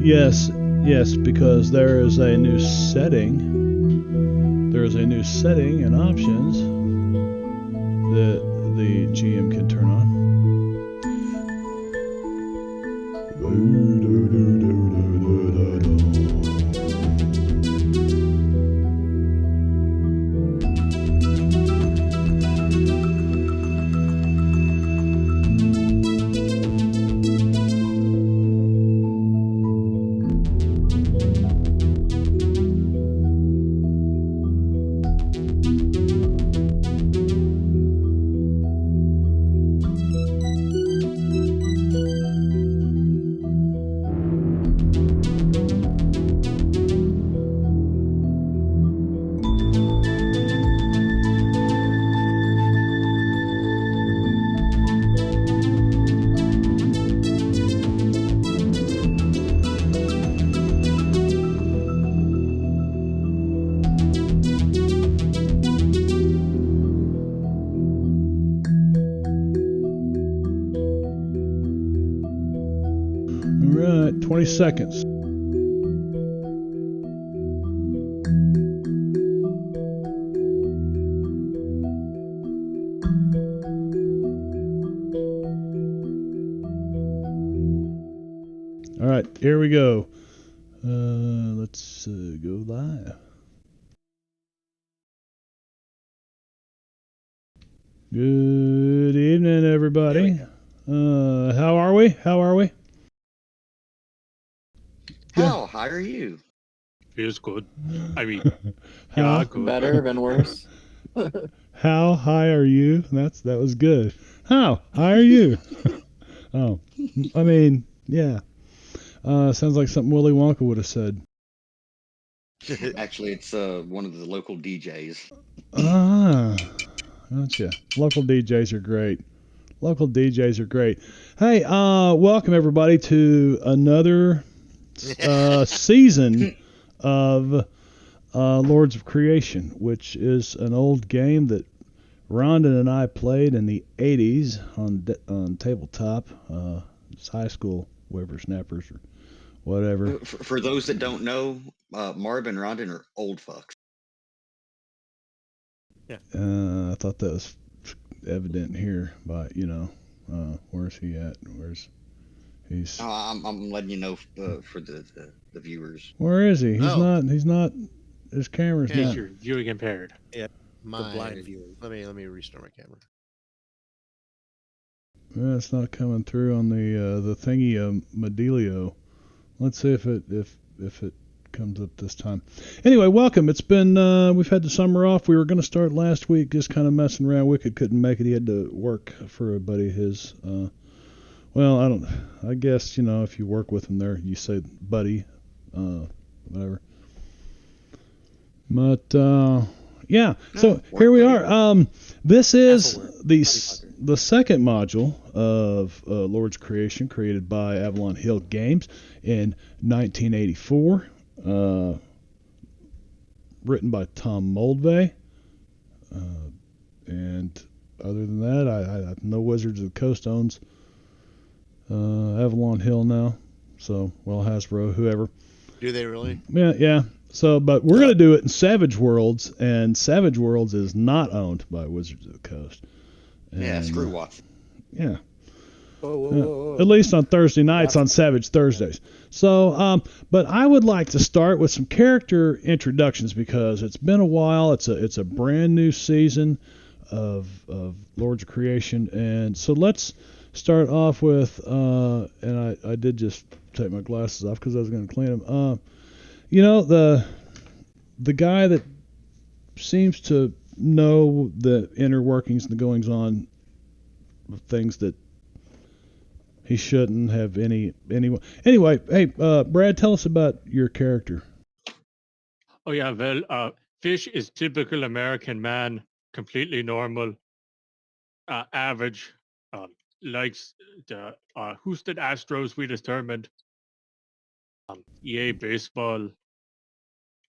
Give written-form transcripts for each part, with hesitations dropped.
Yes, yes, because there is a new setting. There is a new setting and options that the GM can turn on. All right, 20 seconds. All right, here we go. Let's go live. Good evening, everybody. How are we? How are we? How high are you? Feels good. I mean, How, yeah, good. Better, been worse. how high are you? That was good. How high are you? Oh, I mean, yeah. Sounds like something Willy Wonka would have said. Actually, it's one of the local DJs. Ah, gotcha. Local DJs are great. Local DJs are great. Hey, welcome everybody to another season of Lords of Creation, which is an old game that Rhonda and I played in the 80s on tabletop. It's high school whippersnappers or whatever. For those that don't know, Marb and Rondon are old fucks. I thought that was evident here, but where's he at? He's? I'm letting you know for the viewers. Where is he? He's Oh. not. He's not. His camera's Because not. you're viewing impaired. My blind viewing. Let me restore my camera. It's not coming through on the thingy Medelio. Let's see if it comes up this time. Anyway, welcome. It's been we've had the summer off. We were going to start last week, just kind of messing around. Wicked couldn't make it. He had to work for a buddy of his. Well, I guess if you work with him there, you say buddy, whatever. But yeah. So here we are. This is the second module of Lord's Creation, created by Avalon Hill Games in 1984, written by Tom Moldvay. And other than that, I know Wizards of the Coast owns Avalon Hill now. So, well, Hasbro, whoever. Do they really? Yeah. So, but we're going to do it in Savage Worlds, and Savage Worlds is not owned by Wizards of the Coast. And, Yeah, screw Watson. Yeah. Whoa. At least on Thursday nights on Savage Thursdays. So, but I would like to start with some character introductions because it's been a while. It's a brand new season of Lords of Creation, and so let's start off with. And I did just take my glasses off because I was going to clean them. The guy that seems to know the inner workings and the goings on of things that he shouldn't have any. Anyway, hey, Brad, tell us about your character. Oh yeah, well, Fish is typical American man, completely normal, average, likes the Houston Astros, we determined. EA baseball.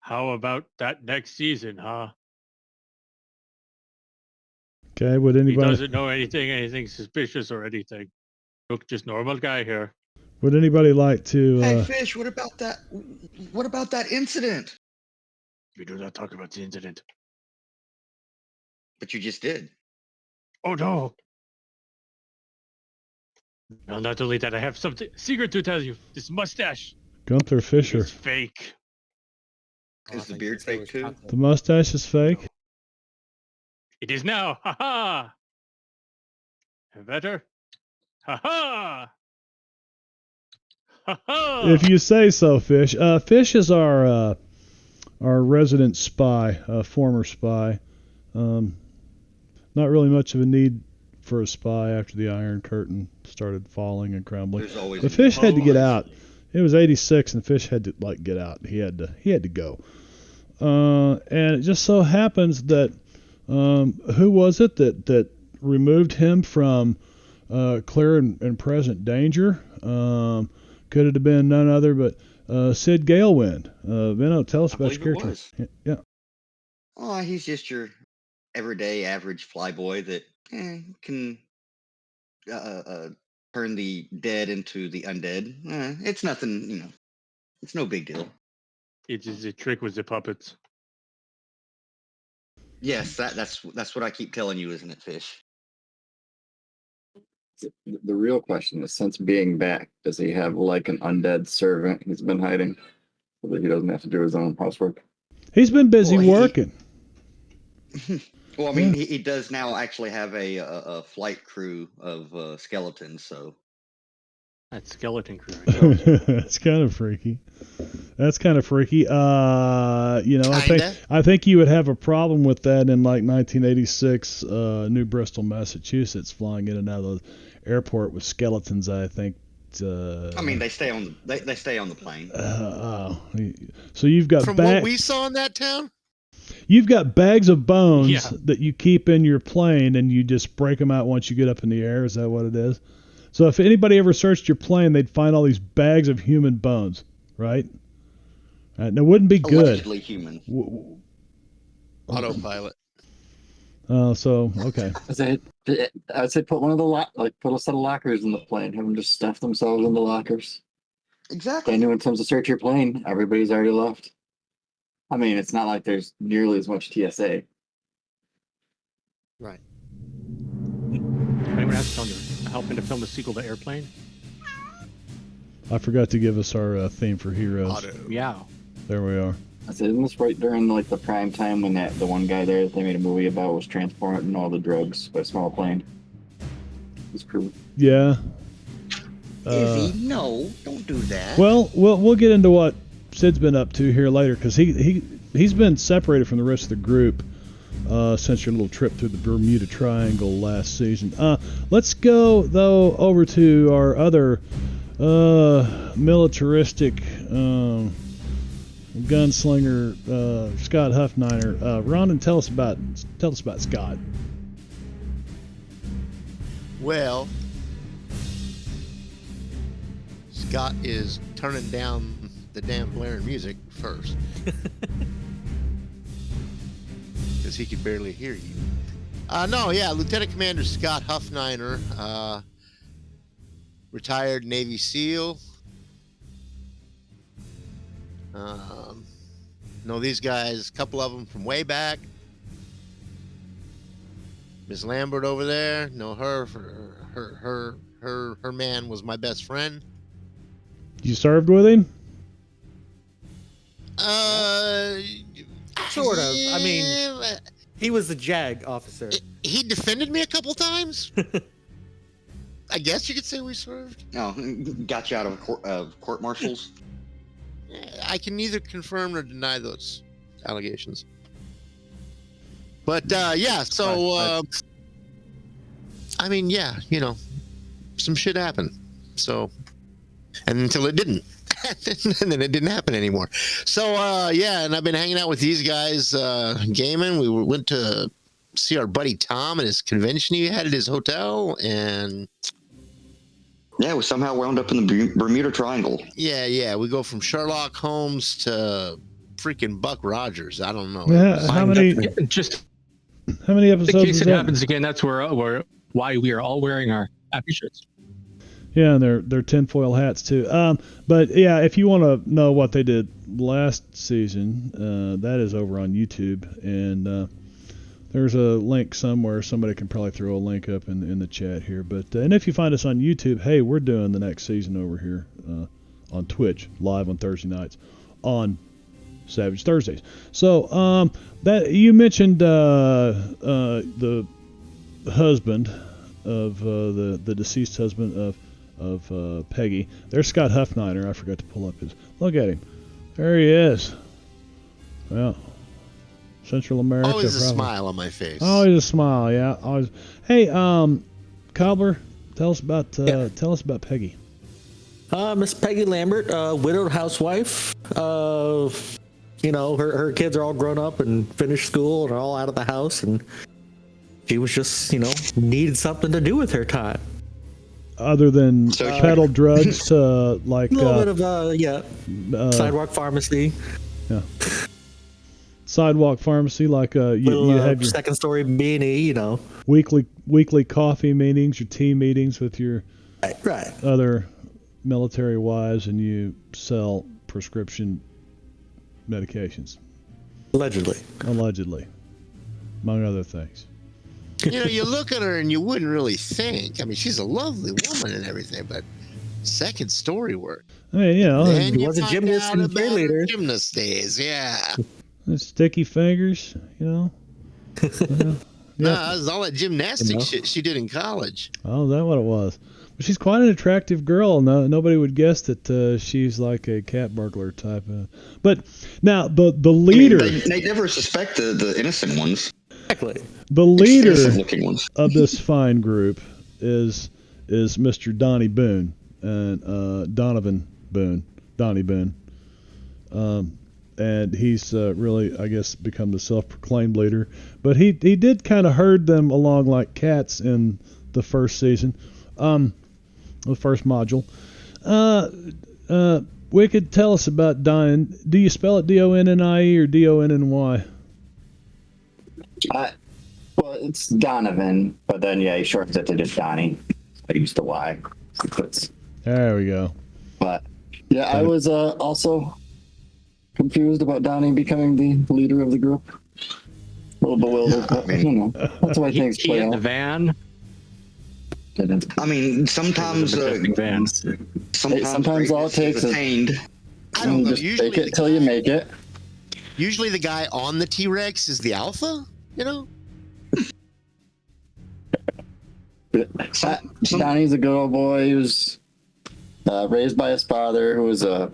How about that next season, huh? Okay, would He anybody? doesn't know anything suspicious or anything. Look, just normal guy here. Would anybody like to? Hey, Fish, what about that? What about that incident? We do not talk about the incident. But you just did. Oh no! No, not only that, I have something secret to tell you. This mustache Gunther Fisher. is fake. Is the beard fake too? The mustache is fake. It is now. Ha ha! Better? Ha ha! Ha ha! If you say so, Fish. Fish is our resident spy, former spy. Not really much of a need for a spy after the Iron Curtain started falling and crumbling. There's always The Fish had to get always- out. It was '86, and Fish had to get out. He had to go. And it just so happens that who was it that removed him from clear and present danger? Could it have been none other but Sid Galewind? Vino, tell us I about your believe it character. was. Yeah. Oh, he's just your everyday average flyboy that can turn the dead into the undead. It's nothing, it's no big deal. It is a trick with the puppets. Yes, that's what I keep telling you, isn't it, Fish? The real question is, since being back, does he have like an undead servant he's been hiding so that he doesn't have to do his own housework? He's been busy Well, working. Well, I mean, he does now actually have a flight crew of skeletons, so That skeleton crew. I know. That's kind of freaky. I Kinda. think you would have a problem with that in like 1986, New Bristol, Massachusetts, flying in and out of the airport with skeletons. I think. I mean, they stay on the plane. So you've got From what we saw in that town, you've got bags of bones Yeah. that you keep in your plane, and you just break them out once you get up in the air. Is that what it is? So if anybody ever searched your plane, they'd find all these bags of human bones, right? And it wouldn't be good. Allegedly human. autopilot. So okay. I'd say put one of the put a set of lockers in the plane. Have them just stuff themselves in the lockers. Exactly. Then when it comes to search your plane, everybody's already left. I mean, it's not like there's nearly as much TSA. Right. Anyone has to helping to film the sequel to Airplane? I forgot to give us our theme for heroes. Auto. Yeah. There we are. I said, isn't this right during like the prime time when the one guy there that they made a movie about was transporting all the drugs by small plane? His crew. Yeah. Izzy, no, don't do that. Well, we'll get into what Sid's been up to here later, because he's been separated from the rest of the group since your little trip through the Bermuda Triangle last season. Let's go though over to our other militaristic gunslinger, Scott Huffniner. Rondon, tell us about Scott. Well, Scott is turning down the damn blaring music first. Because he could barely hear you. Lieutenant Commander Scott Huffniner, retired Navy SEAL. Know these guys, a couple of them from way back. Miss Lambert over there, know her. Her man was my best friend. You served with him? Sort of. I mean, yeah, he was the JAG officer. he defended me a couple times. I guess you could say we served. No, got you out of court martials. I can neither confirm nor deny those allegations. But I mean, some shit happened. So, and until it didn't, and then it didn't happen anymore. So, and I've been hanging out with these guys, gaming. We went to see our buddy Tom at his convention he had at his hotel, and Yeah, we somehow wound up in the Bermuda Triangle. yeah, we go from Sherlock Holmes to freaking Buck Rogers. I don't know. How many Just episodes in case was it that? happens again, that's why we are all wearing our happy shirts. Yeah, and their tinfoil hats too. But yeah, if you want to know what they did last season, that is over on YouTube, and there's a link somewhere. Somebody can probably throw a link up in the chat here. But and if you find us on YouTube, hey, we're doing the next season over here on Twitch, live on Thursday nights, on Savage Thursdays. So that you mentioned the husband of the deceased husband of Peggy. There's Scott Huffniner. I forgot to pull up his. Look at him. There he is. Well, Central America. Always a probably. smile on my face. Always a smile. Yeah. Always. Hey, Cobbler, tell us about Peggy. Miss Peggy Lambert, widowed housewife. Her kids are all grown up and finished school and are all out of the house, and she was just, needed something to do with her time. Other than pedal drugs, like A little bit of sidewalk pharmacy. Yeah. Sidewalk pharmacy, like you have your second story B&E, weekly coffee meetings, your tea meetings with your right. other military wives, and you sell prescription medications. Allegedly, among other things. You look at her and you wouldn't really think. I mean, she's a lovely woman and everything, but second story work. I mean, And he you was a find gymnast out and about her cheerleader. gymnast days, yeah. Sticky fingers, No, it was all that gymnastics shit she did in college. Oh, is that what it was? But she's quite an attractive girl. No, nobody would guess that she's like a cat burglar type. But now the leader. They never suspect the innocent ones. Exactly. The leader Innocent-looking ones. of this fine group is Mr. Donnie Boone and Donnie Boone. And he's really, I guess, become the self-proclaimed leader. But he did kind of herd them along like cats in the first season, the first module. Wicked, tell us about Donnie. Do you spell it D-O-N-N-I-E or D-O-N-N-Y? Well, it's Donovan, but then he shortens it to just Donnie. I use the Y. There we go. But yeah, I was also confused about Donnie becoming the leader of the group. A little bewildered, but that's the way things He play in the out. van. I mean, sometimes Van. Sometimes all it takes is attained. I don't know. just Usually fake it till you make it. Usually the guy on the T-Rex is the alpha, Donnie's a good old boy. He was raised by his father, who was a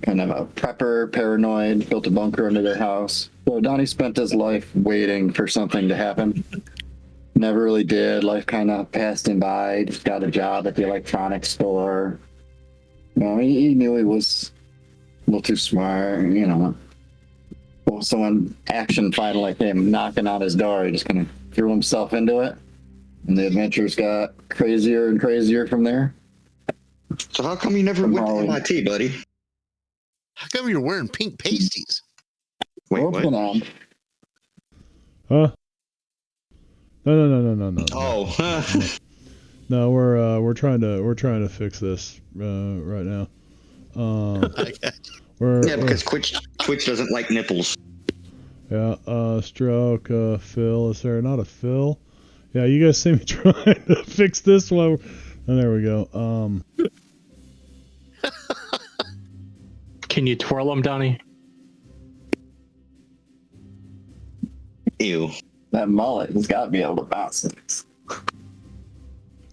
kind of a prepper, paranoid, built a bunker under their house. So Donnie spent his life waiting for something to happen. Never really did. Life kind of passed him by. Just got a job at the electronics store. He knew he was a little too smart, So when action finally came knocking on his door, he just kind of threw himself into it. And the adventures got crazier and crazier from there. So how come you never went to MIT, buddy? How come you're wearing pink pasties? Wait, What's going what? on? Huh? No. Oh, No, we're trying to fix this right now. yeah, because Twitch doesn't like nipples. Yeah, stroke, Phil. Is there not a Phil? Yeah, you guys see me trying to fix this one. Oh, there we go. Can you twirl them, Donnie? Ew. That mullet has got to be able to bounce things.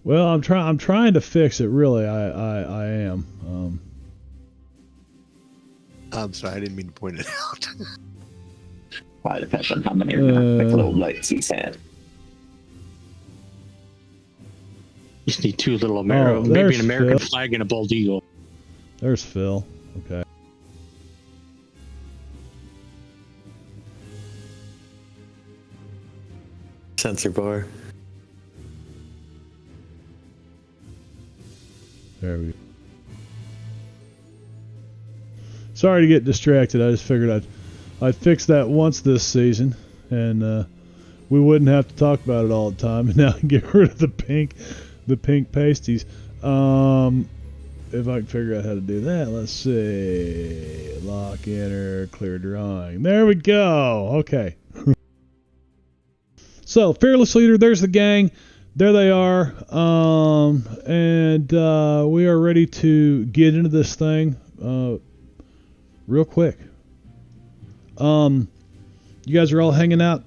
Well, I'm trying to fix it. Really, I am. I'm sorry, I didn't mean to point it out. Probably depends on how many little lights he's had. You just need two little maybe there's an American Phil. flag and a bald eagle. There's Phil. Okay. Sensor bar. There we go. Sorry to get distracted. I just figured I'd fix that once this season, and we wouldn't have to talk about it all the time. And now I can get rid of the pink pasties. If I can figure out how to do that, let's see. Lock, enter, clear drawing. There we go. Okay. So, Fearless Leader, there's the gang. There they are. And we are ready to get into this thing real quick. You guys are all hanging out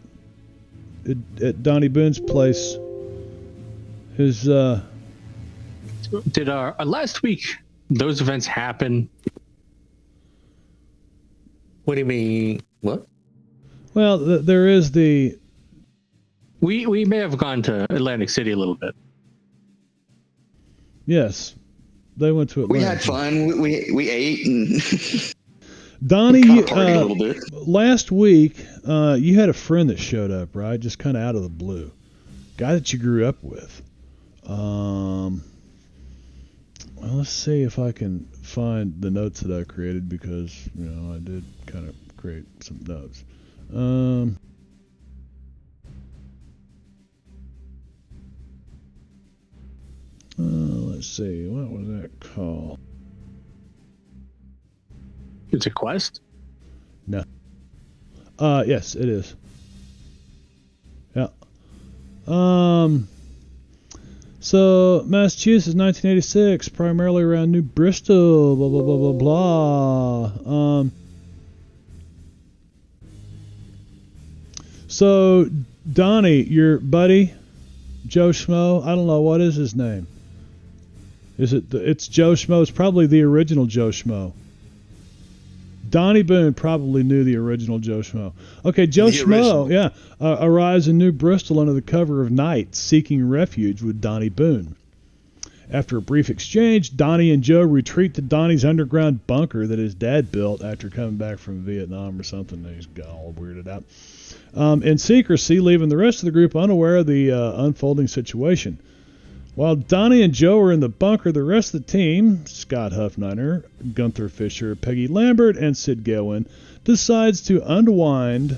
at Donnie Boone's place. His Did last week those events happen? What do you mean? What? well, there is the We may have gone to Atlantic City a little bit. yes, they went to Atlanta. We had fun. We ate and Donnie, kind of partied a little bit. last week you had a friend that showed up, right? Just kind of out of the blue, guy that you grew up with. Well, let's see if I can find the notes that I created because, I did kind of create some notes. Let's see, what was that called? It's a quest? No. Yes, it is. Yeah. So, Massachusetts, 1986, primarily around New Bristol, blah, blah, blah, blah, blah. So, Donnie, your buddy, Joe Schmo, I don't know, what is his name? It's Joe Schmo, it's probably the original Joe Schmo. Donnie Boone probably knew the original Joe Schmo. Okay, Joe Schmo, arrives in New Bristol under the cover of night, seeking refuge with Donnie Boone. After a brief exchange, Donnie and Joe retreat to Donnie's underground bunker that his dad built after coming back from Vietnam or something. He's got all weirded out. In secrecy, leaving the rest of the group unaware of the unfolding situation. While Donnie and Joe are in the bunker, the rest of the team, Scott Huffniner, Gunther Fisher, Peggy Lambert, and Sid Galwin, decides to unwind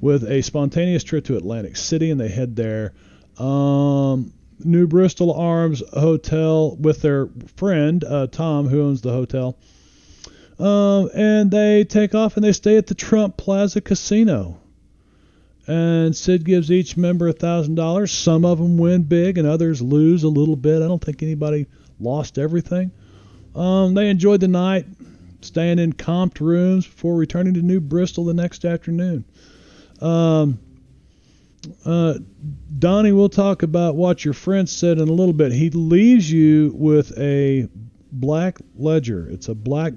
with a spontaneous trip to Atlantic City, and they head there. New Bristol Arms Hotel with their friend, Tom, who owns the hotel. And they take off and they stay at the Trump Plaza Casino. And Sid gives each member $1,000. Some of them win big and others lose a little bit. I don't think anybody lost everything. They enjoyed the night, staying in comped rooms before returning to New Bristol the next afternoon. Donnie, we'll talk about what your friend said in a little bit. He leaves you with a black ledger. It's a black...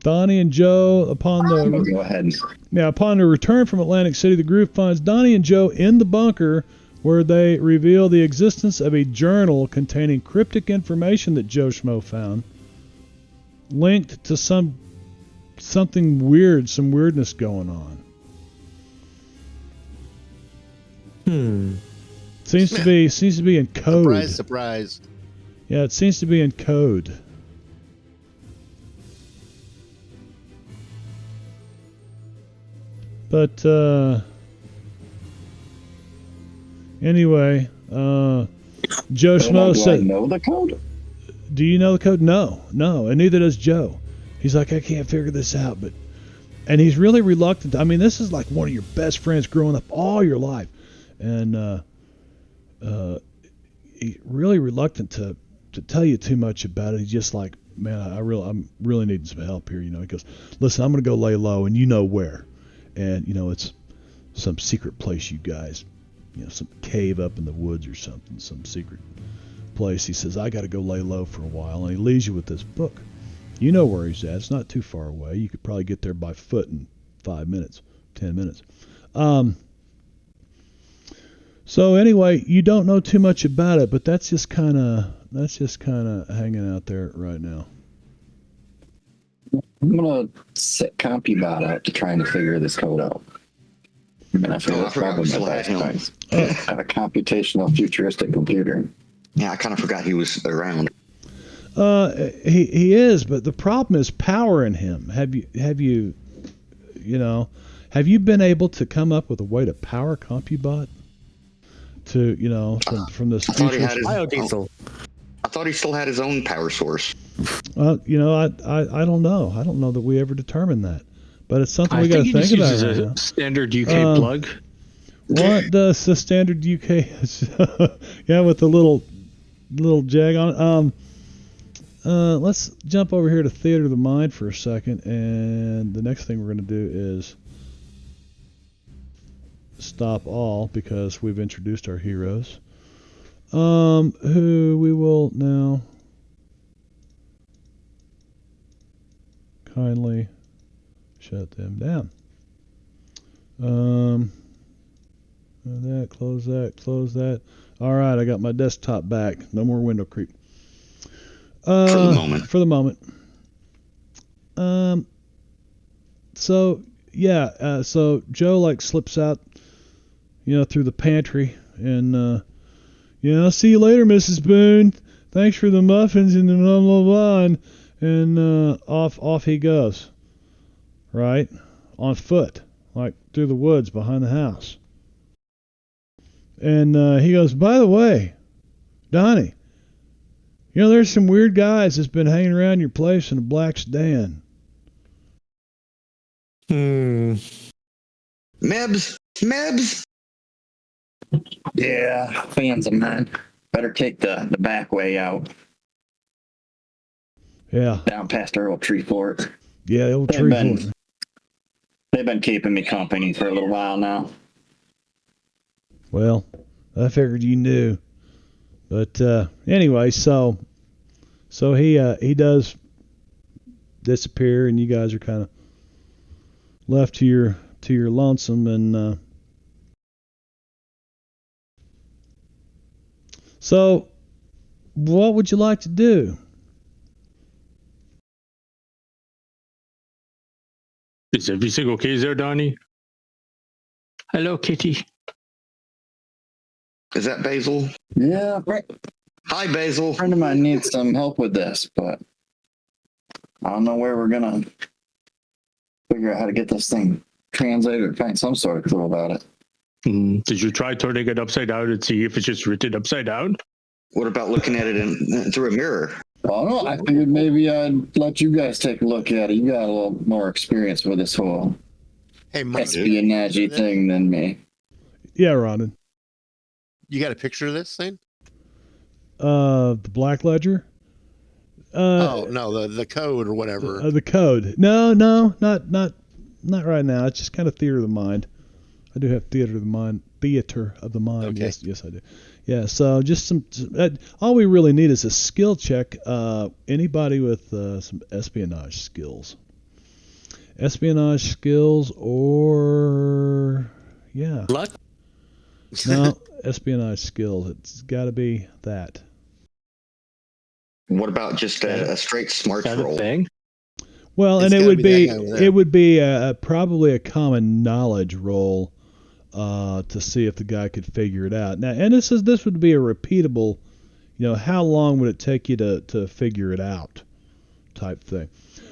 Donnie and Joe, upon the return from Atlantic City, the group finds Donnie and Joe in the bunker, where they reveal the existence of a journal containing cryptic information that Joe Schmo found, linked to something weird, some weirdness going on. Seems to be in code. Surprise. Yeah, it seems to be in code. But anyway, Joe Schmo said, do I know the code? Do you know the code? No, and neither does Joe. He's like, I can't figure this out, and he's really reluctant. I mean, this is like one of your best friends growing up all your life, and he's really reluctant to tell you too much about it. He's just like, man, I'm really needing some help here. He goes, listen, I'm gonna go lay low, and you know where. And, it's some secret place, you guys, some cave up in the woods or something, some secret place. He says, I got to go lay low for a while. And he leaves you with this book. You know where he's at. It's not too far away. You could probably get there by foot in 5 minutes, 10 minutes. So anyway, you don't know too much about it, but that's just kind of hanging out there right now. I'm gonna set CompuBot out to trying to figure this code out. And I feel I forgot we still had him. I have a computational futuristic computer. Yeah, I kind of forgot he was around. He is, but the problem is power in him. Have you have you been able to come up with a way to power CompuBot to from this I thought he future? had his. Biodiesel. I thought he still had his own power source. I don't know. I don't know that we ever determined that, but it's something I we got to think he think just about uses right a now. standard UK plug. What does the standard UK? Yeah, with the little jag on it. Let's jump over here to Theater of the Mind for a second, and the next thing we're going to do is stop all because we've introduced our heroes. Who we will now kindly shut them down. Close that. All right, I got my desktop back. No more window creep. For the moment. For the moment. So yeah. So Joe slips out, through the pantry, and I'll see you later, Mrs. Boone. Thanks for the muffins and the blah blah blah, and off he goes. Right, on foot, through the woods behind the house. And he goes, by the way, Donnie, there's some weird guys that's been hanging around your place in a black sedan. Mebs. Yeah, fans of mine. Better take the back way out, Yeah. down past our old tree fort. Yeah, the old They've tree been- fort. They've been keeping me company for a little while now. Well, I figured you knew. But anyway, so he does disappear, and you guys are kind of left to your lonesome, and so what would you like to do? Is everything okay there, Donnie? Hello, Kitty. Is that Basil? Yeah, Hi, Basil. a friend of mine needs some help with this, but I don't know where we're gonna figure out how to get this thing translated or find some sort of clue about it. Did you try turning it upside down and see if it's just written upside down? What about looking at it through a mirror? Well, no, I figured maybe I'd let you guys take a look at it. You got a little more experience with this whole Hey, Mike, espionage thing than me. Yeah, Ronan. you got a picture of this thing? The Black Ledger. Oh no, the code or whatever. The code. No, not right now. It's just kind of theater of the mind. I do have theater of the mind. Theater of the mind. Okay. Yes, I do. Yeah. So just some. All we really need is a skill check. Anybody with some espionage skills. Espionage skills, or Luck? no espionage skills. It's got to be that. What about just a straight smarts Is that a roll? thing? Well, It's and it gotta would be be that guy over there. it would be probably a common knowledge roll to see if the guy could figure it out. Now, and this would be a repeatable, how long would it take you to figure it out, type thing.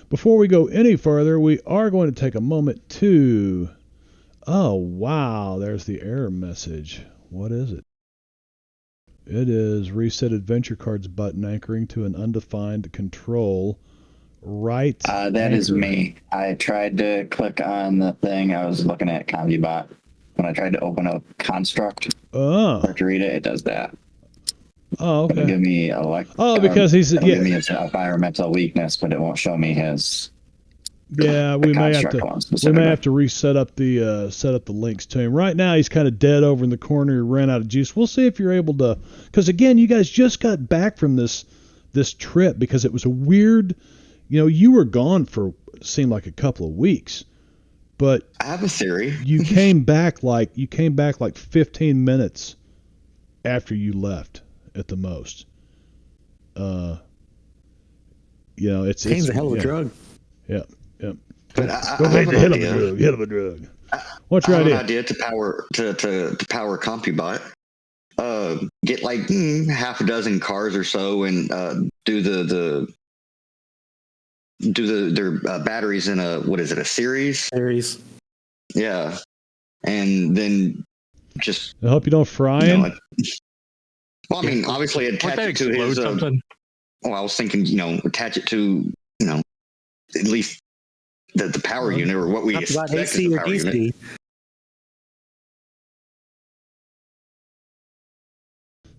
Before we go any further, we are going to take a moment to. Oh wow, there's the error message. What is it? It is reset adventure cards button anchoring to an undefined control. Right. That is anchor. me. I tried to click on the thing. I was looking at CompuBot. When I tried to open up Construct Oh. or to read it, it does that. Oh, It'll okay. give me Because he's it'll give me yeah. his environmental weakness, but it won't show me his. Yeah, we may have construct to one we specifically. may have to reset up the links to him. Right now he's kind of dead over in the corner. He ran out of juice. We'll see if you're able to, because again, you guys just got back from this trip because it was a weird. You were gone for seemed like a couple of weeks, but I have a theory. you came back like 15 minutes after you left at the most. It's Caine's a hell of a yeah, drug. Yeah. But I Go have make an the hell of a idea. drug. Hell of a drug. What's I your have an idea? idea to power CompuBot. Get half a dozen cars or so, and do the do their batteries in a, what is it, a series? Aries. Yeah, and then just I hope you don't fry you know, him. well, I mean, obviously Won't attach that it to explode his. something? Well, I was thinking, attach it to at least the power unit, or what we Talk about expect is AC the or power unit. DC.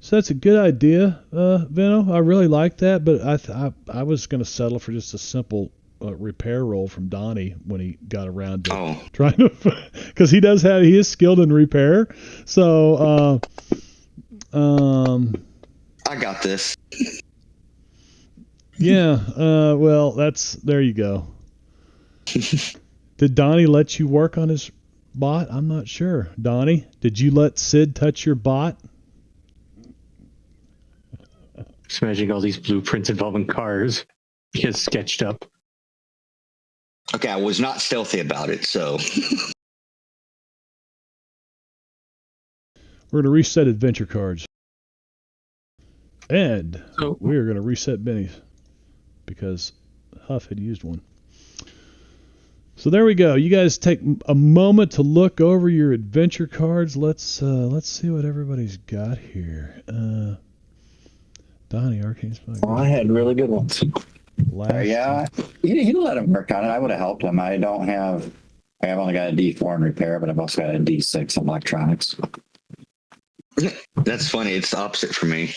So that's a good idea, Veno. I really like that, but I was going to settle for just a simple repair roll from Donnie when he got around to Oh, trying to, because he is skilled in repair. So, I got this. yeah. Well, there you go. Did Donnie let you work on his bot? I'm not sure. Donnie, did you let Sid touch your bot? Just imagining all these blueprints involving cars get sketched up. Okay, I was not stealthy about it, so We're going to reset adventure cards. And So we're going to reset Benny's because Huff had used one. So there we go. You guys take a moment to look over your adventure cards. Let's see what everybody's got here. Donnie, Arcane Spike. Well, I had really good ones. Last. Yeah, he let him work on it. I would have helped him. I have only got a D4 in repair, but I've also got a D6 in electronics. that's funny. It's the opposite for me.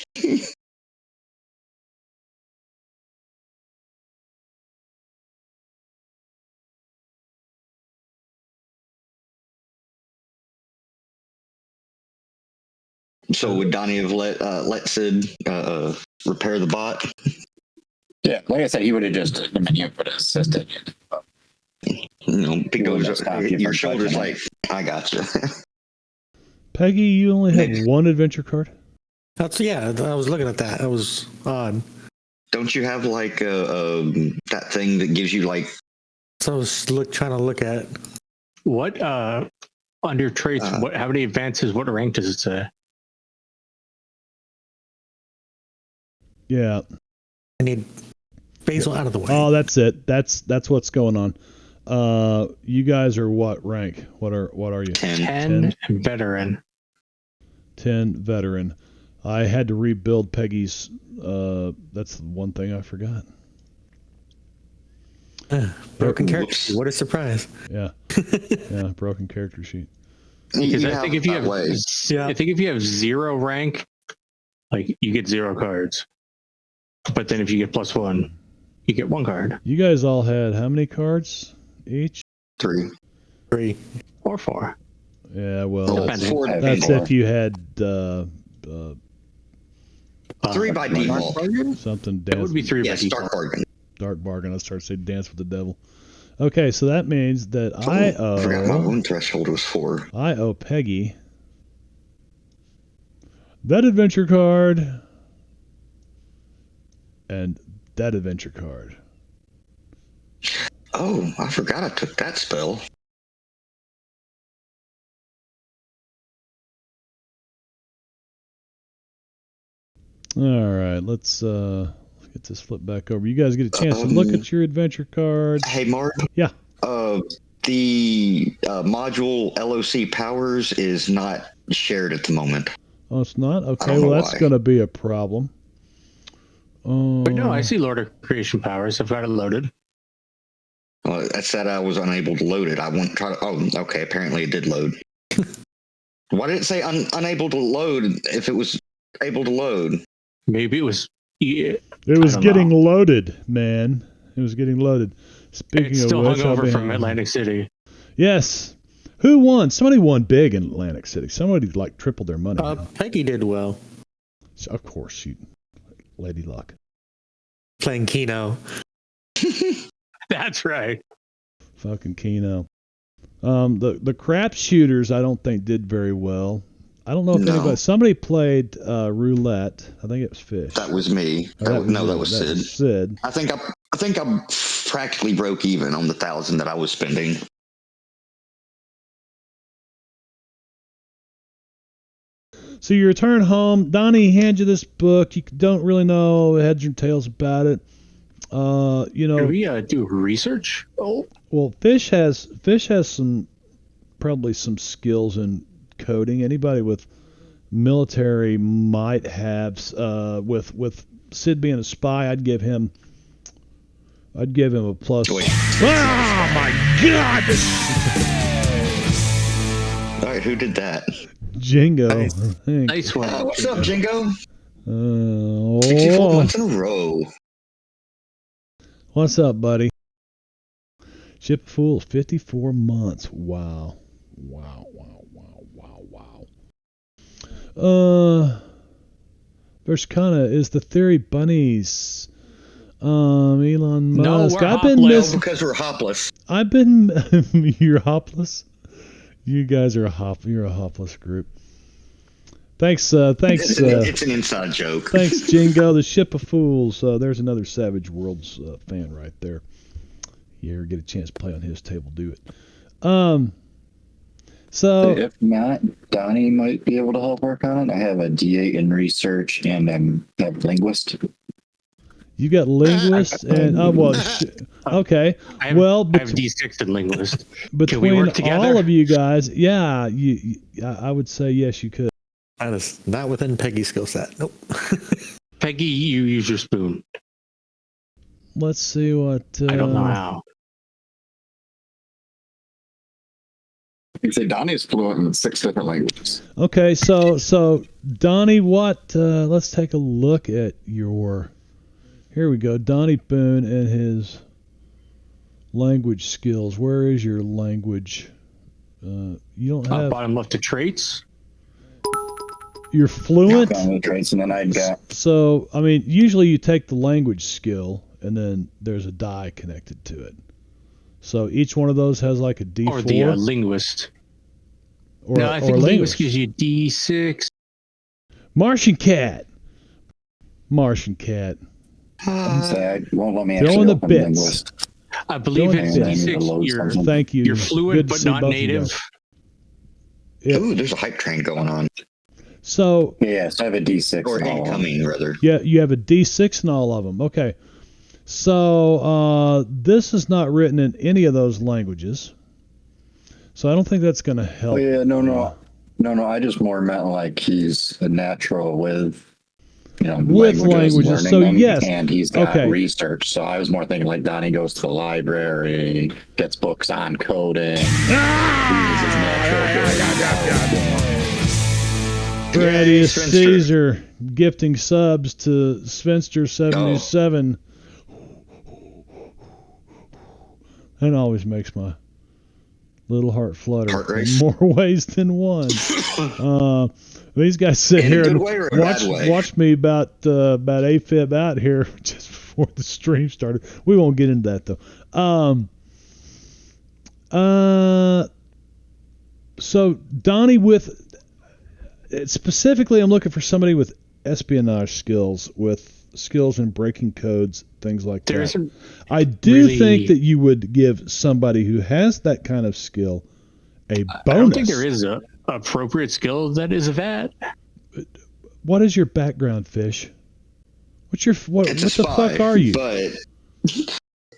So would Donnie have let Sid repair the bot? Yeah, like I said, he would have just, I mean, he would have assisted. He wouldn't have goes, stopped you your from shoulder's touching like, I gotcha. Peggy, you only have one adventure card? Yeah, I was looking at that. That was odd. Don't you have like that thing that gives you like? So I was trying to look at. what under traits? How many advances? What rank does it say? Yeah. I need Basil out of the way. Oh, that's it. That's what's going on. You guys are what rank? What are you? 10. 10 veteran. 10 veteran. I had to rebuild Peggy's. That's the one thing I forgot. Broken Oops. character. What a surprise. Yeah. Yeah, broken character sheet. Because You I think have if you that have, way. Yeah. I think if you have 0 rank, like you get 0 cards. But then if you get +1, you get 1 card You guys all had how many cards each? 3. 3. or 4. Yeah, well, Depending. Four, that's if you had three by default. something That would dance. be 3 by Yes, default. dark bargain. Dark bargain. Let's start saying dance with the devil. Okay, so that means that I forgot my owe own threshold was 4. Peggy that adventure card and that adventure card. Oh, I forgot I took that spell. All right, let's get this flipped back over. You guys get a chance to look at your adventure cards. Hey, Mark. Yeah. The module LOC powers is not shared at the moment. Oh, it's not? I Okay, don't well, know that's why. going to be a problem. But no, I see Lord of Creation powers. I've got it loaded. Well, that said I was unable to load it. I won't try to. Oh, okay. Apparently it did load. Why did it say unable to load if it was able to load? Maybe it was. Yeah, It was I don't getting know. loaded, man. It was getting loaded. Speaking It's of still which, hung over I'll be from Atlantic City. Yes. Who won? Somebody won big in Atlantic City. Somebody like tripled their money. Peggy did well Of course, she Lady Luck. playing Keno. That's right. Fucking Keno. The crap shooters I don't think did very well. I don't know if No. somebody played roulette. I think it was Fish. That was me. Oh, That was Sid. Sid. I think I practically broke even on the 1,000 that I was spending. So you return home. Donnie hands you this book. You don't really know heads or tails about it. You Can know, we do research? Oh, well, Fish has probably some skills in coding. Anybody with military might have. With Sid being a spy, I'd give him a plus. Wait. Oh my God! All right, who did that? Jingo. Nice. I think. nice one. What's up, Jingo? 64 Oh, months in a row. what's up, buddy? Ship of Fools, 54 months. Wow. There's kind of is the theory bunnies. Elon No, Musk. we're I've been hopless. missing. Because we're hopless. I've been. You're hopless. You guys are You're a hopless group. Thanks. It's an inside joke. Thanks, Jingo. The Ship of Fools. There's another Savage Worlds fan right there. You ever get a chance to play on his table, do it. So If not, Donnie might be able to help work on it. I have a D8 in research and I have linguist. you got linguist and okay. I have, Well, I have D6 and linguist. between work together? all of you guys, yeah, I would say yes, you could. That is not within Peggy's skill set. Nope. Peggy, you use your spoon. Let's see what. I don't know how. You say Donnie's fluent in 6 different languages. Okay, so Donnie, what? Let's take a look at your. Here we go, Donnie Boone and his language skills. Where is your language? You don't have. Bottom left to traits. You're fluent. Family traits, and then I got So I mean, usually you take the language skill and then there's a die connected to it. So each one of those has like a D4 Or the linguist. or No, I think linguist gives you D6. Martian cat. I won't let me Throw actually in the open bits. linguist. I believe Don't it's have to D6. load You're, something. Thank you. you're fluent Good to but see not both of you native. guys. Yep. Ooh, there's a hype train going on. So Yeah, so I have a D6. Or in all of them. incoming, rather. yeah, you have a D6 in all of them. Okay. So this is not written in any of those languages. So I don't think that's going to help. Oh yeah, no. I just more meant like he's a natural with, With languages, learning so them, yes. and he's got Okay. research. So I was more thinking like Donnie goes to the library, gets books on coding. Thaddeus Spencer. Caesar gifting subs to Spencer77. That always makes my little heart flutter Heart in race. more ways than one. These guys sit In a here good and way or a bad way? watch me about AFib out here just before the stream started. We won't get into that though. So Donnie specifically, I'm looking for somebody with espionage skills, with skills in breaking codes, things like There that. isn't I do really- think that you would give somebody who has that kind of skill a bonus. I don't think there is a appropriate skill that is that. What is your background, Fish? What It's a the spy, fuck are you? But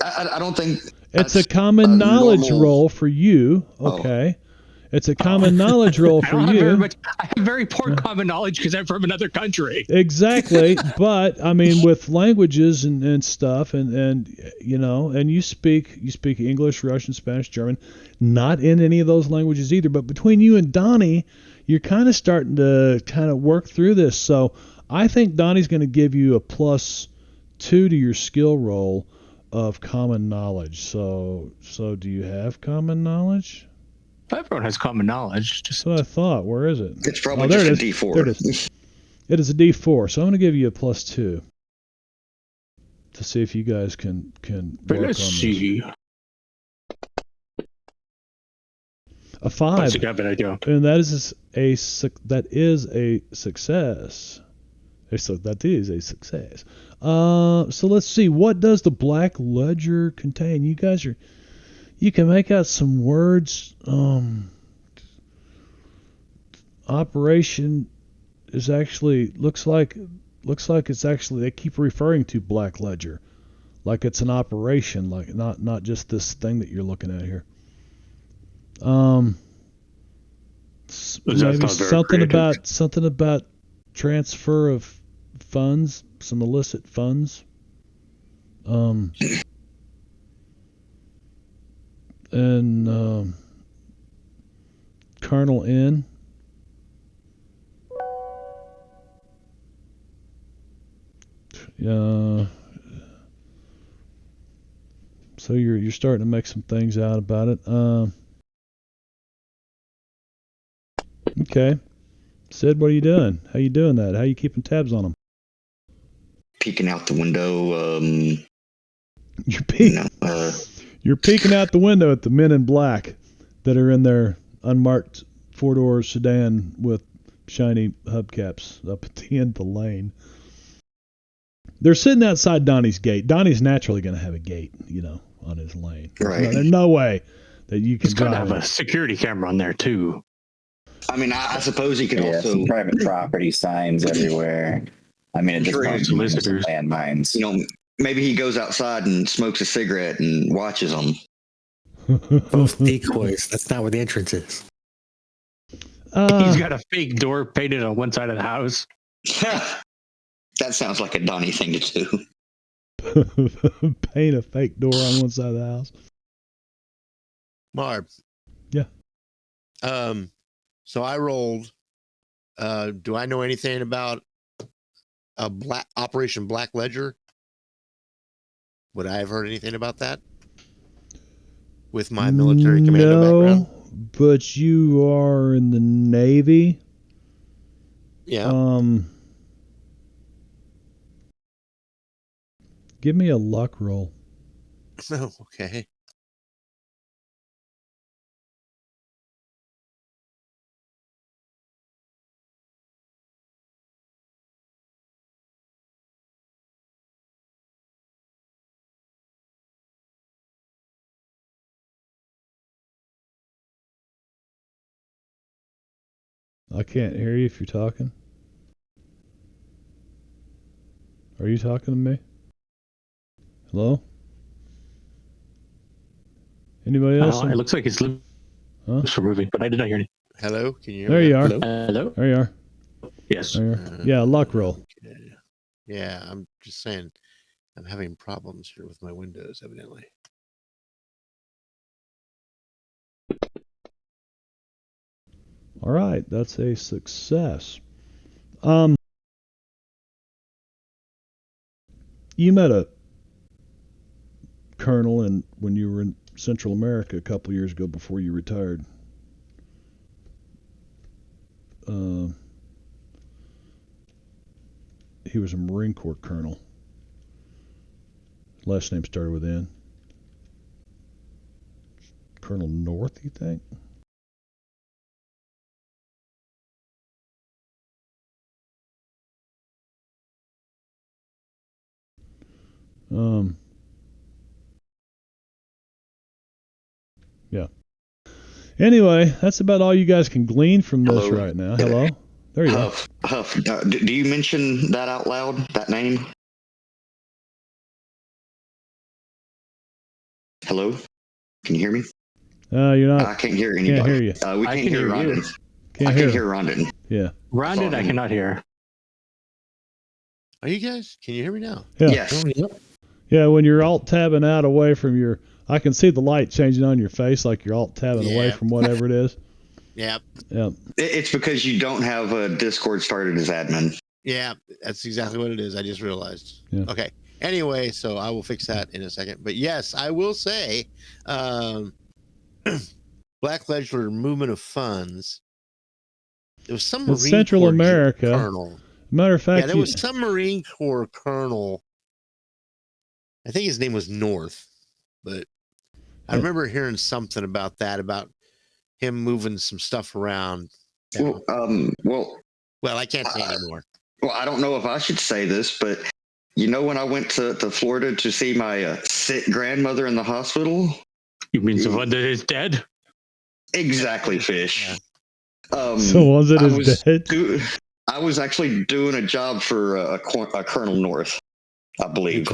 I don't think It's a that's common knowledge normal- role for you. Oh. Okay. It's a common knowledge role I for don't have very you. much. I have very poor common knowledge because I'm from another country. Exactly, but I mean, with languages and stuff, and you speak English, Russian, Spanish, German, not in any of those languages either. But between you and Donnie, you're kind of starting to work through this. So I think Donnie's going to give you a +2 to your skill roll of common knowledge. So do you have common knowledge? Everyone has common knowledge. Just That's what I thought. Where is it? It's probably there just it a is. D4. There it is. It is a D4, so I'm going to give you a +2 to see if you guys can but work let's on this. see. A 5, What's the guy but I do? and that is a success. So that is a success. So let's see. What does the Black Ledger contain? You can make out some words. Operation looks like it's actually, they keep referring to Black Ledger. like it's an operation, like not just this thing that you're looking at here. Maybe something about transfer of funds, some illicit funds. And Colonel N. So you're starting to make some things out about it. Okay. Sid, what are you doing? How you doing that? How you keeping tabs on them? Peeking out the window. You're peeking out the window at the men in black that are in their unmarked four-door sedan with shiny hubcaps up at the end of the lane. They're sitting outside Donnie's gate. Donnie's naturally going to have a gate, on his lane. Right. There's no way that you can He's going to drive have a security camera on there too. I mean, I suppose he could also some private property signs everywhere. I mean, it just comes from solicitors. landmines. Maybe he goes outside and smokes a cigarette and watches them. Both decoys. That's not where the entrance is. He's got a fake door painted on one side of the house. That sounds like a Donnie thing to do. Paint a fake door on one side of the house. Marb. Yeah. So I rolled. Do I know anything about Operation Black Ledger? Would I have heard anything about that? With my military commando background? But you are in the Navy. Yeah. Give me a luck roll. Oh, okay. I can't hear you if you're talking. Are you talking to me? Hello? Anybody else? It looks like his lips are moving, but I did not hear anything. Hello? Can you hear There me? you are. Hello? There you are. Yes. There you are. Yeah, luck roll. Okay. Yeah, I'm just saying I'm having problems here with my windows, evidently. All right, that's a success. You met a colonel when you were in Central America a couple years ago before you retired. He was a Marine Corps colonel. Last name started with N. Colonel North, you think? Yeah. Anyway, that's about all you guys can glean from this right now. Hello? There you go. Huff, do you mention that out loud, that name? Hello? Can you hear me? You're not. I can't hear anybody. Can't hear you. We can't hear Rondon. Can't I hear can hear Rondon. Yeah. Rondon, I cannot hear. Are you guys? Can you hear me now? Yeah. Yes. Yeah, when you're alt tabbing out away from your, I can see the light changing on your face like you're alt tabbing away from whatever it is. Yeah. Yeah. It's because you don't have a Discord started as admin. Yeah, that's exactly what it is. I just realized. Yeah. Okay. Anyway, so I will fix that in a second. But yes, I will say, Black Ledger movement of funds. There was some Marine Central Corps America. colonel. Matter of fact, Yeah, there was some Marine Corps colonel. I think his name was North, but I remember hearing something about that, about him moving some stuff around. Well, I can't say anymore. Well, I don't know if I should say this, but when I went to Florida to see my sick grandmother in the hospital? You mean the one that is dead? Exactly, Fish. Yeah. So was it is dead? I was actually doing a job for a Colonel North, I believe.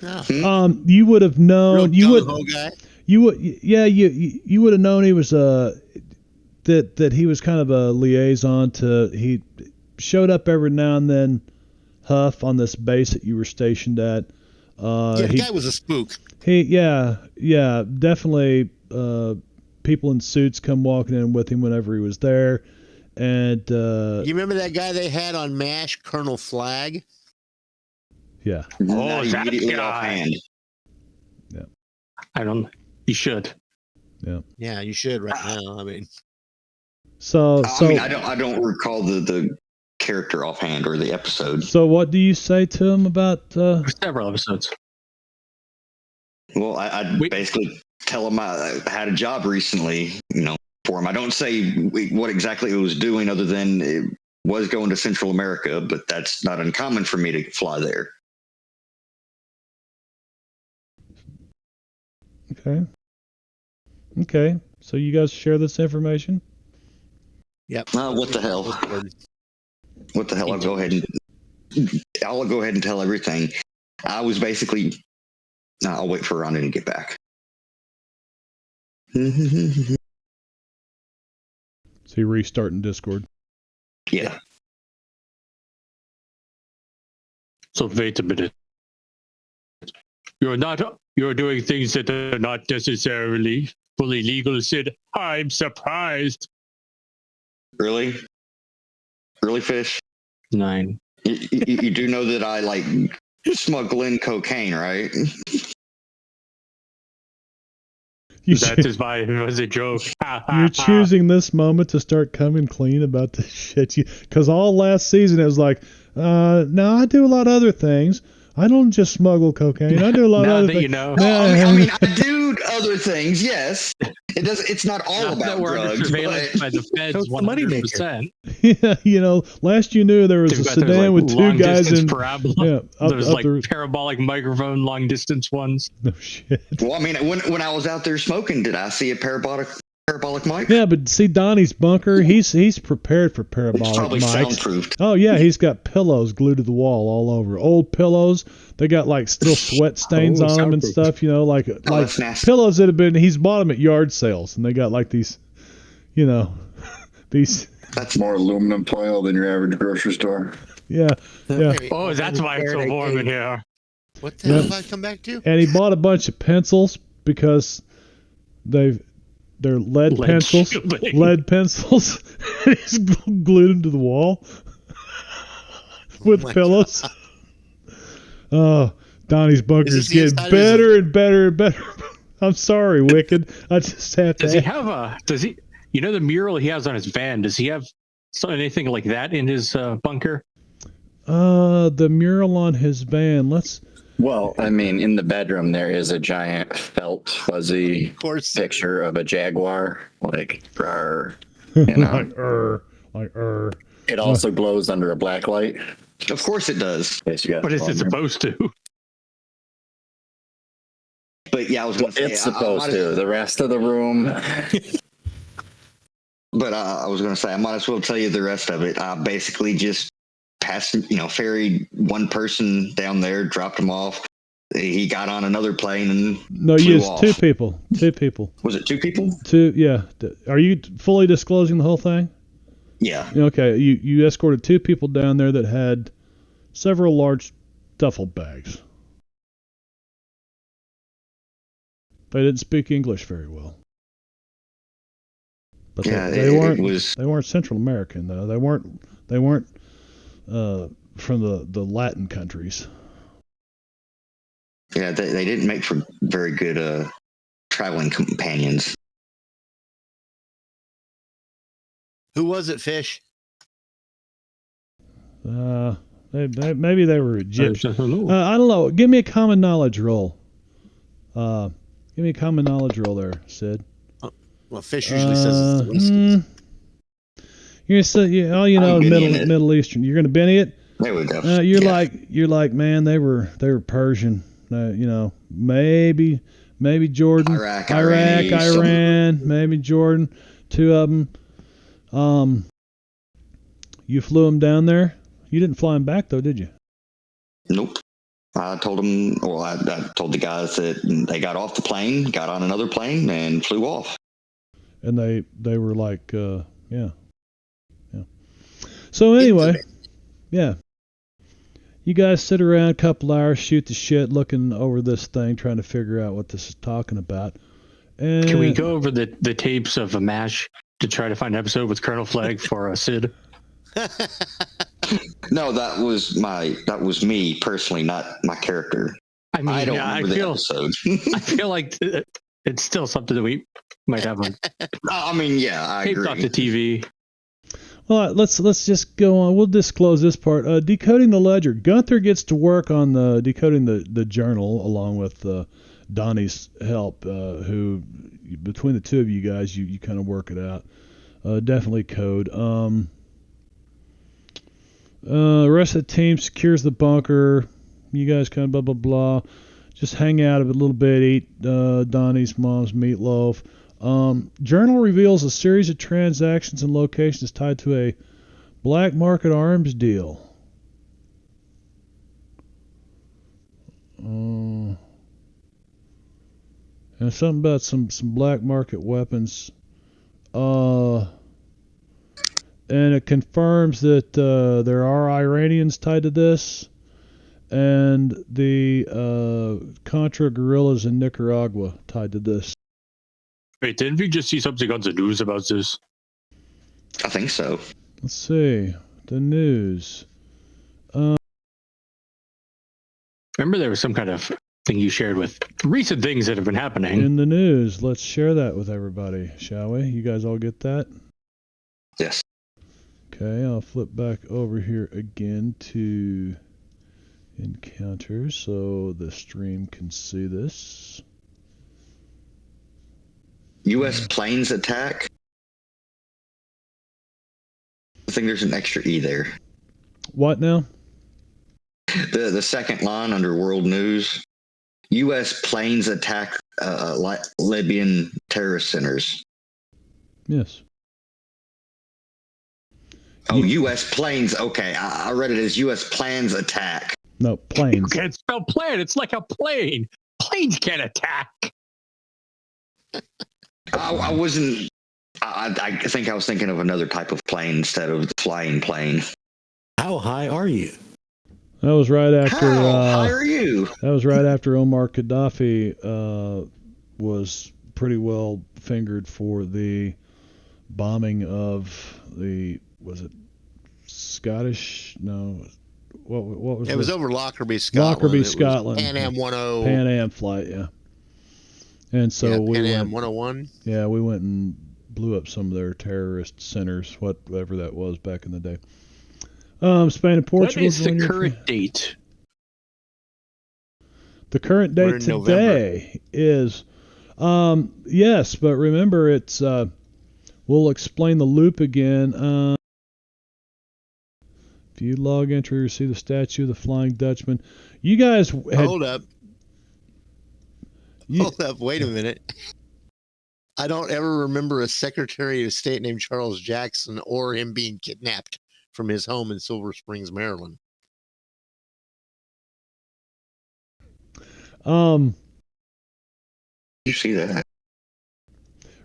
Yeah. You would have known. Real You would. gung-ho guy. You would. Yeah. You would have known he was that he was kind of a liaison to. He showed up every now and then, Huff, on this base that you were stationed at. Yeah, the guy was a spook. Yeah, definitely. People in suits come walking in with him whenever he was there, and You remember that guy they had on MASH, Colonel Flag? yeah. Not that immediately guy. offhand. I don't. You should. Yeah, you should right now. I mean, So I mean, I don't recall the character offhand or the episode. So what do you say to him about? Several episodes. Well, I basically tell him I had a job recently, for him. I don't say what exactly it was doing, other than it was going to Central America, but that's not uncommon for me to fly there. Okay. So you guys share this information? yep. What the hell? What the hell? I'll go ahead and tell everything. I was basically. I'll wait for Ronnie to get back. So you restarting Discord? Yeah. So wait a minute. You're doing things that are not necessarily fully legal, Sid. I'm surprised. Really, fish. 9. You do know that I like smuggle in cocaine, right? That is why it was a joke. You're choosing this moment to start coming clean about the shit because all last season it was like, no, I do a lot of other things. I don't just smuggle cocaine. I do a lot of Now other that things. you know. I mean, I do other things. Yes, it does. It's not all Now about that we're under drugs. surveillance But by the feds, It's the moneymaker. 100%. Yeah, last you knew there was a sedan with two guys in. Parabola. Yeah, There's like parabolic microphone, long distance ones. No shit. well, I mean, when I was out there smoking, did I see a parabolic mic? Yeah, but see Donnie's bunker. He's prepared for It's parabolic probably mics. soundproofed. Oh yeah, he's got pillows glued to the wall all over. Old pillows. They got like still sweat stains on them and soundproof. stuff. Like that's nasty. pillows that have been. He's bought them at yard sales, and they got like these, these. That's More aluminum foil than your average grocery store. Yeah. Oh, that's why it's so warm in here. What the hell did I come back to? And he bought a bunch of pencils because they're lead pencils. shielding. Lead pencils. And he's glued them to the wall with my pillows. Oh, Donnie's bunker Is is this the getting inside or better and better and better. I'm sorry, Wicked. I just have to. Does he have the mural he has on his van, does he have anything like that in his bunker? The mural on his van. Well, I mean, in the bedroom there is a giant felt fuzzy Of course. picture of a jaguar, like rawr, you know. like It also glows under a black light. of course it does. In case you guys What is it wonder. supposed to? But yeah, I was going to say It's supposed to. The rest of the room. But I was going to say I might as well tell you the rest of it. I basically just ferried one person down there, dropped him off. He got on another plane and No, flew yes, off. two people. Was it 2 people? Yeah. Are you fully disclosing the whole thing? Yeah. Okay, you escorted 2 people down there that had several large duffel bags. They didn't speak English very well. But Yeah, they it weren't. was. They weren't Central American though. They weren't from the Latin countries. Yeah, they didn't make for very good traveling companions. Who was it, Fish? Maybe they were Egyptian. I don't know. I don't know. Give me a common knowledge roll. Give me a common knowledge roll there, Sid. Well, Fish usually says it's the Winskins. You're gonna say, I'm Benny it. Middle Eastern. You're gonna Benny it. There we go. You're Yeah. like, man, they were Persian. Maybe Jordan, Iraq, Iran, maybe Jordan. 2 of them. You flew them down there. You didn't fly them back though, did you? Nope. I told them, well, I told the guys that they got off the plane, got on another plane, and flew off. And they were like, yeah. So anyway, yeah. You guys sit around a couple hours, shoot the shit, looking over this thing, trying to figure out what this is talking about. And can we go over the tapes of a MASH to try to find an episode with Colonel Flag for Sid? No, that was me personally, not my character. I mean, I don't remember the episode. I feel like it's still something that we might have on I mean, yeah, I taped agree. off the TV. Well, let's just go on. We'll disclose this part. Decoding the ledger. Gunther gets to work on the decoding the journal along with Donnie's help. Who between the two of you guys, you kind of work it out. Definitely code. The rest of the team secures the bunker. You guys kind of blah blah blah. Just hang out a little bit. Eat Donnie's mom's meatloaf. Journal reveals a series of transactions and locations tied to a black market arms deal. And something about some black market weapons. And it confirms that there are Iranians tied to this, and the Contra guerrillas in Nicaragua tied to this. Wait, didn't we just see something on the news about this? I think so. Let's see. The news. Remember there was some kind of thing you shared with recent things that have been happening. In the news. Let's share that with everybody, shall we? You guys all get that? Yes. Okay, I'll flip back over here again to encounters so the stream can see this. U.S. planes attack. I think there's an extra E there. What now? The second line under World News. U.S. planes attack Libyan terrorist centers. Yes. Oh, U.S. planes. Okay, I read it as U.S. plans attack. No, planes. You can't spell plane. It's like a plane. Planes can't attack. I wasn't. I think I was thinking of another type of plane instead of the flying plane. How high are you? That was right after. How high are you? That was right after Omar Gaddafi was pretty well fingered for the bombing of the, was it Scottish? No, what was it? It was over Lockerbie, Scotland. Lockerbie, Scotland. Pan Am 10. Pan Am flight, yeah. And so we Pan went, Am 101. Yeah, we went and blew up some of their terrorist centers, whatever that was back in the day. Spain and Portugal. What is the current date? The current date today is, yes, but remember it's, we'll explain the loop again. View log entry, see the statue of the Flying Dutchman. You guys had, Hold up. Hold up. Wait a minute. I don't ever remember a Secretary of State named Charles Jackson or him being kidnapped from his home in Silver Springs, Maryland. You see that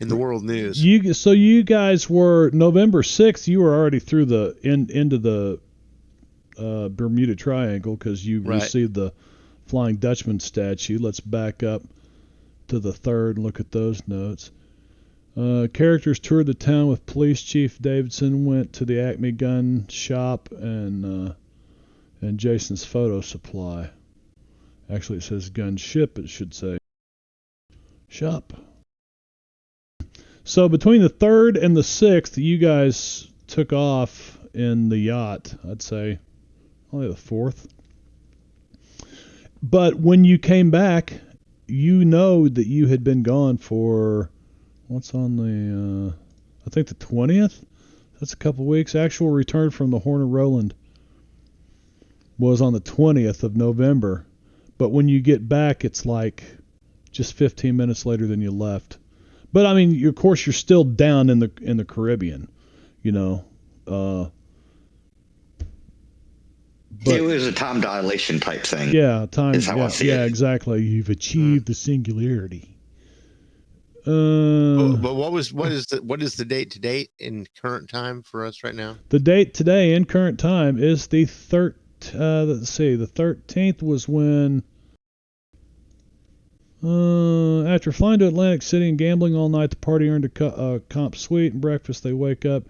in the World News? So you guys were November 6th. You were already through the into the Bermuda Triangle because you received the Flying Dutchman statue. Let's back up to the 3rd and look at those notes. Characters toured the town with Police Chief Davidson, went to the Acme gun shop and Jason's photo supply. Actually, it says gun ship, it should say shop. So between the 3rd and the 6th, you guys took off in the yacht. I'd say only the 4th. But when you came back, you know that you had been gone for, what's on the, I think the 20th? That's a couple weeks. Actual return from the Horner Roland was on the 20th of November. But when you get back, it's like just 15 minutes later than you left. But I mean, of course, you're still down in the Caribbean, you know. But it was a time dilation type thing. yeah, time. Is how I see it. Exactly. You've achieved the singularity. But what is the date to date in current time for us right now? The date today in current time is the let's see, the 13th was when after flying to Atlantic City and gambling all night, the party earned a comp suite and breakfast. They wake up,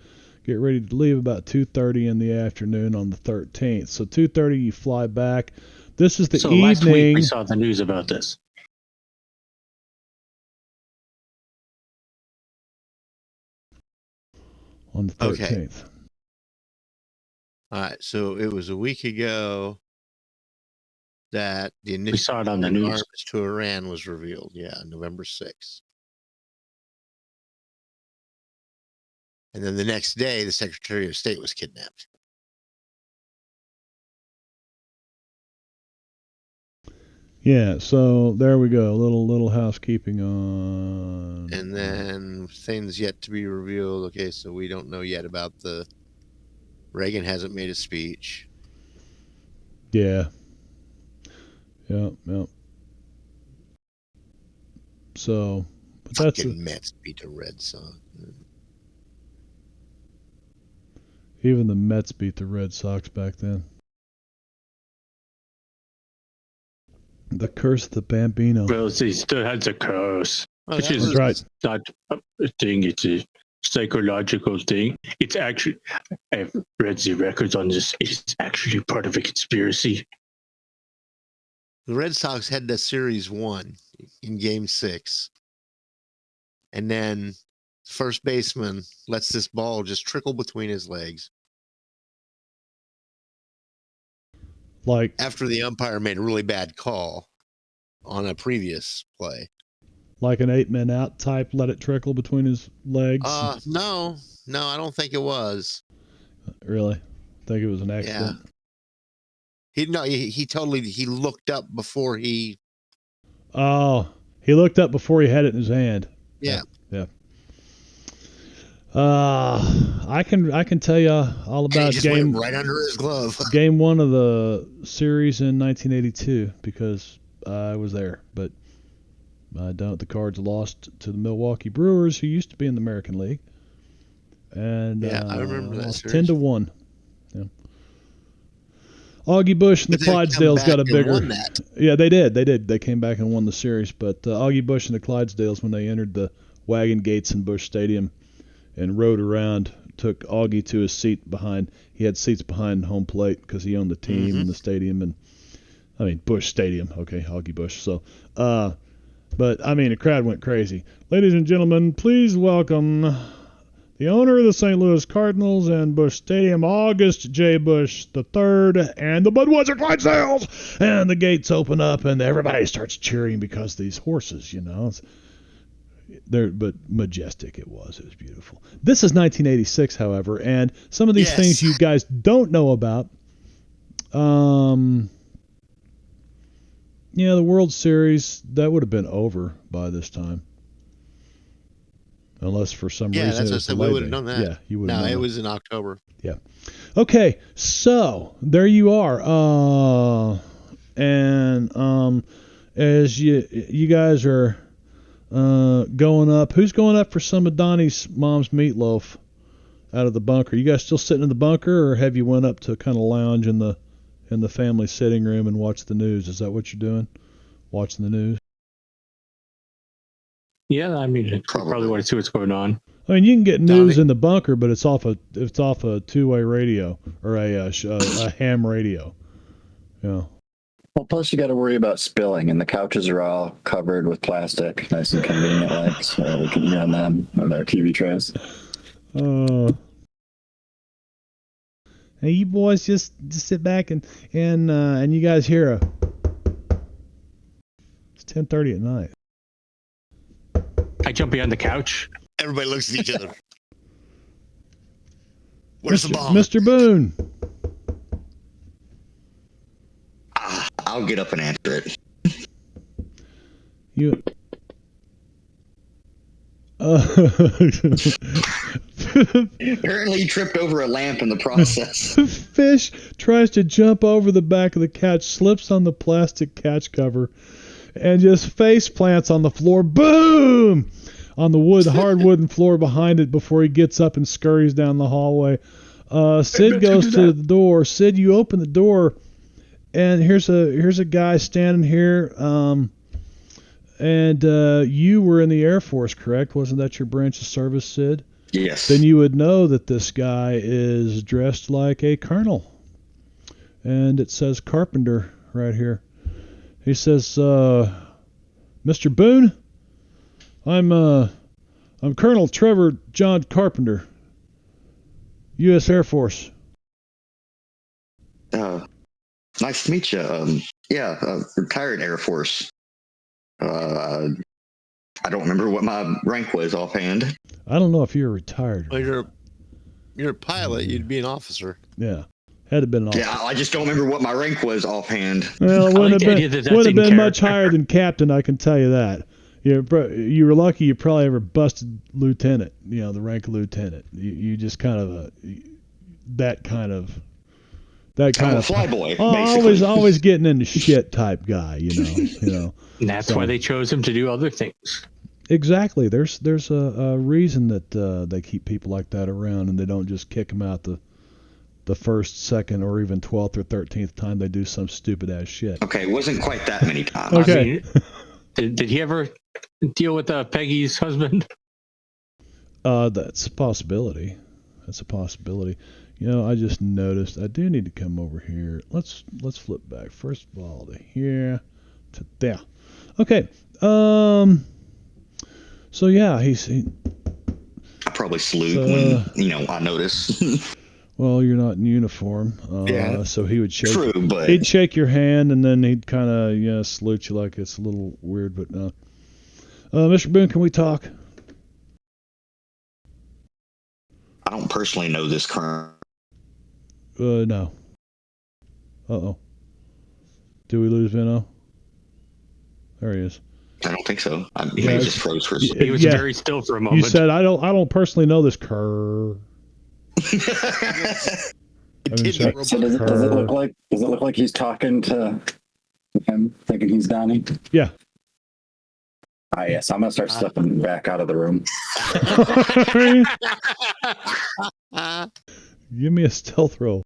get ready to leave about 2:30 in the afternoon on the 13th. So 2:30 you fly back. This is the evening. Last week we saw the news about this. On the 13th. Okay. All right, so it was a week ago that the initial We saw it on the news. arms to Iran was revealed. Yeah, November 6th. And then the next day, the Secretary of State was kidnapped. Yeah, so there we go. A little housekeeping on. And then things yet to be revealed. Okay, so we don't know yet about Reagan hasn't made a speech. Yeah. So, but that's Fucking Mets beat the Red Sox. Even the Mets beat the Red Sox back then. The curse of the Bambino. Well, he still has a curse, Oh, which that is was- right. not a thing. It's a psychological thing. It's actually, I've read the records on this. It's actually part of a conspiracy. The Red Sox had the series won in Game 6, and then first baseman lets this ball just trickle between his legs Like after the umpire made a really bad call on a previous play. like an 8-man out type, let it trickle between his legs. No, I don't think it was. Really? Think it was an accident? He looked up before he. Oh, he looked up before he had it in his hand. Yeah. I can tell you all And about he just went right under his glove. game 1 of the series in 1982 because I was there, but I don't. The Cards lost to the Milwaukee Brewers, who used to be in the American League, and Yeah, I remember that lost series. 10-1. Yeah. Augie Bush and the But they've come Clydesdales got a back and bigger. won that. Yeah, they did. They came back and won the series, but Augie Bush and the Clydesdales, when they entered the wagon gates in Busch Stadium and rode around, took Augie to his seat behind. He had seats behind home plate because he owned the team and the stadium, and I mean Busch Stadium. Okay, Augie Bush. So, but I mean the crowd went crazy. Ladies and gentlemen, please welcome the owner of the St. Louis Cardinals and Busch Stadium, August J. Busch III, and the Budweiser Clydesdales. And the gates open up, and everybody starts cheering because these horses, but majestic it was. It was beautiful. This is 1986, however, and some of these things you guys don't know about. The World Series, that would have been over by this time. Unless for some reason that's it we was would have delayed. done that. Yeah, you would have No, done it that. was in October. Yeah. Okay, so there you are. And as you guys are going up, who's going up for some of Donnie's mom's meatloaf out of the bunker? You guys still sitting in the bunker, or have you went up to kind of lounge in the family sitting room and watch the news? Is that what you're doing? Watching the news? Yeah, I mean, probably want to see what's going on. I mean, you can get news in the bunker, but it's off a two-way radio or a ham radio. Yeah. Well, plus you got to worry about spilling, and the couches are all covered with plastic, nice and convenient, like so we can eat on them on our TV trays. Hey, you boys, just sit back and you guys hear it's 10:30 at night. I jump behind the couch. Everybody looks at each other. Where's the bomb? Mr. Boone? I'll get up and answer it. You. Apparently, he tripped over a lamp in the process. Fish tries to jump over the back of the couch, slips on the plastic couch cover, and just face plants on the floor. Boom! On the hard wooden floor behind it before he gets up and scurries down the hallway. Sid goes to the door. Sid, you open the door, and here's a guy standing here. And you were in the Air Force, correct? Wasn't that your branch of service, Sid? Yes. Then you would know that this guy is dressed like a colonel. And it says Carpenter right here. He says, Mr. Boone, I'm Colonel Trevor John Carpenter, U.S. Air Force. Nice to meet you. Retired Air Force. I don't remember what my rank was offhand. I don't know if you're retired. Well, you're a pilot. You'd be an officer. Yeah. Had to been an officer. Yeah, I just don't remember what my rank was offhand. Well, it wouldn't have been much higher than captain, I can tell you that. You were lucky you probably ever busted lieutenant, the rank of lieutenant. You just kind of that kind of flyboy. Always getting into shit type guy, And that's why they chose him to do other things. Exactly. There's a reason that they keep people like that around, and they don't just kick them out the first, second, or even 12th or 13th time they do some stupid ass shit. Okay, it wasn't quite that many times. Okay. I mean, did he ever deal with Peggy's husband? That's a possibility. I just noticed I do need to come over here. Let's flip back. First of all, to here to there. Okay. So yeah, he I probably salute when I notice. Well, you're not in uniform, yeah. So he would shake. True, but he'd shake your hand and then he'd kind of salute you like it's a little weird, but Mr. Boone, can we talk? I don't personally know this current. No. Uh-oh. Do we lose Vino? There he is. I don't think so. He just froze for a second. He was very still for a moment. You said I don't personally know this cur. So does it look like he's talking to him, thinking he's Donnie? Yeah. Yes, I'm gonna start stepping back out of the room. Give me a stealth roll.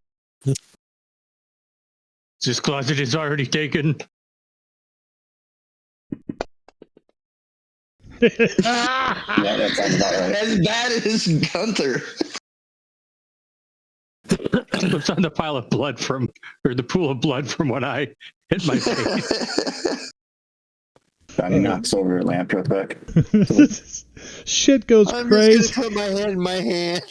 This closet is already taken. Yeah, that sounds about right. As bad as Gunther. Slips on the pile of blood the pool of blood from when I hit my face. Donnie knocks over a lamp real quick. Shit goes I'm crazy. just gonna put my head in my hand.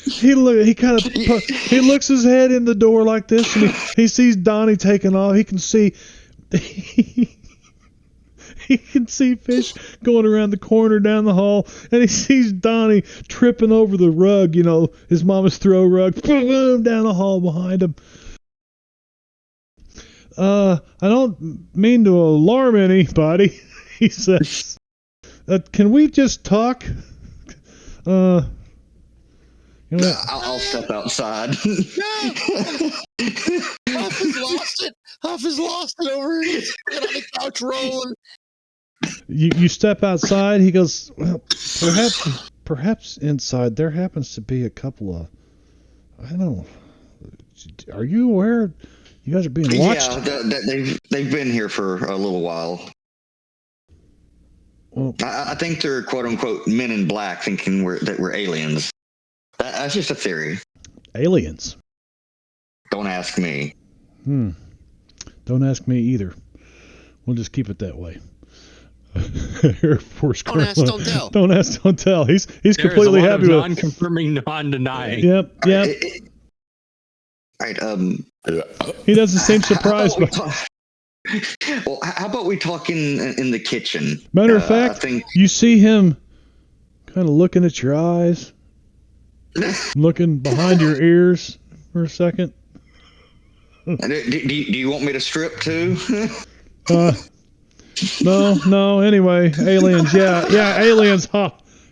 He looks his head in the door like this, and he sees Donnie taking off. He can see he can see Fish going around the corner down the hall, and he sees Donnie tripping over the rug, his mama's throw rug, boom, down the hall behind him. I don't mean to alarm anybody, he says. Can we just talk? I'll step outside. No! Huff has lost it over here. Get on the couch rolling. You step outside. He goes, well, perhaps inside there happens to be a couple of, I don't know. Are you aware you guys are being watched? Yeah, they've been here for a little while. Well, I think they're quote unquote men in black, thinking that we're aliens. That's just a theory. Aliens. Don't ask me. Don't ask me either. We'll just keep it that way. Air Force Don't ask, don't tell. Don't ask, don't tell. He's completely happy with non-confirming, non-denying. Yep. All right. He doesn't seem surprised. Well, how about we talk in the kitchen? Matter of fact, you see him kind of looking at your eyes, looking behind your ears for a second. Do you want me to strip too? No. Anyway, aliens. Yeah, aliens. Huh?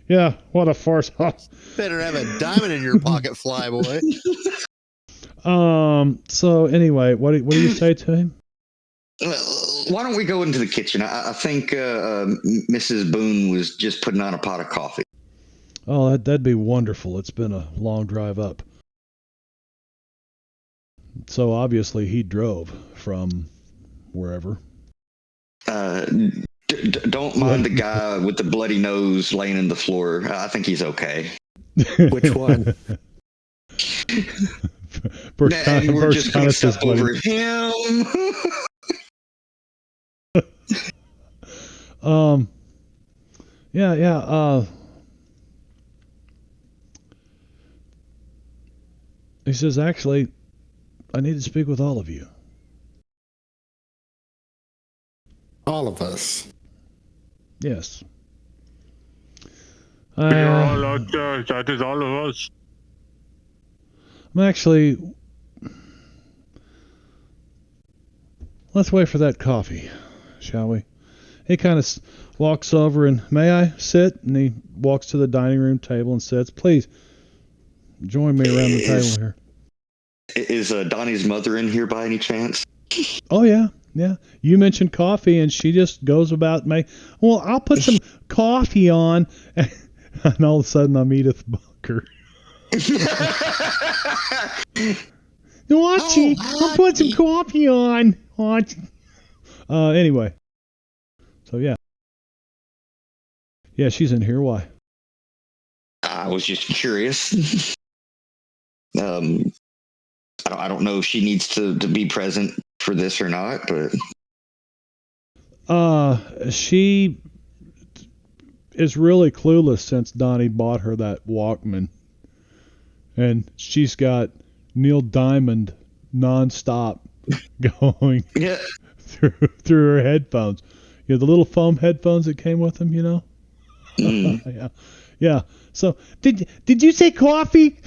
Yeah, what a farce. Better have a diamond in your pocket, Flyboy. So anyway, what do you say to him? Why don't we go into the kitchen? I think Mrs. Boone was just putting on a pot of coffee. Oh, that'd be wonderful. It's been a long drive up. So obviously he drove from wherever. Don't mind the guy with the bloody nose laying in the floor. I think he's okay. Which one? And we're just going to step over him. Yeah. He says, actually, I need to speak with all of you. All of us. Yes. You're all out there. That is all of us. I'm actually... Let's wait for that coffee, shall we? He kind of walks over and, may I sit? And he walks to the dining room table and sits. Please, join me around the table here. Is Donnie's mother in here by any chance? Oh, yeah. You mentioned coffee, and she just goes about well, I'll put some coffee on, and all of a sudden I'm Edith Bunker. Archie, I'll put some coffee on. Anyway. So, yeah. Yeah, she's in here. Why? I was just curious. I don't know if she needs to be present for this or not, but she is really clueless since Donnie bought her that Walkman, and she's got Neil Diamond nonstop going through her headphones. You know, the little foam headphones that came with them, you know? Yeah. So, did you say coffee?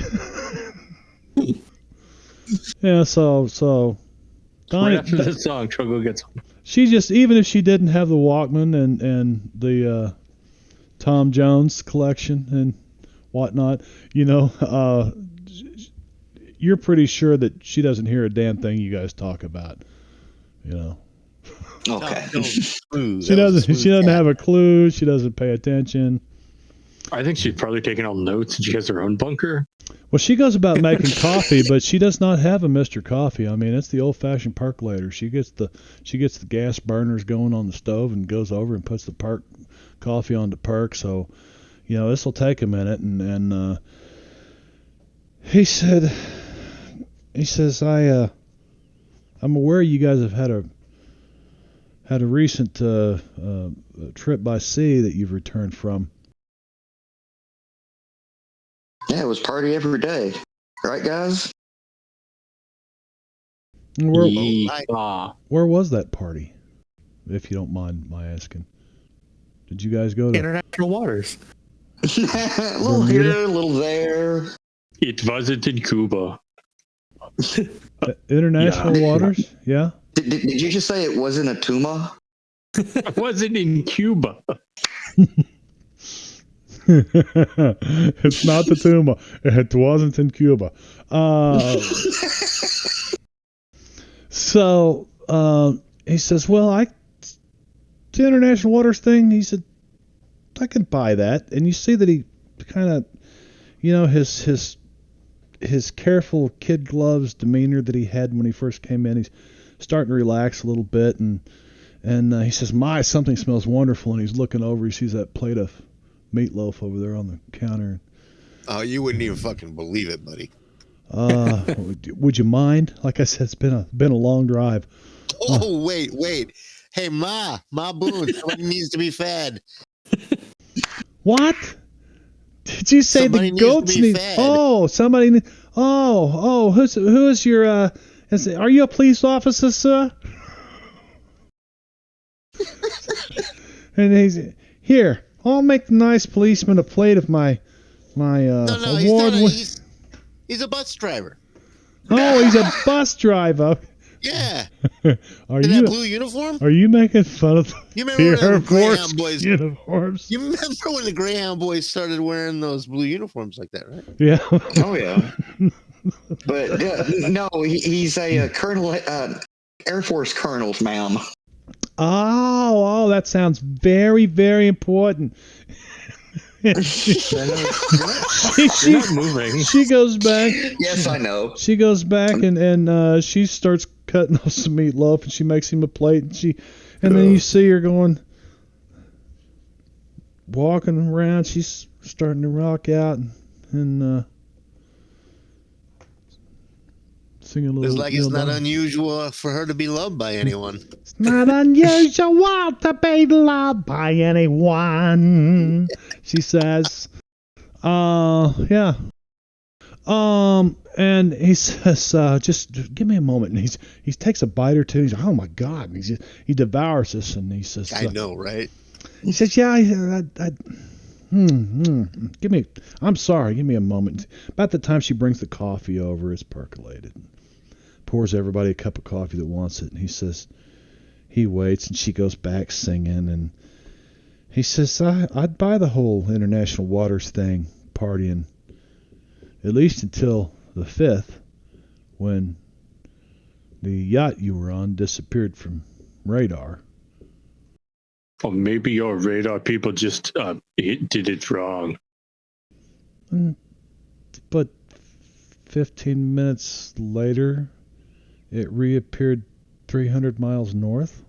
Yeah, so Donnie, Right after the song, Trogo gets home. She just, even if she didn't have the Walkman and the Tom Jones collection and whatnot, you know, you're pretty sure that she doesn't hear a damn thing you guys talk about, you know. okay. She doesn't have a clue. She doesn't pay attention. I think she's probably taking all notes and she has her own bunker. Well, she goes about making coffee, but she does not have a Mr. Coffee. I mean, it's the old-fashioned percolator. She gets the gas burners going on the stove and goes over and puts the perk coffee on the perk. So, you know, this will take a minute. And he says, I'm aware you guys have had a recent trip by sea that you've returned from. Yeah, it was party every day. Right, guys? Where was that party, if you don't mind my asking? Did you guys go to international waters? A little here, a little there. It wasn't in Cuba. International waters? Yeah. Did you just say it wasn't a Tuma? It wasn't in Cuba. It's not the Tuma. It wasn't in Cuba. So he says, well, the international waters thing, he said, I can buy that. And you see that he kind of, you know, his careful kid gloves demeanor that he had when he first came in, he's starting to relax a little bit. And he says, my, something smells wonderful. And he's looking over, he sees that plate of meatloaf over there on the counter. Oh, you wouldn't even fucking believe it, buddy. Would you mind? Like I said, it's been a long drive. Oh, wait. Hey, Ma Boone, somebody needs to be fed. What? Did you say Somebody the goats need? fed. Oh, somebody. Oh, who is your? Are you a police officer, sir? And he's here. I'll make the nice policeman a plate of my No, award. he's a bus driver. Oh, he's a bus driver. Yeah. Are In that you blue uniform? are you making fun of You the remember when Air the Greyhound Force boys? uniforms? You remember when the Greyhound boys started wearing those blue uniforms like that, right? Yeah. Oh yeah. But no, he's a colonel, Air Force colonel, ma'am. Oh, that sounds very, very important. she, You're not moving. she goes back. Yes, I know. She goes back and she starts cutting off some meatloaf and she makes him a plate and then you see her going walking around. She's starting to rock out and sing a little. It's like it's not unusual for her to be loved by anyone. It's not unusual to be loved by anyone. She says, yeah. And he says, just give me a moment. And he takes a bite or two. He's like, oh my God. And he devours this. And he says, I know, right? He says, yeah, I'm sorry. Give me a moment. About the time she brings the coffee over, it's percolated. Pours everybody a cup of coffee that wants it. And he says, he waits and she goes back singing. And he says, I'd buy the whole international waters thing, partying, at least until the 5th, when the yacht you were on disappeared from radar. Or maybe your radar people just did it wrong. But 15 minutes later, it reappeared 300 miles north.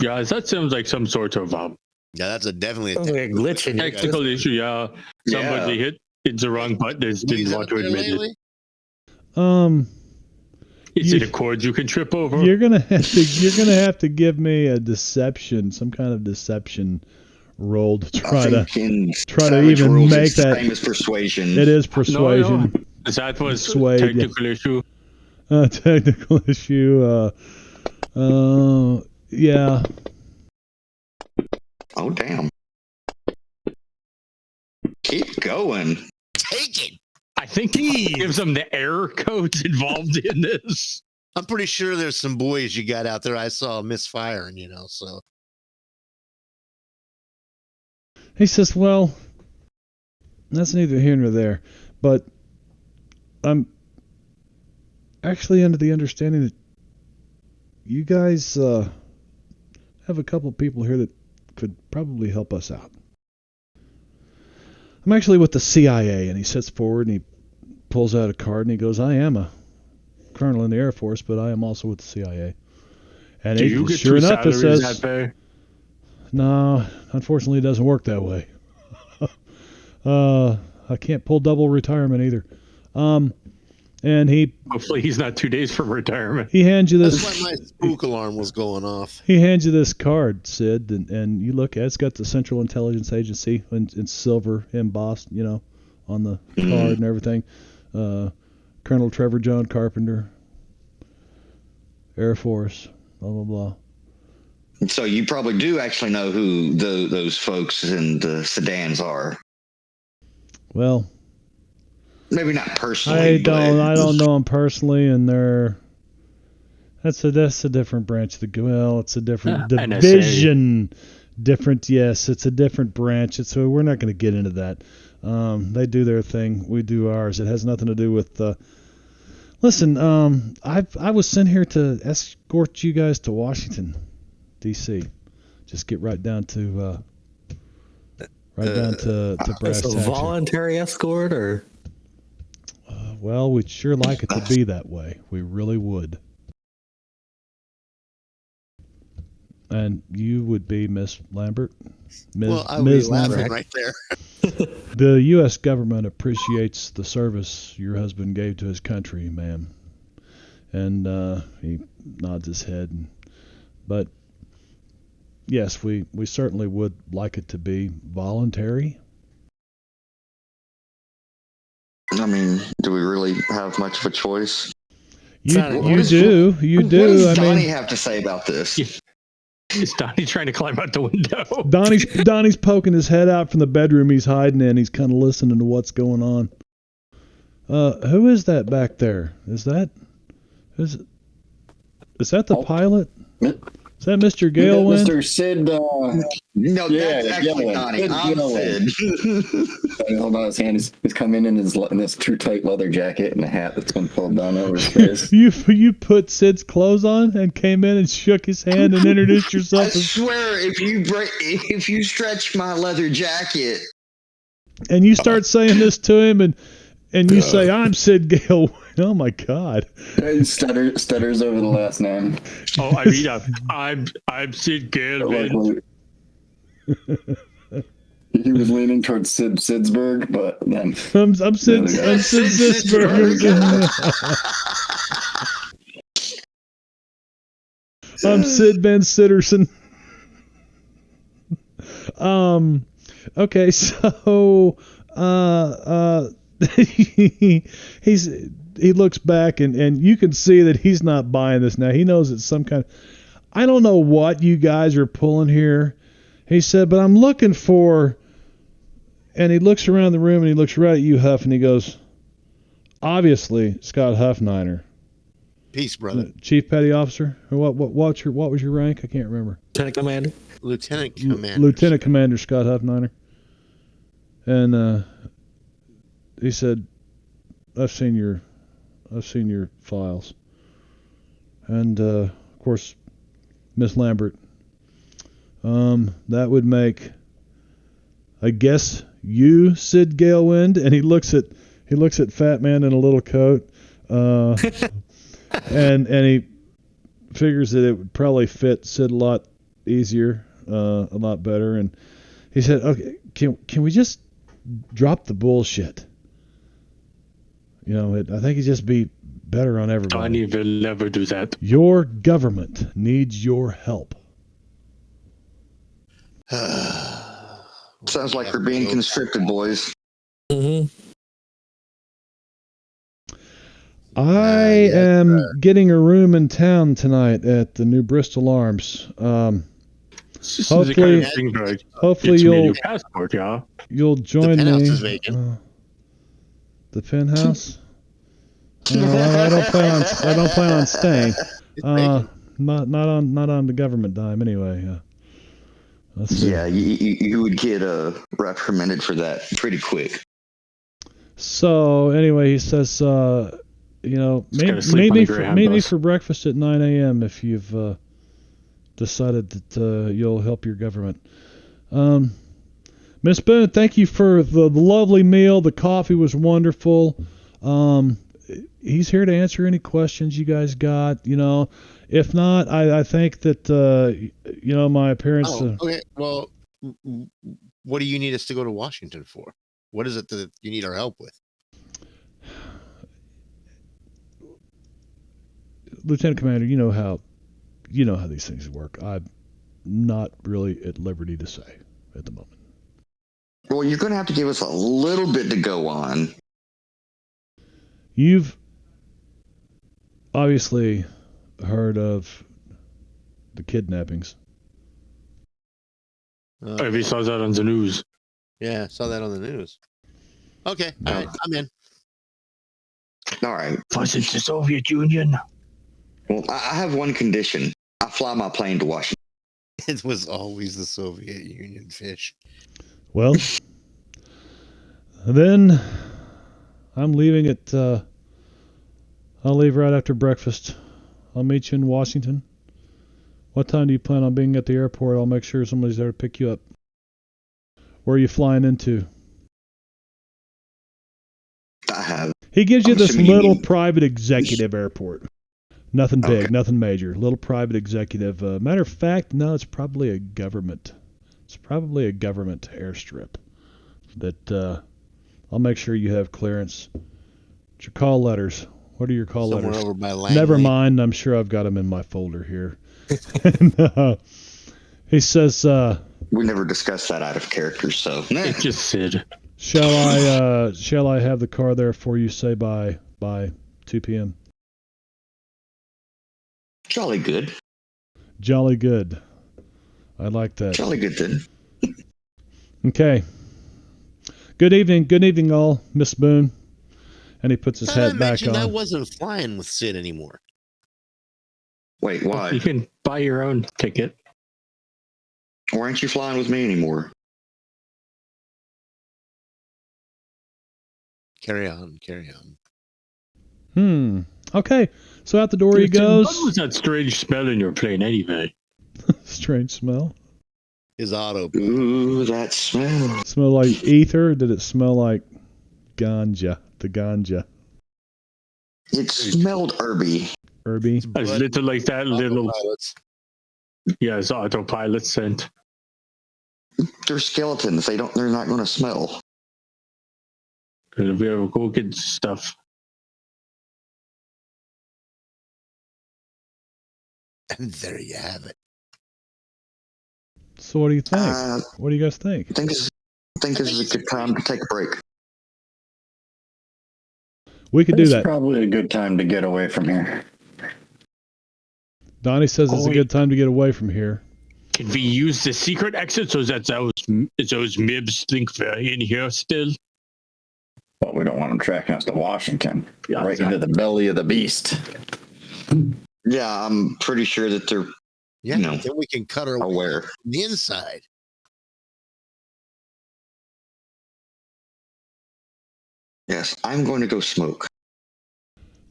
Yeah, that sounds like some sort of Yeah, that's definitely Sounds like a glitch in your technical issue. Yeah, somebody hit the wrong button. They just didn't want to admit it. Is it a cord you can trip over? You're gonna have to give me a deception, some kind of deception roll to try to even make that. Same as persuasion. It is persuasion. No. That was Swayed, technical issue. Technical issue. Yeah. Oh damn. Keep going. Take it. I think he gives them the error codes involved in this. I'm pretty sure there's some boys you got out there I saw misfiring, so. He says, well, that's neither here nor there, but I'm actually under the understanding that you guys have a couple of people here that could probably help us out. I'm actually with the CIA, and he sits forward and he pulls out a card and he goes, I am a colonel in the Air Force, but I am also with the CIA. And Do you get sure two enough, it salaries says, that pay? no, unfortunately, it doesn't work that way. I can't pull double retirement either. And Hopefully he's not 2 days from retirement. he hands you this. That's why my spook alarm was going off. He hands you this card, Sid, and you look at it. It's got the Central Intelligence Agency in silver embossed, on the card and everything. Colonel Trevor John Carpenter, Air Force, blah, blah, blah. So you probably do actually know who those folks in the sedans are. Well, maybe not personally. I don't know them personally, and that's a different branch of it's a different division. Different, yes, it's a different branch. So we're not going to get into that. They do their thing, we do ours. It has nothing to do with. Listen, I was sent here to escort you guys to Washington, D.C. Just get right down to brass tacks. A voluntary escort, or? Well, we'd sure like it to be that way. We really would. And you would be Miss Lambert? I would be laughing right there. The U.S. government appreciates the service your husband gave to his country, ma'am. And he nods his head. But, yes, we certainly would like it to be voluntary. I mean, do we really have much of a choice? You do. What does Donnie have to say about this? Is Donnie trying to climb out the window? Donnie's poking his head out from the bedroom he's hiding in. He's kind of listening to what's going on. Who is that back there? Is Is that the Oh. pilot? Mi- Is that Mr. Galewind? Mr. Sid. No, Yeah, that's actually Galewind. Donnie. Sid I'm Galewind. Sid. Hold on, his hand. He's come in this too tight leather jacket and a hat that's been pulled down over his face. you put Sid's clothes on and came in and shook his hand and introduced I yourself as, swear, if you stretch my leather jacket, and you start saying this to him and you say, I'm Sid Gale. Oh my God. He stutters over the last name. Oh, I read up. I'm Sid Like, Galewind. he was leaning towards Sidsburg, but then I'm Sid Sisberg. I'm Sid Van Sitterson. Okay, so he looks back and you can see that he's not buying this now. He knows it's some kind of, I don't know what you guys are pulling here. He said, but I'm looking for, and he looks around the room and he looks right at you, Huff, and he goes, obviously Scott Huffniner. Peace, brother. Chief Petty Officer? Or what was your rank? I can't remember. Lieutenant Commander. Lieutenant Commander. Lieutenant Commander Scott Huffniner. And he said, I've seen your files. And of course, Miss Lambert. That would make, I guess, you Sid Galewind. And he looks at Fat Man in a little coat. And he figures that it would probably fit Sid a lot easier, a lot better. And he said, okay, can we just drop the bullshit? You know, I think it'd just be better on everybody. Donnie will never do that. Your government needs your help. sounds like we're being constricted, boys. Mm-hmm. I am getting a room in town tonight at the New Bristol Arms. This is the kind of thing where Hopefully it's me a you'll new passport, yeah. you'll join penthouse me. is vacant. The penthouse. I don't plan on staying. Not on the government dime anyway. Let's see. Yeah, you would get reprimanded for that pretty quick. So anyway, he says, gotta sleep on the Greyhound meet me bus. for breakfast at 9 a.m. if you've decided that you'll help your government. Miss Boone, thank you for the lovely meal. The coffee was wonderful. He's here to answer any questions you guys got. If not, I think that my appearance. Oh, okay. Well, what do you need us to go to Washington for? What is it that you need our help with? Lieutenant Commander, you know how these things work. I'm not really at liberty to say at the moment. Well, you're going to have to give us a little bit to go on. You've obviously heard of the kidnappings. We saw that on the news. Yeah, saw that on the news. Okay, all right, I'm in. All right. Was it the Soviet Union? Well, I have one condition. I fly my plane to Washington. It was always the Soviet Union fish. Well, then I'm leaving at. I'll leave right after breakfast. I'll meet you in Washington. What time do you plan on being at the airport? I'll make sure somebody's there to pick you up. Where are you flying into? I have. He gives you I'm this assuming you little mean- private executive airport. Nothing big, Okay. nothing major. Little private executive. Matter of fact, no, it's probably a government. It's probably a government airstrip. That I'll make sure you have clearance. What's your call letters? What are your call Somewhere letters? over by Langley. Never mind. I'm sure I've got them in my folder here. And, he says, We never discussed that out of character, so. It just said. shall I have the car there for you, say by 2 p.m.? Jolly good. Jolly good. I like that. Jolly good then. Okay. Good evening, all. Miss Boone. And he puts his I thought I hat back mentioned I on. wasn't flying with Sid anymore. Wait, why? You can buy your own ticket. Why aren't you flying with me anymore? Carry on, carry on. Okay. So out the door he Tim, goes. what was that strange smell in your plane anyway? Strange smell. His auto. Ooh, that smell. Smell like ether? Or did it smell like ganja? The ganja. It smelled herby. Herby. As little like that little. Autopilots. Yes, autopilot scent. They're skeletons. They're not going to smell. If we ever go get stuff. And there you have it. So what do you think? I What do you guys think? think this is a good time to take a break. We could do It's that. probably a good time to get away from here. Donnie says it's a wait. good time to get away from here. Can we use the secret exit so that those MIBs think we're in here still? But we don't want them tracking us to Washington. Yeah, Right into the belly of the beast. Yeah, I'm pretty sure that they're Yeah, No. then we can cut our way aware. from the inside. Yes, I'm going to go smoke.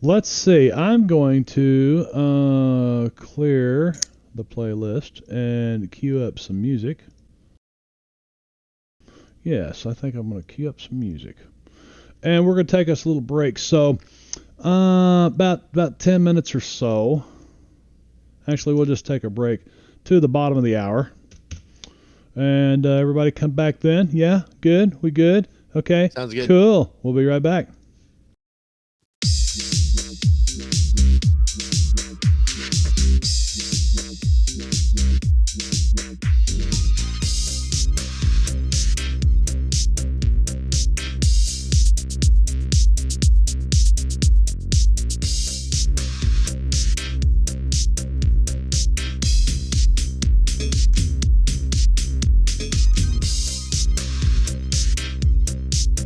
Let's see. I'm going to clear the playlist and queue up some music. Yes, I think I'm going to queue up some music. And we're going to take us a little break. So about 10 minutes or so. Actually, we'll just take a break to the bottom of the hour. And everybody come back then. Yeah, good. We good? Okay. Sounds good. Cool. We'll be right back.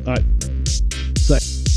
All right. Say.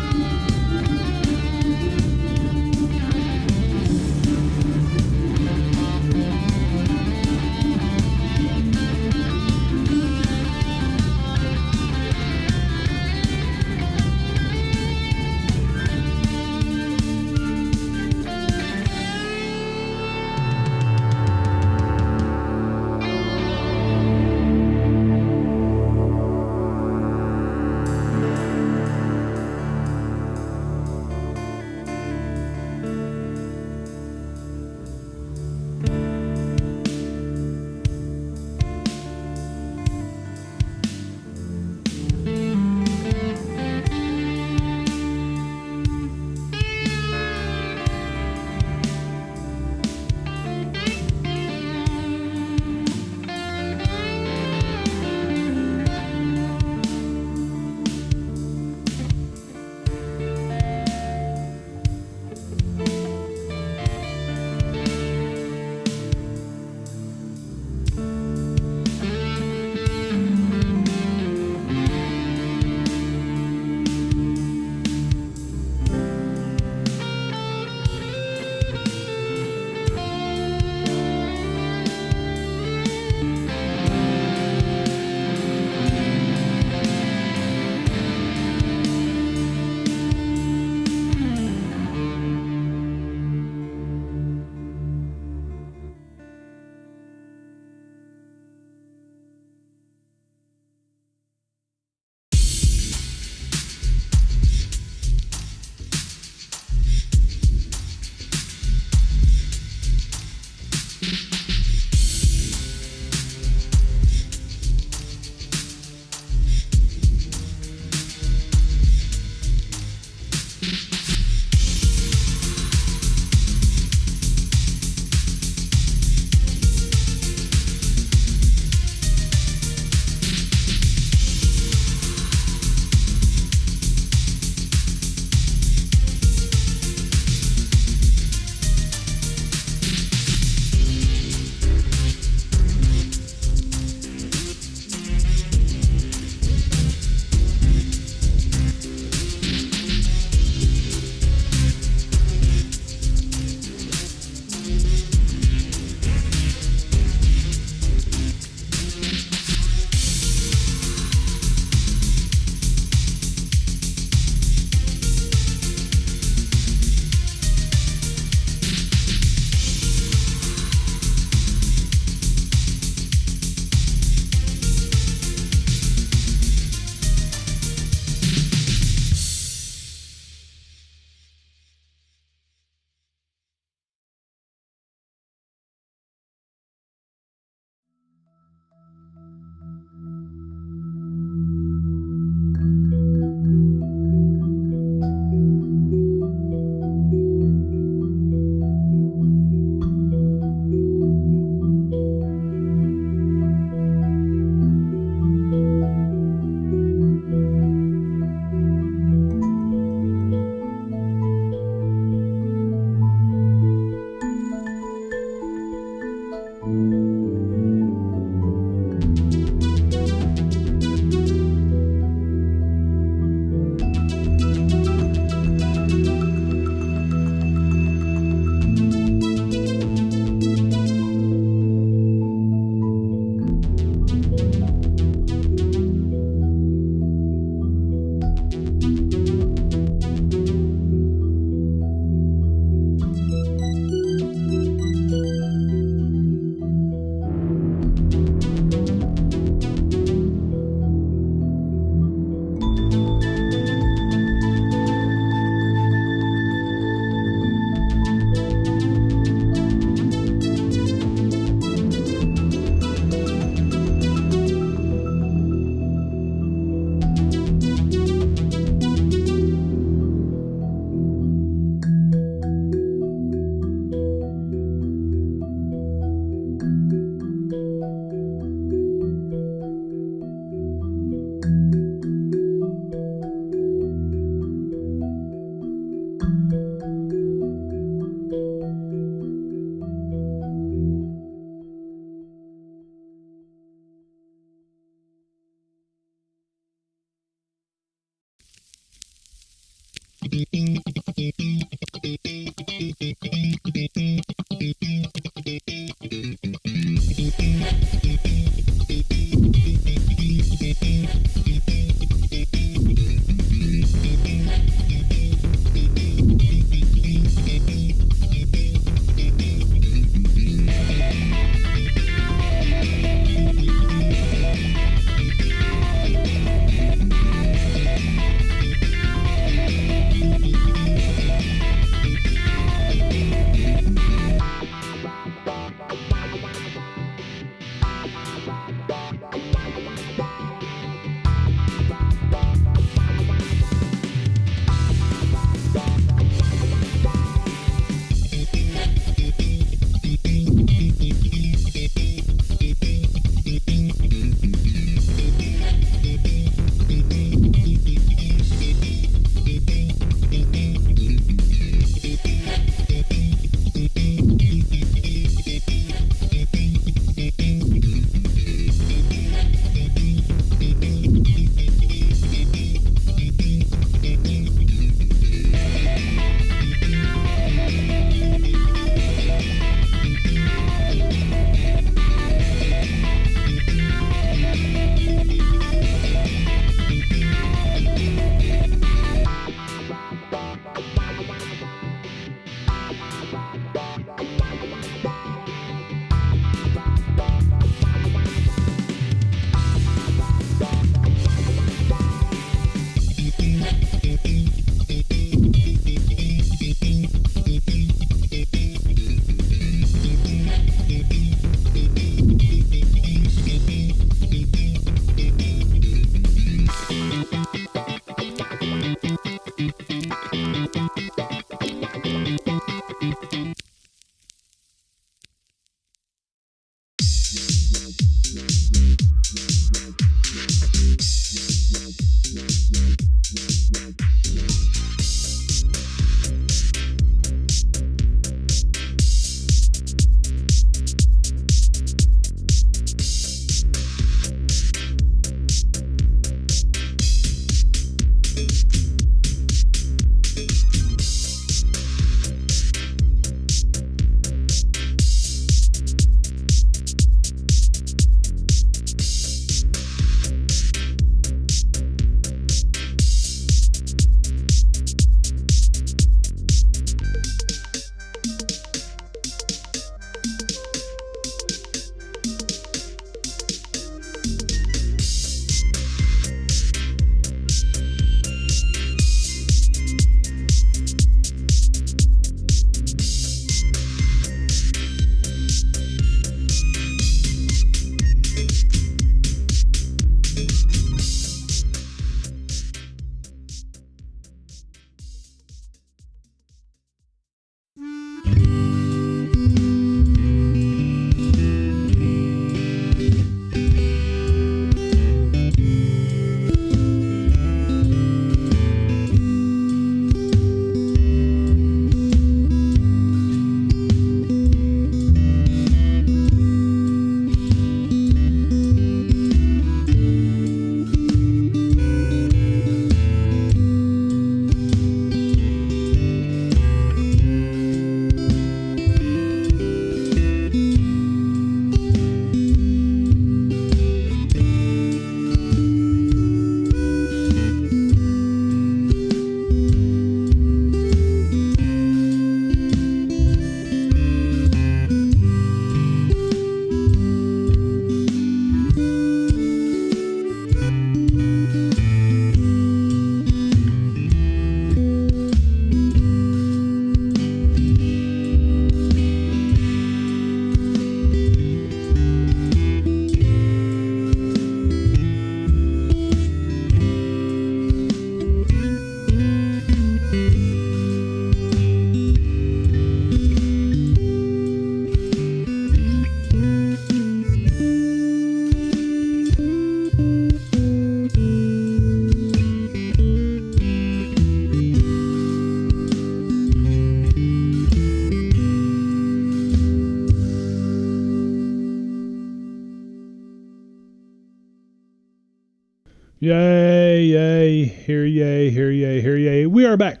Yay, yay, hear yay, hear yay, hear yay. We are back.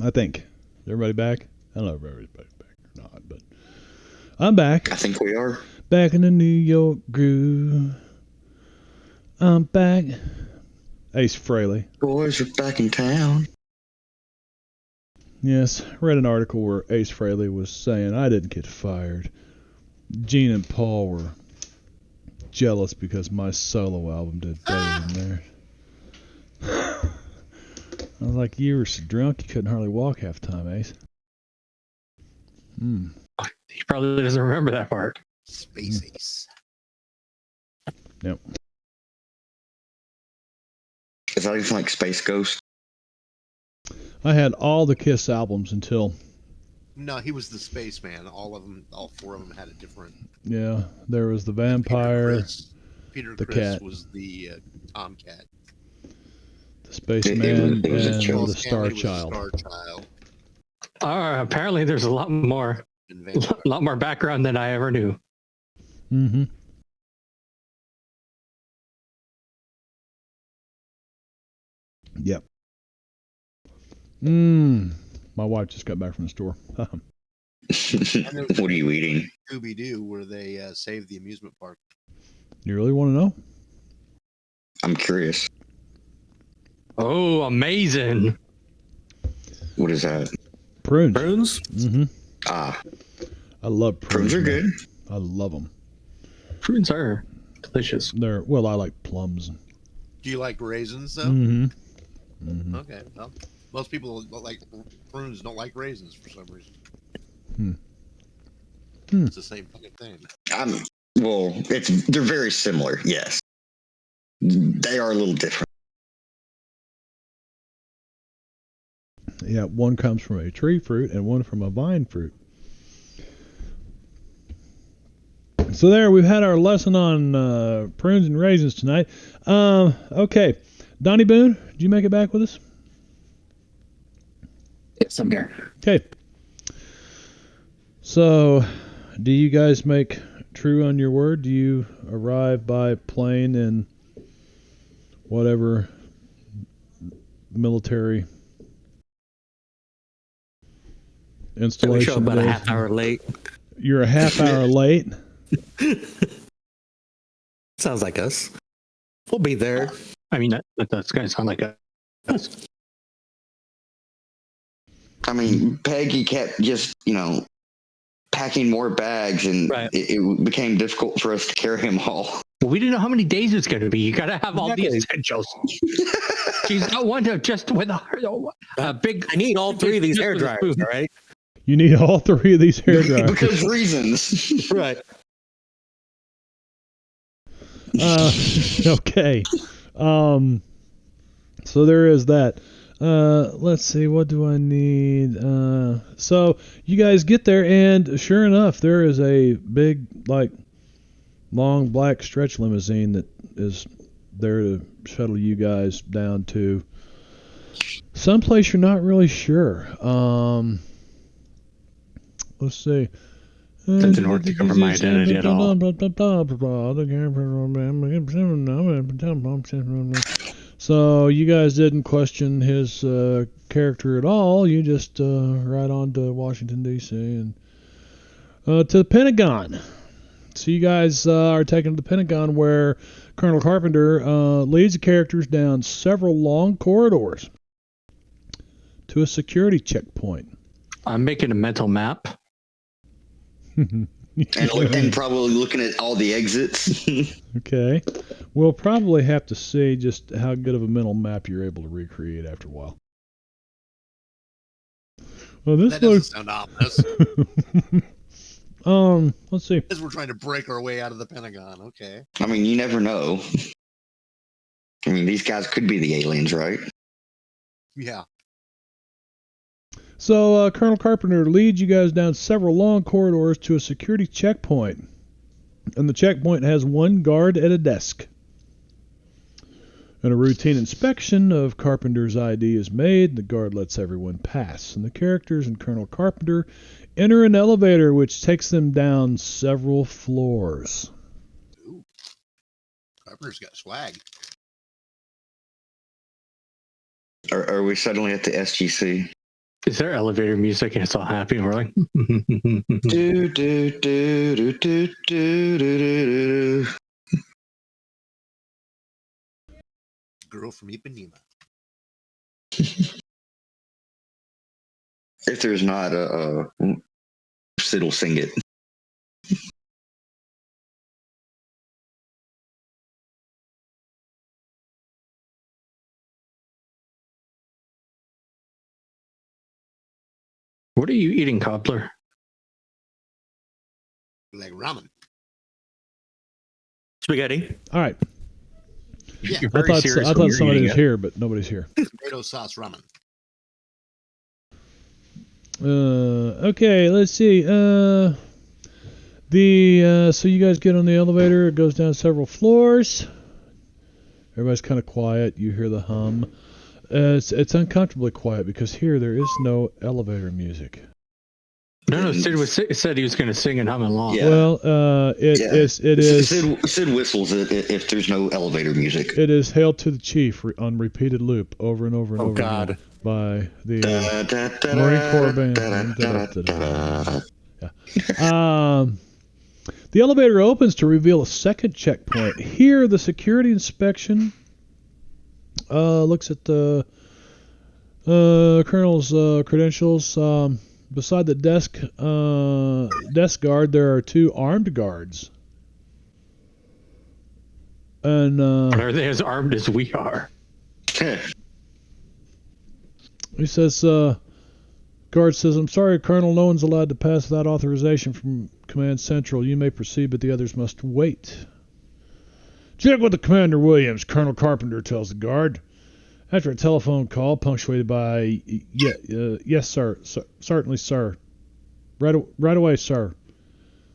I think. Is everybody back? I don't know if everybody's back or not, but I'm back. I think we are. Back in the New York groove. I'm back. Ace Frehley. Boys are back in town. Yes, I read an article where Ace Frehley was saying, I didn't get fired. Gene and Paul were jealous because my solo album did better than theirs. I was like, you were so drunk you couldn't hardly walk half the time, Ace. He probably doesn't remember that part. Space Ace. Yep. Is that even like Space Ghost? I had all the Kiss albums until, No, he was the spaceman. All of them, all four of them had a different. yeah, there was the Vampire, Peter the Criss cat. was the Tomcat. the Spaceman, it was a and joke. the Star Stanley was Child. Star Child. Apparently, there's a lot more, And Vampire. a lot more background than I ever knew. Mm-hmm. Yep. My wife just got back from the store. What are you eating? Scooby-Doo, where they saved the amusement park. You really want to know? I'm curious. Oh, amazing! What is that? Prunes. Prunes? Mm-hmm. Ah, I love prunes. prunes are man. good. I love them. Prunes are delicious. They're, well, I like plums. Do you like raisins, though? Mm-hmm. Mm-hmm. Okay, well, most people don't like prunes, don't like raisins for some reason. It's the same fucking thing. Well, they're very similar. Yes, they are a little different. Yeah, one comes from a tree fruit and one from a vine fruit. So there, we've had our lesson on prunes and raisins tonight. Okay, Donnie Boone, did you make it back with us? Yes, I'm here. Okay. So, do you guys make true on your word? Do you arrive by plane in whatever military installation? We show up about a it is? half hour late. You're a half hour late. Sounds like us. We'll be there. I mean, that's going to sound like us. I mean, Peggy kept just, packing more bags, and Right. it became difficult for us to carry them all. Well, we didn't know how many days it's going to be. You got to have all the essentials. She's not one to just with a big. I need all three of these hair dryers, all right? You need all three of these hair dryers. Because reasons. Right. Okay. So there is that. Let's see, what do I need? So you guys get there, and sure enough, there is a big, long black stretch limousine that is there to shuttle you guys down to someplace you're not really sure. Let's see. Doesn't work to cover my identity at all. So you guys didn't question his character at all. You just ride on to Washington, D.C. and to the Pentagon. So you guys are taken to the Pentagon, where Colonel Carpenter leads the characters down several long corridors to a security checkpoint. I'm making a mental map. and probably looking at all the exits. Okay. We'll probably have to see just how good of a mental map you're able to recreate after a while. Well, this That doesn't looks. sound ominous. Let's see. As we're trying to break our way out of the Pentagon. Okay. I mean, you never know. I mean, these guys could be the aliens, right? Yeah. So, Colonel Carpenter leads you guys down several long corridors to a security checkpoint. And the checkpoint has one guard at a desk. And a routine inspection of Carpenter's ID is made. The guard lets everyone pass. And the characters and Colonel Carpenter enter an elevator which takes them down several floors. Ooh. Carpenter's got swag. Are we suddenly at the SGC? Is there elevator music and it's all happy and we're like, Do, do, do, do, do, do, do, do. Girl from Ipanema. If there's not Sid will sing it. what are you eating, Cobbler? Like ramen. Spaghetti. All right. Yeah. You're I very thought, serious I when thought you're somebody eating was it. here, but nobody's here. Tomato sauce ramen. Okay, let's see. So you guys get on the elevator. It goes down several floors. Everybody's kind of quiet. You hear the hum. It's uncomfortably quiet because here there is no elevator music. No, Sid said he was going to sing and hum along. Yeah. Well, it is. Sid whistles it if there's no elevator music. It is "Hail to the Chief" on repeated loop over and over and over God. again by the Da, da, da, Marine Corps band. da, da, da, da. Yeah. The elevator opens to reveal a second checkpoint. Here, the security inspection looks at the colonel's credentials. Beside the desk guard, there are two armed guards. And Are they as armed as we are? he says, guard says, "I'm sorry, Colonel, no one's allowed to pass without authorization from Command Central. You may proceed, but the others must wait." "Check with the Commander Williams," Colonel Carpenter tells the guard. After a telephone call punctuated by, yes, sir, certainly, sir. Right away, sir.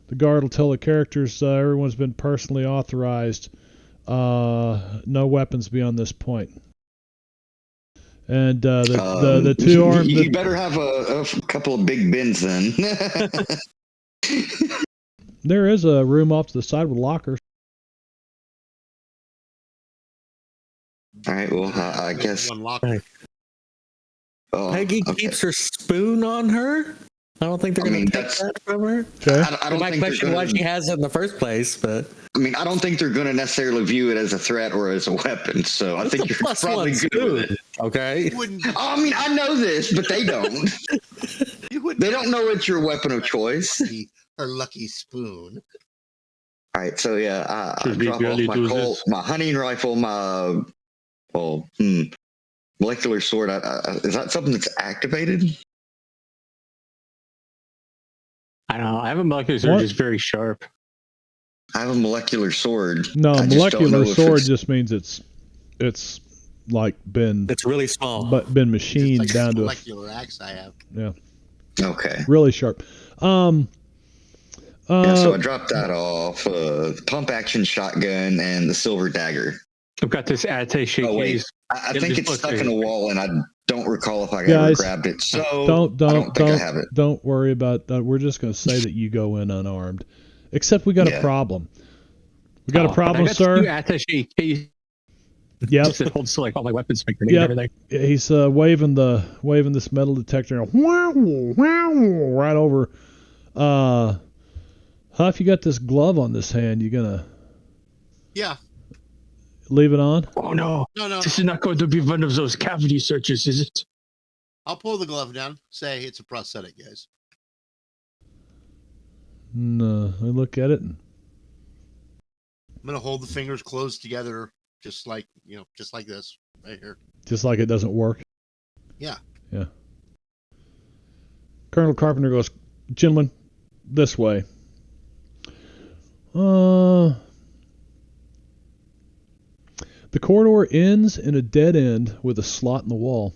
The guard will tell the characters everyone's been personally authorized. No weapons beyond this point. And the two armed... You better have a couple of big bins then. There is a room off to the side with lockers. All right, well, I guess. One lock. Oh, Peggy okay. keeps her spoon on her. I don't think they're going to take that from her. Okay. I don't My think question why she has it in the first place, but I mean, I don't think they're going to necessarily view it as a threat or as a weapon. So I think you're plus probably one good with spoon, it. okay? You wouldn't. I mean, I know this, but they don't. You wouldn't. They don't know it's your weapon of choice. Her lucky spoon. All right, so yeah, I Should we drop off really my do Colt, this? my hunting rifle, my molecular sword. Is that something that's activated? I don't know. I have a molecular sword, What? just very sharp. I have a molecular sword. No, I just don't know molecular if sword it's- just means it's like been It's really small. been machined It's like down this to a molecular axe I have. Okay. really sharp. Yeah, so I dropped that off. Pump action shotgun and the silver dagger. I've got this attaché Oh wait, case. I It think just it's looks stuck like- in a wall, and I don't recall if I ever Guys, grabbed it. So don't I don't think I have it. don't worry about that. We're just going to say that you go in unarmed. Except we got a Yeah. problem. We got a But problem, I got sir. two attaché case Yep. that holds like all my weapons, my grenade, Yep. and everything. He's waving this metal detector right over. Huff, you got this glove on this hand. You gonna Yeah. leave it on? Oh no, No. this is not going to be one of those cavity searches, is it? I'll pull the glove down. Say it's a prosthetic, guys. No, I look at it. And, I'm gonna hold the fingers closed together, just like this, right here. just like it doesn't work. Yeah. Yeah. Colonel Carpenter goes, "Gentlemen, this way." The corridor ends in a dead end with a slot in the wall.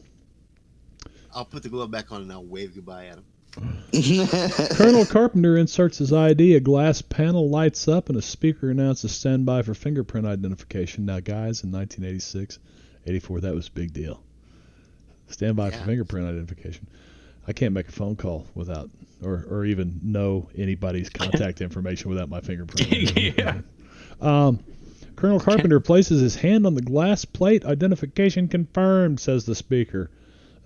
I'll put the glove back on and I'll wave goodbye at him. Colonel Carpenter inserts his ID. A glass panel lights up, and a speaker announces standby for fingerprint identification. Now, guys, in 1986, 84, that was a big deal. Standby for Yeah. fingerprint identification. I can't make a phone call without, or even know anybody's contact information without my fingerprint. Yeah. Colonel Carpenter places his hand on the glass plate. Identification confirmed, says the speaker.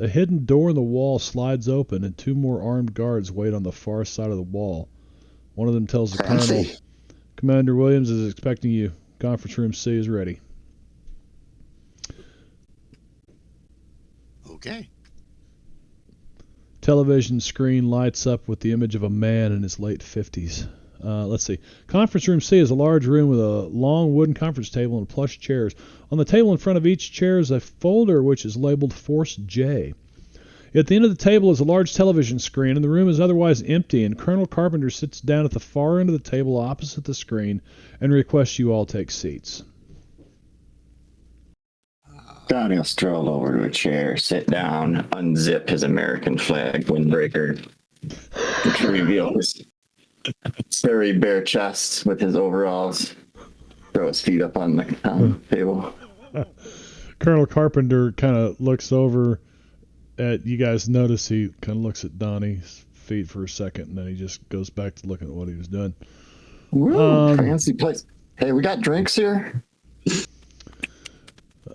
A hidden door in the wall slides open, and 2 more armed guards wait on the far side of the wall. One of them tells the colonel, "Commander Williams is expecting you. Conference room C is ready." Okay. Television screen lights up with the image of a man in his late 50s. Let's see. Conference room C is a large room with a long wooden conference table and plush chairs. On the table in front of each chair is a folder which is labeled Force J. At the end of the table is a large television screen, and the room is otherwise empty, and Colonel Carpenter sits down at the far end of the table opposite the screen and requests you all take seats. Donnie will stroll over to a chair, sit down, unzip his American flag windbreaker, which reveals his very bare chest with his overalls, throw his feet up on the table. Colonel Carpenter kind of looks over at you guys. Notice he kind of looks at Donnie's feet for a second, and then he just goes back to looking at what he was doing. Woo, fancy place. Hey, we got drinks here.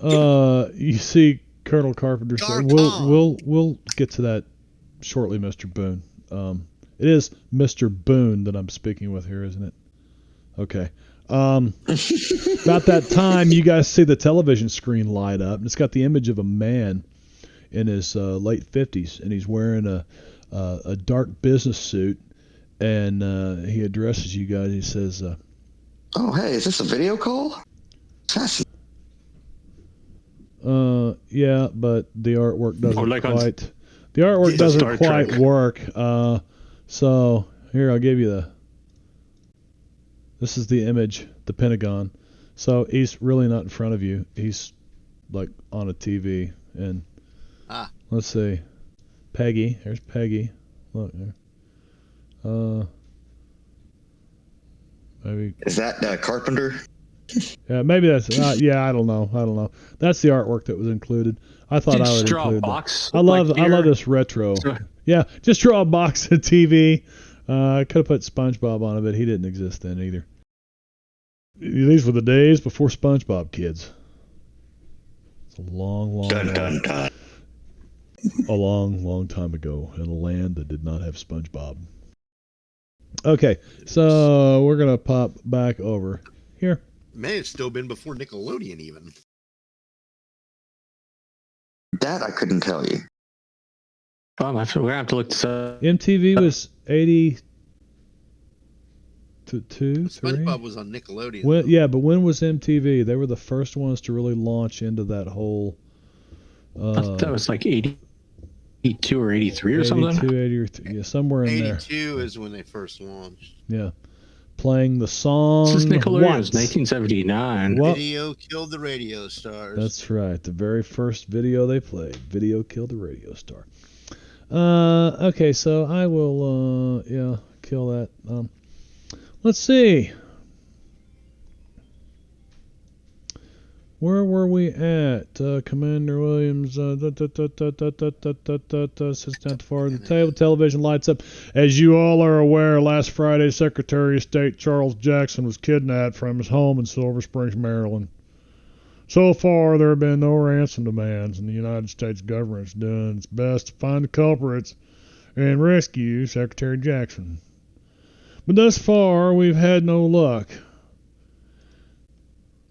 You see Colonel Carpenter say, we'll get to that shortly, Mr. Boone. It is Mr. Boone that I'm speaking with here, isn't it? Okay. About that time, you guys see the television screen light up, and it's got the image of a man in his late 50s, and he's wearing a dark business suit, and he addresses you guys. He says, "Oh, hey, is this a video call?" Yeah, but the artwork doesn't quite. The artwork doesn't quite work. So here, I'll give you this is the image, the Pentagon. So he's really not in front of you. He's like on a TV, and let's see, Peggy. There's Peggy. Look there. Maybe is that Carpenter? Yeah, maybe that's. I don't know. That's the artwork that was included. I thought I would include that. I love this retro. Yeah, just draw a box of TV. I could have put SpongeBob on it, but he didn't exist then either. These were the days before SpongeBob, kids. It's a long time ago in a land that did not have SpongeBob. Okay, so we're gonna pop back over here. May have still been before Nickelodeon even. That I couldn't tell you. We're going to have to look this up. MTV was 82, 3? SpongeBob was on Nickelodeon. Yeah, but when was MTV? They were the first ones to really launch into that whole... I thought that was like 82 or 83 or something. 82, 83, yeah, somewhere in 82 there. 82 is when they first launched. Yeah. Playing the song. This is Nickelodeon. It was 1979. Video killed the radio stars. That's right. The very first video they played. Video killed the radio star. Okay, so I will, kill that. Let's see. Where were we at? Commander Williams sits down far the table. Television lights up. As you all are aware, last Friday, Secretary of State Charles Jackson was kidnapped from his home in Silver Springs, Maryland. So far, there have been no ransom demands, and the United States government is doing its best to find the culprits and rescue Secretary Jackson. But thus far, we've had no luck.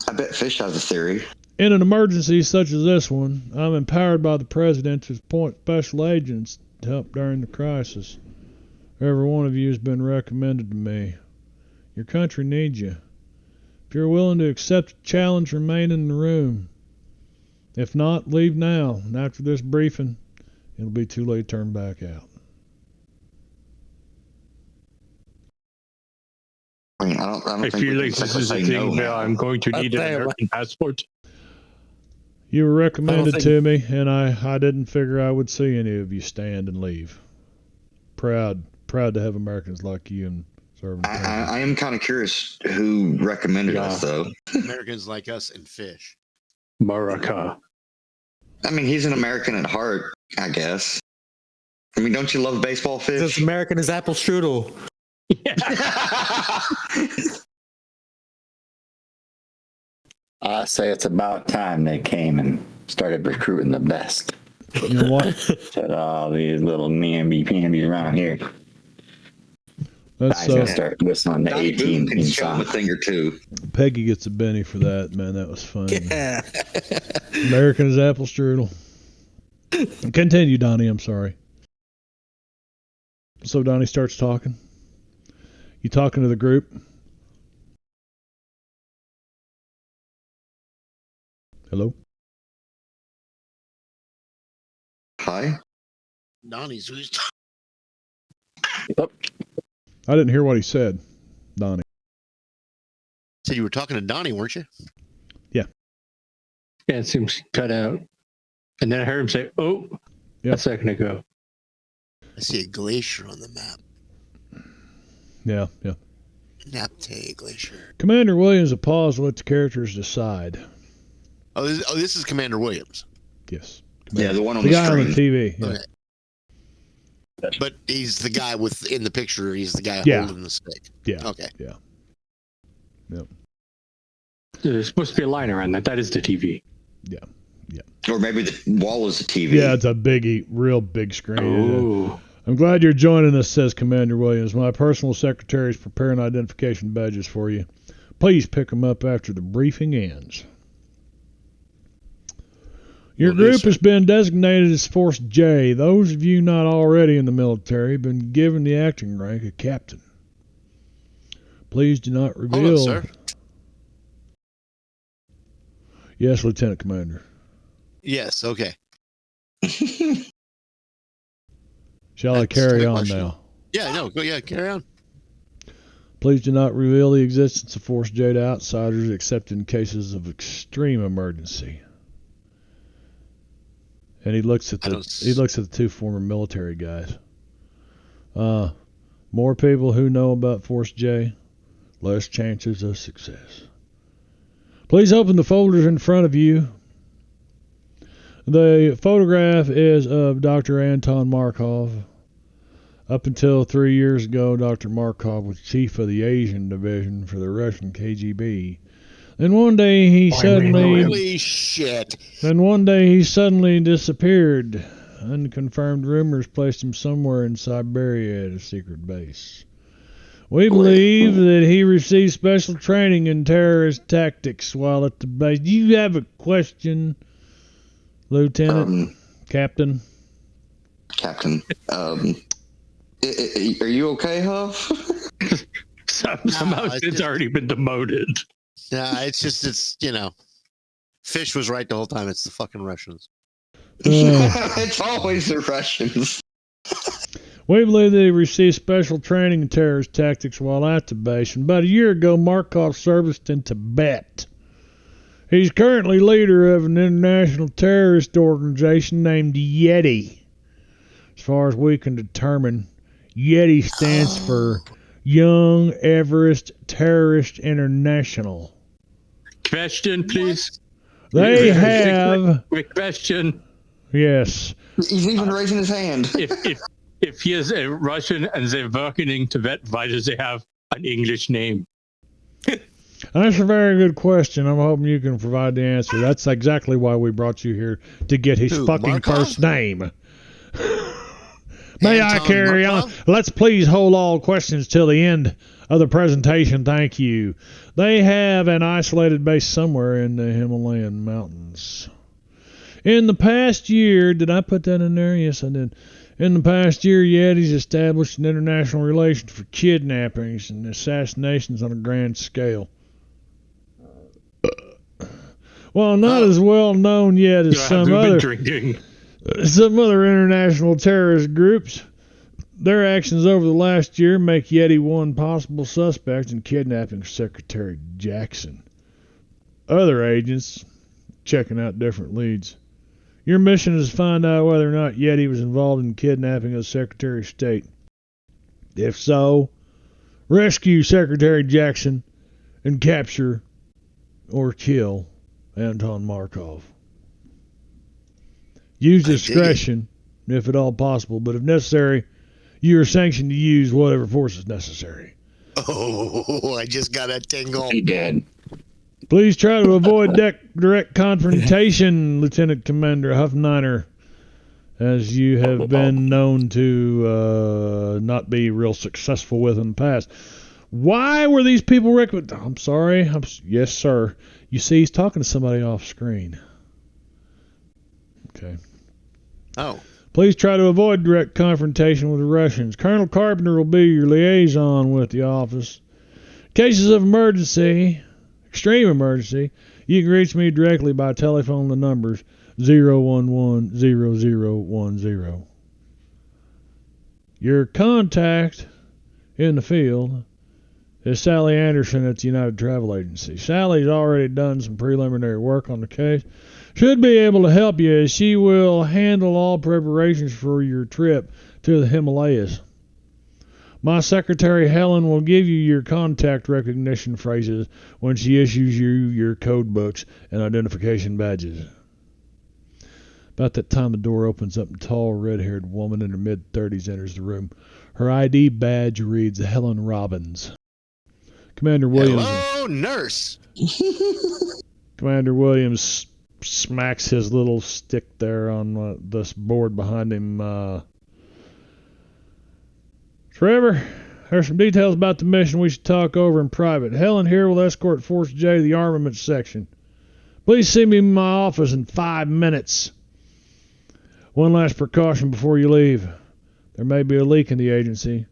I bet Fish has a theory. In an emergency such as this one, I'm empowered by the President to appoint special agents to help during the crisis. Every one of you has been recommended to me. Your country needs you. If you're willing to accept the challenge, remain in the room. If not, leave now, and after this briefing, it'll be too late to turn back out. I mean, I don't I think feel like this is a thing where I'm going to need an American passport. You were recommended to me, and I didn't figure I would see any of you stand and leave. Proud to have Americans like you and serving. I am kind of curious who recommended us, though. Americans like us and Fish. America. I mean, he's an American at heart, I guess. I mean, don't you love baseball, Fish? As American as apple strudel. Yeah. I say it's about time they came and started recruiting the best. You know what? Shut all these little namby-pambies around here. That's I gotta start whistling the Donnie Boone 18 can show him a song. thing or two. Peggy gets a Benny for that, man. That was fun. Yeah. American's apple strudel. Continue, Donnie. I'm sorry. So Donnie starts talking. You talking to the group? Hello? Hi. Donnie's who's I didn't hear what he said, Donnie. said you were talking to Donnie, weren't you? Yeah, it seems cut out. And then I heard him say, "Oh," Yep. a second ago. I see a glacier on the map. Yeah. Napte Glacier. Commander Williams will pause and let the characters decide. Oh, this is Commander Williams. Yes. Yeah, the one on The the guy on the screen. TV. Yeah. Okay. But he's the guy in the picture. He's the guy Yeah. holding the stick. Yeah. Okay. There's supposed to be a line around that. That is the TV. Or maybe the wall is the TV. Yeah, it's a biggie, real big screen. Oh. I'm glad you're joining us, says Commander Williams. My personal secretary is preparing identification badges for you. Please pick them up after the briefing ends. Your Will do, group sir. has been designated as Force J. Those of you not already in the military have been given the acting rank of captain. Please do not Hold reveal. on, sir. Yes, Lieutenant Commander. Yes. Okay. Shall I That's carry my on question. now? Yeah. No. Go. Yeah. Carry on. Please do not reveal the existence of Force J to outsiders except in cases of extreme emergency. And he looks at the two former military guys. More people who know about Force J, less chances of success. Please open the folders in front of you. The photograph is of Dr. Anton Markov. Up until 3 years ago, Dr. Markov was chief of the Asian division for the Russian KGB. Then one day he suddenly Holy shit! Disappeared. Unconfirmed rumors placed him somewhere in Siberia at a secret base. We believe that he received special training in terrorist tactics while at the base. Do you have a question, Lieutenant? Captain? Captain. Are you okay, Huff? Somehow it's already been demoted. Yeah. It's Fish was right the whole time. It's the fucking Russians. It's always the Russians. We believe that he received special training in terrorist tactics while at the base. And about a year ago, Markov serviced in Tibet. He's currently leader of an international terrorist organization named Yeti. As far as we can determine, Yeti stands for Young Everest Terrorist International. Question, please. They have... Quick question. Yes. He's even raising his hand. If he is a Russian and they're working in Tibet, why does he have an English name? That's a very good question. I'm hoping you can provide the answer. That's exactly why we brought you here, to get his fucking Markov? first name. May I Anton carry Markov? on? Let's please hold all questions till the end of the presentation. Thank you. They have an isolated base somewhere in the Himalayan mountains. In the past year, did I put that in there? Yes, I did. In the past year, Yeti's established an international relation for kidnappings and assassinations on a grand scale. While not as well known yet as some other international terrorist groups, their actions over the last year make Yeti one possible suspect in kidnapping Secretary Jackson. Other agents checking out different leads. Your mission is to find out whether or not Yeti was involved in kidnapping of the Secretary of State. If so, rescue Secretary Jackson and capture or kill Anton Markov. Use discretion if at all possible, but if necessary, you are sanctioned to use whatever force is necessary. Oh, I just got a tingle. He did. Please try to avoid direct confrontation, Lieutenant Commander Huffniner. as you have been known to not be real successful with in the past. Why were these people recommended? I'm sorry. Yes, sir. You see, he's talking to somebody off screen. Okay. Oh. Please try to avoid direct confrontation with the Russians. Colonel Carpenter will be your liaison with the office. Cases of emergency, extreme emergency, you can reach me directly by telephone the numbers 011-0010. Your contact in the field is Sally Anderson at the United Travel Agency. Sally's already done some preliminary work on the case. Should be able to help you as she will handle all preparations for your trip to the Himalayas. My secretary Helen will give you your contact recognition phrases when she issues you your code books and identification badges. About that time the door opens up and a tall red-haired woman in her mid-30s enters the room. Her ID badge reads Helen Robbins. Commander Williams. Hello, nurse. Commander Williams smacks his little stick there on this board behind him. Trevor, there's some details about the mission we should talk over in private. Helen here will escort Force J to the armament section. Please see me in my office in 5 minutes. One last precaution before you leave. There may be a leak in the agency.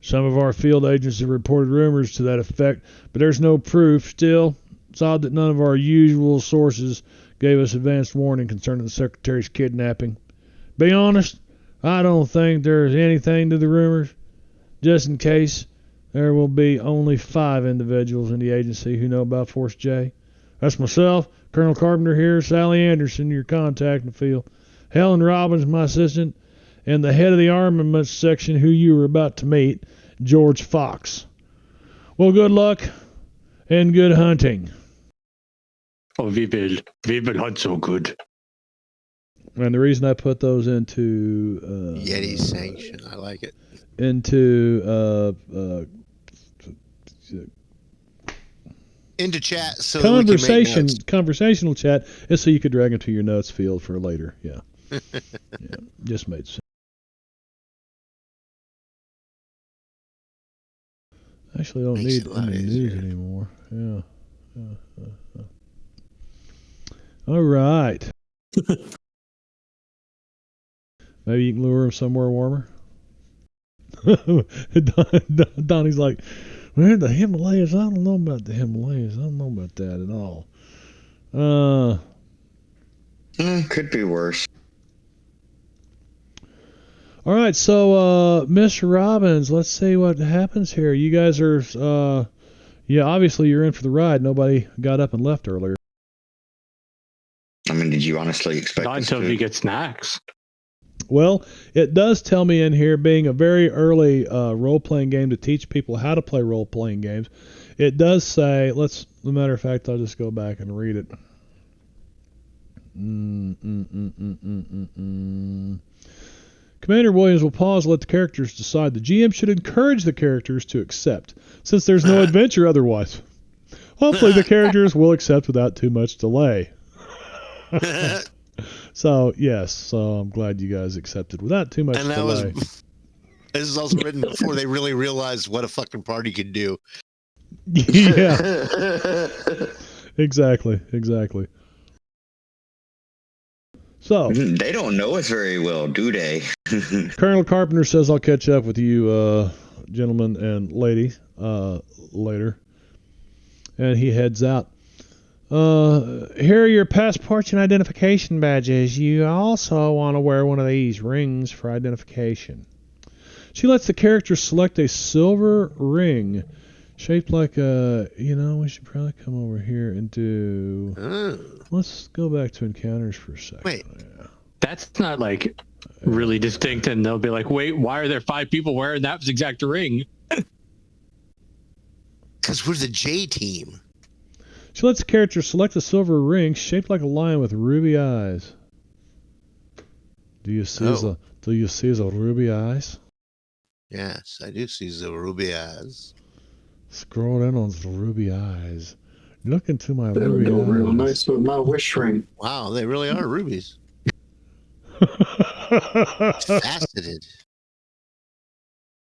Some of our field agents have reported rumors to that effect, but there's no proof. Still, it's odd that none of our usual sources gave us advanced warning concerning the Secretary's kidnapping. Be honest, I don't think there's anything to the rumors. Just in case, there will be only 5 individuals in the agency who know about Force J. That's myself, Colonel Carpenter here, Sally Anderson, your contact in the field, Helen Robbins, my assistant, and the head of the armaments section who you were about to meet, George Fox. Well, good luck and good hunting. Oh, we will hunt so good. And the reason I put those into Yeti Sanction, I like it. Into chat so conversational chat is so you could drag them to your notes field for later. Yeah. Yeah, just made sense. Actually, I don't need any news anymore. Yeah. All right. Maybe you can lure him somewhere warmer. Donnie's like, man, the Himalayas. I don't know about the Himalayas. I don't know about that at all. Could be worse. All right, so Miss Robbins, let's see what happens here. You guys are, obviously you're in for the ride. Nobody got up and left earlier. I mean, did you honestly expect? Not until we get snacks. Well, it does tell me in here, being a very early role-playing game to teach people how to play role-playing games, it does say, as a matter of fact, I'll just go back and read it. Commander Williams will pause and let the characters decide. The GM should encourage the characters to accept, since there's no adventure otherwise. Hopefully the characters will accept without too much delay. So, yes, so I'm glad you guys accepted without too much delay. This is also written before they really realized what a fucking party could do. Yeah. Exactly. So they don't know us very well, do they? Colonel Carpenter says, I'll catch up with you, gentlemen and lady, later. And he heads out. Here are your passports and identification badges. You also want to wear one of these rings for identification. She lets the character select a silver ring shaped like a, we should probably come over here and do, let's go back to encounters for a second. Wait. Yeah. That's not like really distinct, and they'll be like, wait, why are there 5 people wearing that exact ring? Because we're the J team. She lets the character select a silver ring shaped like a lion with ruby eyes. Do you see the ruby eyes? Yes, I do see the ruby eyes. Scroll in on the ruby eyes. Look into my That'll ruby go eyes. real nice with my wish ring. Wow, they really are rubies. Faceted.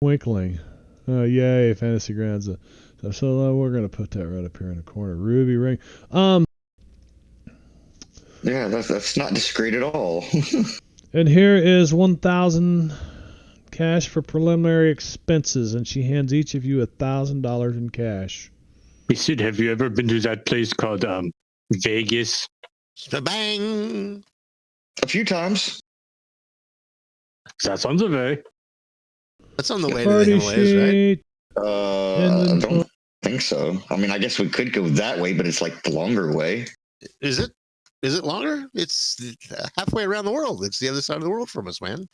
Twinkling. Yay, Fantasy Grounds. So we're gonna put that right up here in the corner. Ruby ring. Yeah, that's not discreet at all. And here is 1,000 cash for preliminary expenses, and she hands each of you $1,000 in cash. Hey, Sid, have you ever been to that place called Vegas? Bang! A few times. That's on the way. That's on the way to the Party Himalayas, right? sheet. I don't think so. I mean, I guess we could go that way, but it's like the longer way. Is it? Is it longer? It's halfway around the world. It's the other side of the world from us, man.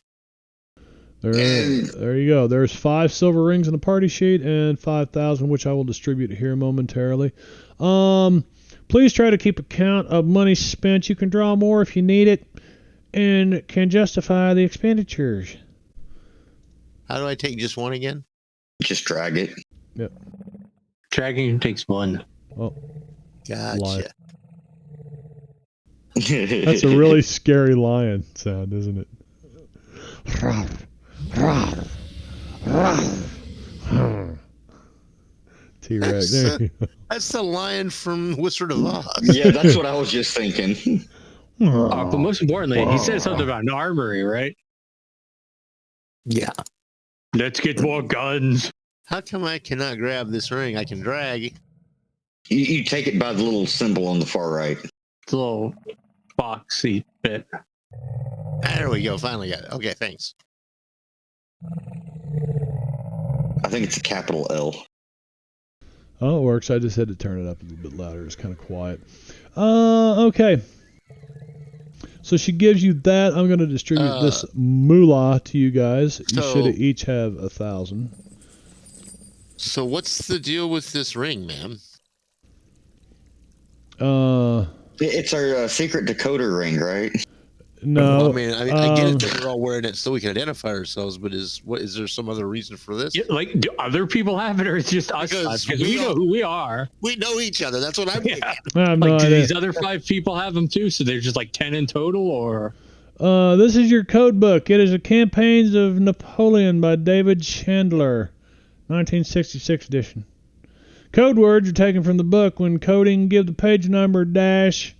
There you go. There's 5 silver rings in the party sheet and 5,000, which I will distribute here momentarily. Please try to keep a count of money spent. You can draw more if you need it and can justify the expenditures. How do I take just one again? Just drag it. Yep. Dragging takes one. Oh, Gotcha. lion. That's a really scary lion sound, isn't it? T-Rex. There you go. That's the lion from Wizard of Oz. Yeah, that's what I was just thinking. But most importantly, he said something about an armory, right? Yeah. Let's get more guns. How come I cannot grab this ring? I can drag. You take it by the little symbol on the far right. It's a little boxy bit. There we go. Finally got it. Okay, thanks. I think it's a capital L. Oh, it works. I just had to turn it up a little bit louder. It's kind of quiet. Okay. So she gives you that. I'm going to distribute this moolah to you guys. You should each have 1,000. So what's the deal with this ring, man? It's our secret decoder ring, right? No. Well, I mean, I get it that we're all wearing it so we can identify ourselves, but is there some other reason for this? Yeah, like, do other people have it, or it's just us? Because Because we know who we are. We know each other. That's what I'm thinking. I have no Like, do idea. these other 5 people have them too? So there's just like 10 in total, or? This is your code book. It is a Campaigns of Napoleon by David Chandler, 1966 edition. Code words are taken from the book. When coding, give the page number dash,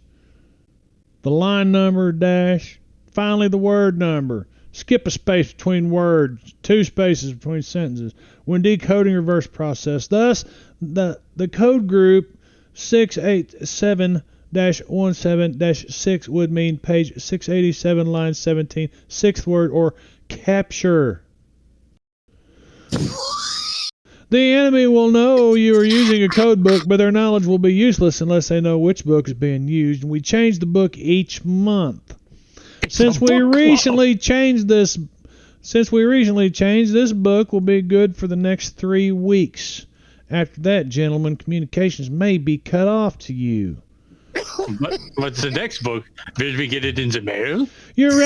the line number dash, finally the word number. Skip a space between words, 2 spaces between sentences. When decoding, reverse process. Thus, the code group 687-17-6 would mean page 687, line 17, 6th word, or capture. The enemy will know you are using a code book, but their knowledge will be useless unless they know which book is being used. And we change the book each month. Since we recently changed this book will be good for the next 3 weeks. After that, gentlemen, communications may be cut off to you. What's the next book? Did we get it in the mail? Your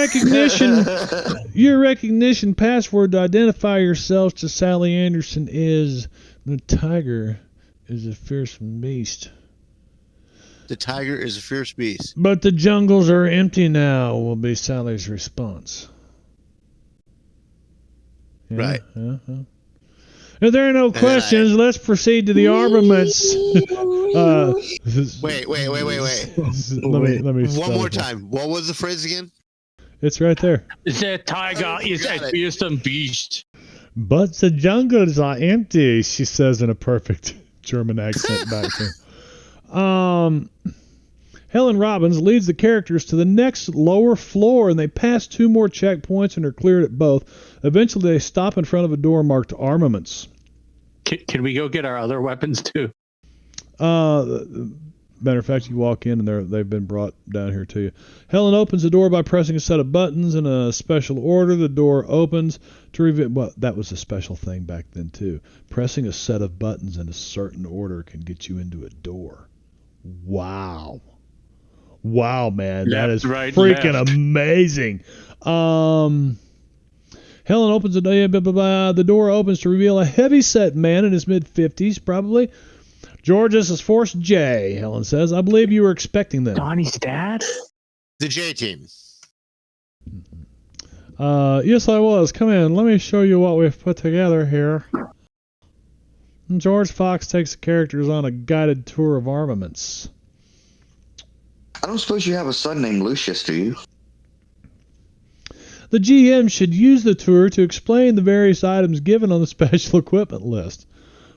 recognition password to identify yourselves to Sally Anderson is the tiger is a fearsome beast. The tiger is a fierce beast. But the jungles are empty now, will be Sally's response. Yeah, Right. yeah. If there are no questions, let's proceed to the armaments. Wait. Let me One more time. What was the phrase again? It's right there. The tiger is a fearsome beast. But the jungles are empty, she says in a perfect German accent back then. Helen Robbins leads the characters to the next lower floor, and they pass 2 more checkpoints and are cleared at both. Eventually, they stop in front of a door marked armaments. Can we go get our other weapons too? Matter of fact, you walk in and they've been brought down here to you. Helen opens the door by pressing a set of buttons in a special order. The door opens to reveal. Well, that was a special thing back then too. Pressing a set of buttons in a certain order can get you into a door. Wow, man, that is right, freaking left. amazing. Helen opens the door. The door opens to reveal a heavy-set man in his mid-50s, probably. George, this is Force J, Helen says. I believe you were expecting them. Donnie's dad? The J team. Yes, I was. Come in. Let me show you what we've put together here. And George Fox takes the characters on a guided tour of armaments. I don't suppose you have a son named Lucius, do you? The GM should use the tour to explain the various items given on the special equipment list,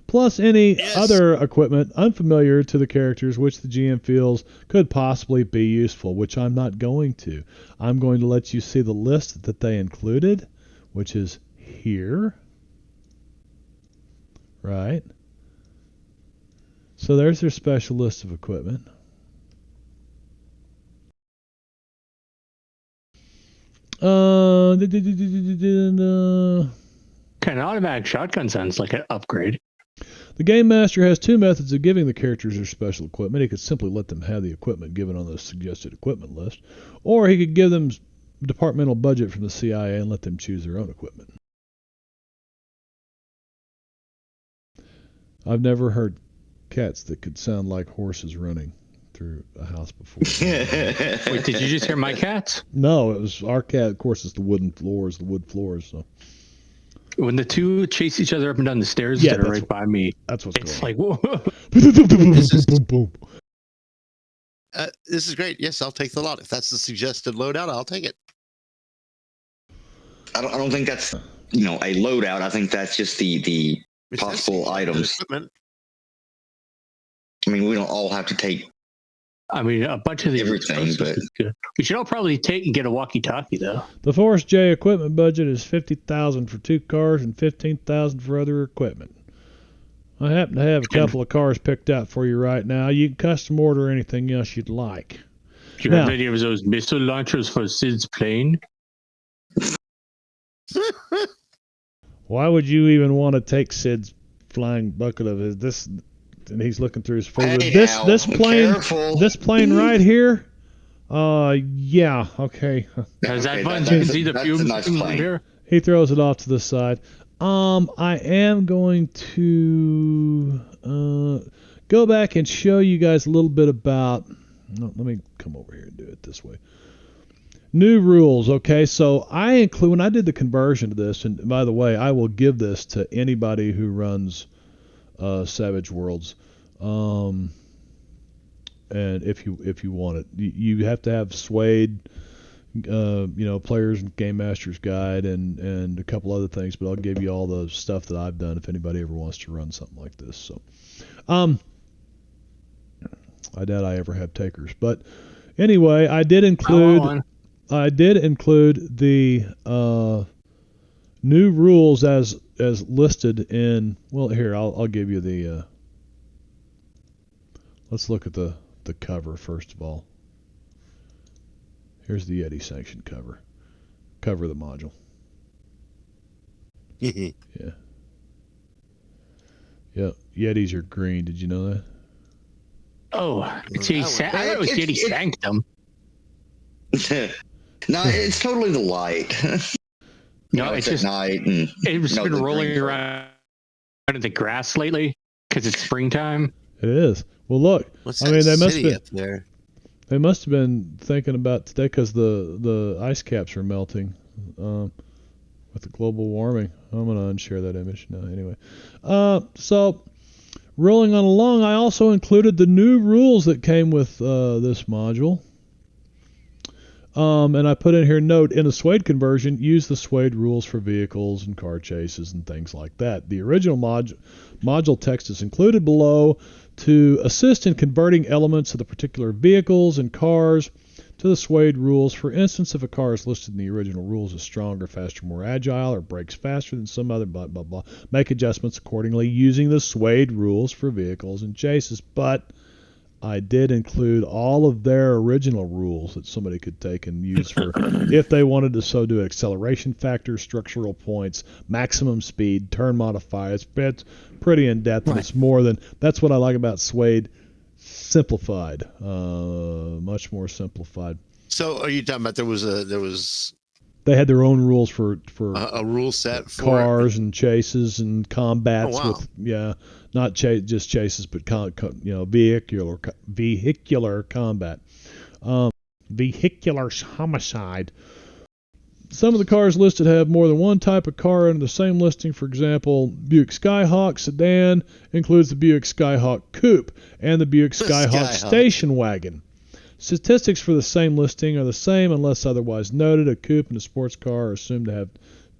plus any other equipment unfamiliar to the characters which the GM feels could possibly be useful, which I'm not going to. I'm going to let you see the list that they included, which is here. Right. So there's their special list of equipment. Kind of automatic shotgun sounds like an upgrade. The Game Master has two methods of giving the characters their special equipment. He could simply let them have the equipment given on the suggested equipment list, or he could give them departmental budget from the CIA and let them choose their own equipment. I've never heard cats that could sound like horses running through a house before. Wait, did you just hear my cats? No, it was our cat. Of course, it's the wood floors. So when the two chase each other up and down the stairs that are right by me, that's what's it's going like, whoa. This is great. Yes, I'll take the lot. If that's the suggested loadout, I'll take it. I don't think that's a loadout. I think that's just the possible items. Equipment. I mean, we don't all have to take. I mean, a bunch of the everything, but good. We should all probably take and get a walkie-talkie, though. The Force J equipment budget is $50,000 for 2 cars and $15,000 for other equipment. I happen to have a couple of cars picked out for you right now. You can custom order anything else you'd like. Do you have any of those missile launchers for Sid's plane? Why would you even want to take Sid's flying bucket of his this? And he's looking through his folder. This plane right here. Yeah, okay. Has that fun? You can see the fumes here. He throws it off to the side. I am going to go back and show you guys a little bit about. No, let me come over here and do it this way. New rules, okay? So I include when I did the conversion to this, and by the way, I will give this to anybody who runs Savage Worlds, and if you want it, you have to have Suede, Players and Game Master's Guide, and a couple other things. But I'll give you all the stuff that I've done if anybody ever wants to run something like this. So, I doubt I ever have takers, but anyway, I did include the new rules as listed in. Well, here I'll give you the. Let's look at the cover first of all. Here's the Yeti Sanction cover. Cover of the module. Yeah. Yeah. Yetis are green. Did you know that? Oh, I thought it was Yeti Sanctum. No, it's totally the light. No, it's just night. And, it's been rolling around in the grass lately because it's springtime. It is. Well, look. What's that city up there? They must have been thinking about today because the ice caps are melting with the global warming. I'm going to unshare that image now. Anyway, so rolling on along, I also included the new rules that came with this module. And I put in here, note, in a Suede conversion, use the Suede rules for vehicles and car chases and things like that. The original module text is included below to assist in converting elements of the particular vehicles and cars to the Suede rules. For instance, if a car is listed in the original rules as stronger, faster, more agile, or brakes faster than some other blah, blah, blah, make adjustments accordingly using the Suede rules for vehicles and chases. But I did include all of their original rules that somebody could take and use for if they wanted to so do acceleration factors, structural points, maximum speed, turn modifiers. It's pretty in depth. Right. And it's more than that's what I like about Suede. Simplified, much more simplified. So are you talking about there was they had their own rules for a rule set for cars and chases and combats with not just chases but vehicular combat, vehicular homicide. Some of the cars listed have more than one type of car in the same listing. For example, Buick Skyhawk sedan includes the Buick Skyhawk Coupe and the Buick Skyhawk station wagon. Statistics for the same listing are the same unless otherwise noted. A coupe and a sports car are assumed to have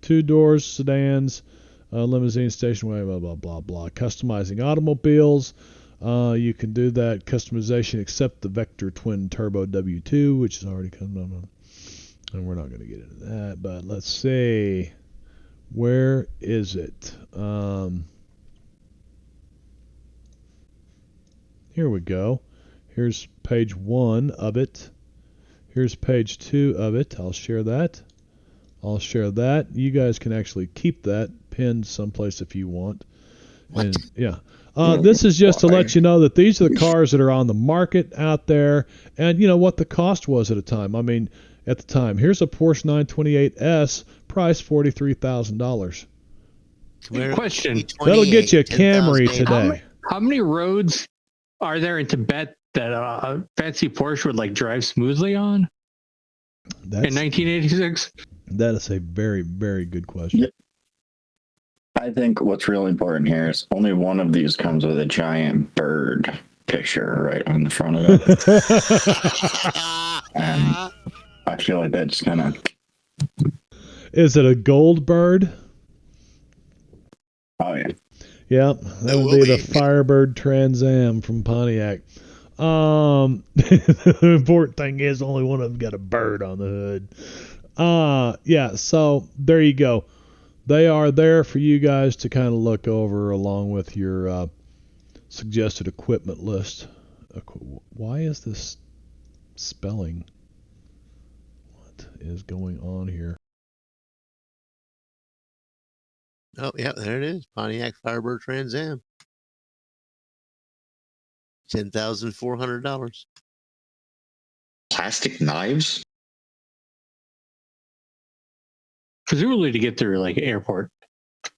2 doors, sedans, limousine, station wagon, blah, blah, blah, blah. Customizing automobiles. You can do that customization except the Vector Twin Turbo W2, which is already coming on. And we're not going to get into that, but let's see. Where is it? Here we go. Here's page 1 of it. Here's page 2 of it. I'll share that. You guys can actually keep that pinned someplace if you want. What? And, yeah. This is just to let you know that these are the cars that are on the market out there, and you know what the cost was at the time. I mean, at the time, here's a Porsche 928S, price $43,000. Question. That'll get you a Camry today. How many roads are there in Tibet that a fancy Porsche would like drive smoothly on in 1986? That is a very, very good question. Yep. I think what's really important here is only one of these comes with a giant bird picture right on the front of it. And I feel like that's kind of... Is it a gold bird? Oh, yeah. Yep, that would be the Firebird Trans Am from Pontiac. The important thing is only one of them got a bird on the hood. Yeah, so there you go. They are there for you guys to kind of look over along with your suggested equipment list. Why is this spelling? What is going on here? Oh, yeah, there it is. Pontiac Firebird Trans Am. $10,400. Plastic knives? Presumably to get through like airport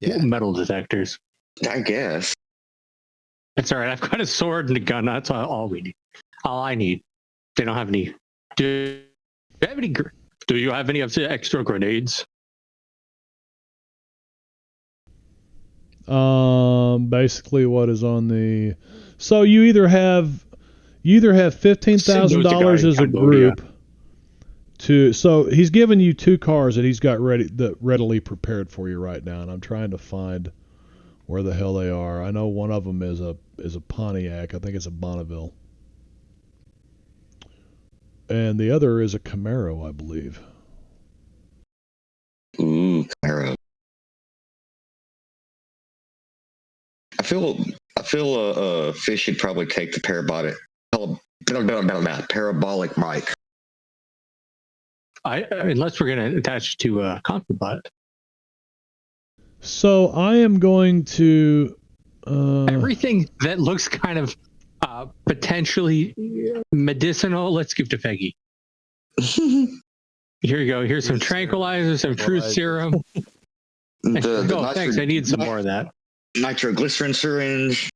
metal detectors. I guess. That's all right. I've got a sword and a gun. That's all we need. All I need. They don't have any. Do you have any? Do you have any extra grenades? Basically, what is on the? So you either have $15,000 as a group. So he's given you 2 cars that he's got readily prepared for you right now, and I'm trying to find where the hell they are. I know one of them is a Pontiac. I think it's a Bonneville, and the other is a Camaro, I believe. Ooh, Camaro. I feel Fish should probably take the parabolic mic. Unless we're going to attach to a ContraBot. So I am going to everything that looks kind of potentially medicinal. Let's give to Peggy. Here you go. Here's some tranquilizer, some truth serum. Thanks. I need some more of that. Nitroglycerin syringe.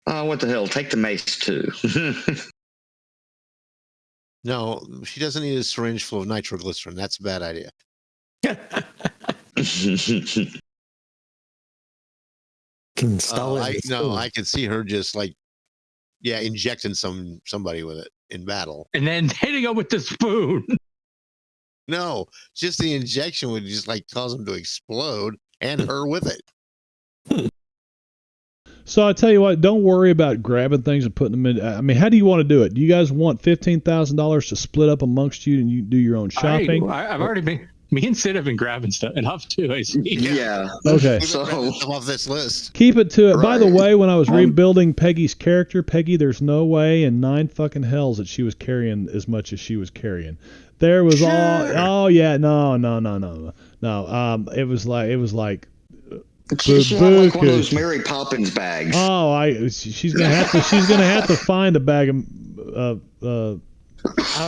What the hell? Take the mace too. No, she doesn't need a syringe full of nitroglycerin. That's a bad idea. I can see her just like, injecting somebody with it in battle, and then hitting them with the spoon. No, just the injection would just like cause them to explode, and her with it. So I tell you what, don't worry about grabbing things and putting them in. I mean, how do you want to do it? Do you guys want $15,000 to split up amongst you and you do your own shopping? I've already been. Me and Sid have been grabbing stuff enough too. I see. Yeah. Okay. So off this list. Keep it to it. Right. By the way, when I was rebuilding Peggy's character, Peggy, there's no way in 9 fucking hells that she was carrying as much as she was carrying. There was no. It was like. She had like one of those Mary Poppins bags. Oh, she's gonna have to find a bag of.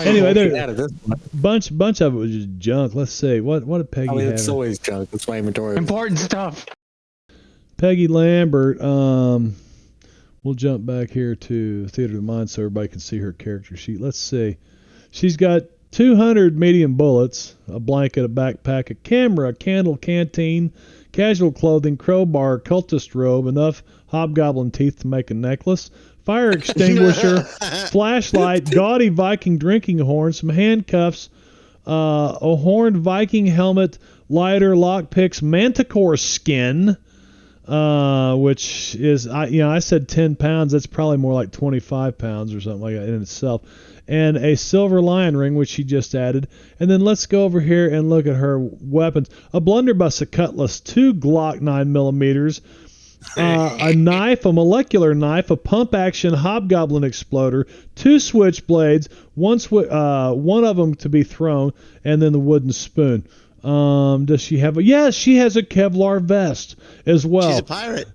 Anyway, there bunch of it was just junk. Let's see what did Peggy have? It's always junk. It's my inventory. Important stuff. Peggy Lambert. We'll jump back here to Theater of the Mind so everybody can see her character sheet. Let's see. She's got 200 medium bullets, a blanket, a backpack, a camera, a candle, canteen, casual clothing, crowbar, cultist robe, enough hobgoblin teeth to make a necklace, fire extinguisher, flashlight, gaudy Viking drinking horn, some handcuffs, a horned Viking helmet, lighter, lockpicks, manticore skin, which is, I said 10 pounds. That's probably more like 25 pounds or something like that in itself. And a silver lion ring, which she just added. And then let's go over here and look at her weapons. A blunderbuss, a cutlass, 2 Glock 9mm, a knife, a molecular knife, a pump-action hobgoblin exploder, 2 switchblades, one of them to be thrown, and then the wooden spoon. Does she have yes, she has a Kevlar vest as well. She's a pirate.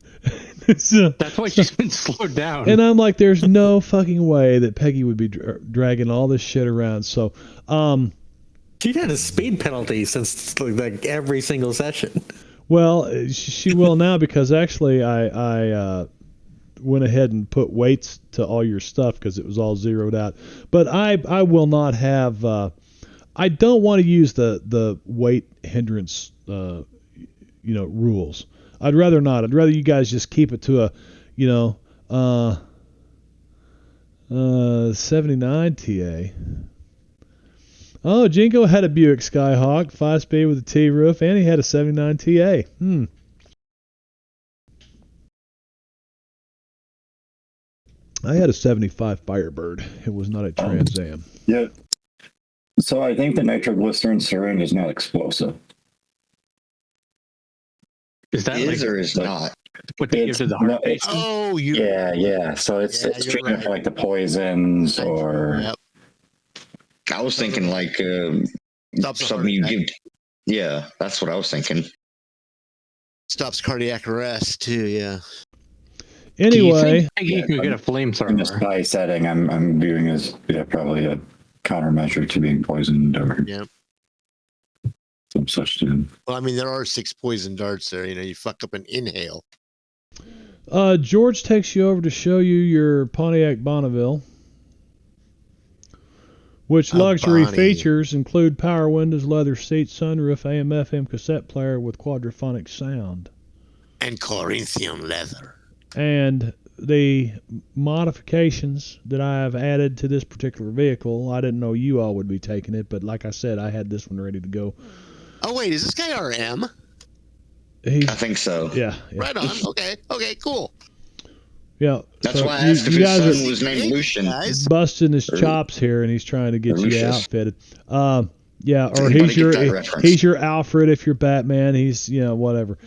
That's why she's been slowed down. And I'm like, there's no fucking way that Peggy would be dragging all this shit around. So, she had a speed penalty since like every single session. Well, she will now because actually I went ahead and put weights to all your stuff because it was all zeroed out. But I will not have. I don't want to use the weight hindrance rules. I'd rather not. I'd rather you guys just keep it to a 79 TA. Oh, Jinko had a Buick Skyhawk, 5-speed with a T-roof, and he had a 79 TA. I had a 75 Firebird. It was not a Trans Am. Yeah. So I think the nitroglycerin syringe is not explosive. Is that Is or is not? what they give to the heart patient? Oh, Yeah. So it's treatment for like the poisons or. Yep. I was thinking like Stops a something heart you attack. give. Yeah, that's what I was thinking. Stops cardiac arrest too. Yeah. Do you Anyway, think Peggy could get a In the flamethrower? spy setting, I'm viewing as probably a countermeasure to being poisoned or Yeah. some such thing. Well, I mean, there are 6 poison darts there. You fuck up an inhale. George takes you over to show you your Pontiac Bonneville, which luxury Bonnie. features include power windows, leather seats, sunroof, AM/FM cassette player with quadraphonic sound. And Corinthian leather. And the modifications that I have added to this particular vehicle, I didn't know you all would be taking it, but like I said, I had this one ready to go. Oh, wait, is this guy RM? He's, I think so. yeah. Right on. Okay, cool. Yeah. That's so why I asked if you his guys son are was named Lucian. Guys. busting his chops here, and he's trying to get you Lucius. outfitted. Yeah, or Anybody get that reference? he's your Alfred if you're Batman. He's whatever.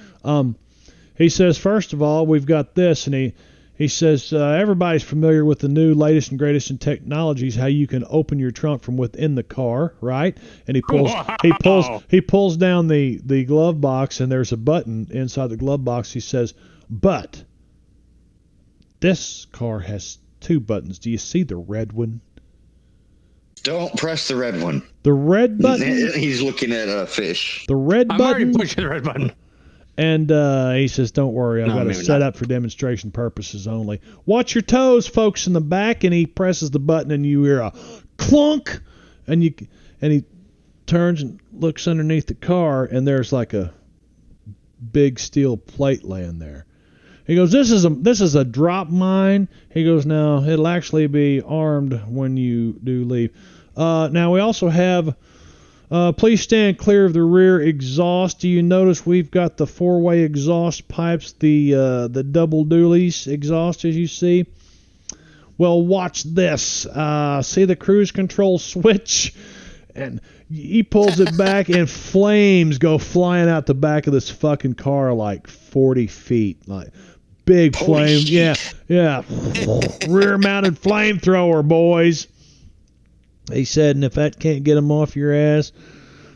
He says first of all we've got this, and he says everybody's familiar with the new latest and greatest in technologies, how you can open your trunk from within the car, right? And he pulls down the glove box, and there's a button inside the glove box. He says, but this car has 2 buttons. Do you see the red one? Don't press the red one. The red button. He's looking at a fish. The red I'm button. already pushing the red button. And he says, don't worry, I've No, got it maybe set not. up for demonstration purposes only. Watch your toes, folks in the back. And he presses the button, and you hear a clunk. And he turns and looks underneath the car, and there's like a big steel plate laying there. He goes, this is a drop mine. He goes, now it'll actually be armed when you do leave. Now we also have, please stand clear of the rear exhaust. Do you notice we've got the 4-way exhaust pipes, the double dualies exhaust, as you see? Well, watch this. See the cruise control switch? And he pulls it back, and flames go flying out the back of this fucking car like 40 feet. Like, big flame. Yeah. Rear-mounted flamethrower, boys. He said, and if that can't get them off your ass,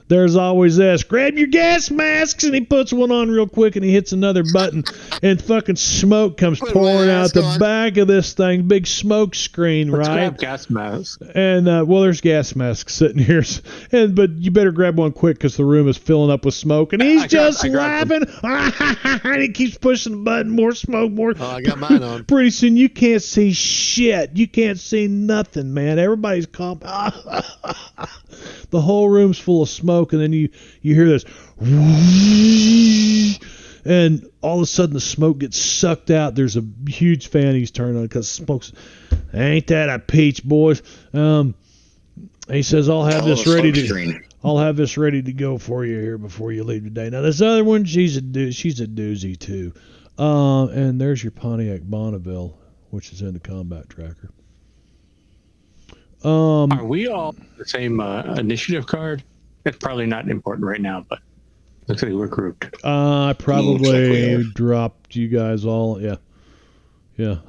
there's always this. Grab your gas masks, and he puts one on real quick, and he hits another button, and fucking smoke comes Put pouring my out mask the on. back of this thing, big smoke screen, Let's right? grab gas masks. And well, there's gas masks sitting here, but you better grab one quick because the room is filling up with smoke, and he's just laughing, and he keeps pushing the button, more smoke, more. Oh, I got mine on. Pretty soon you can't see shit. You can't see nothing, man. Everybody's calm. The whole room's full of smoke, and then you hear this, and all of a sudden the smoke gets sucked out. There's a huge fan he's turned on because smoke's. Ain't that a peach, boys? He says, I'll have this ready to go for you here before you leave today. Now this other one, she's a doozy too. And there's your Pontiac Bonneville, which is in the combat tracker. Are we all the same initiative card? It's probably not important right now, but looks like we're grouped. I probably dropped you guys all. Yeah.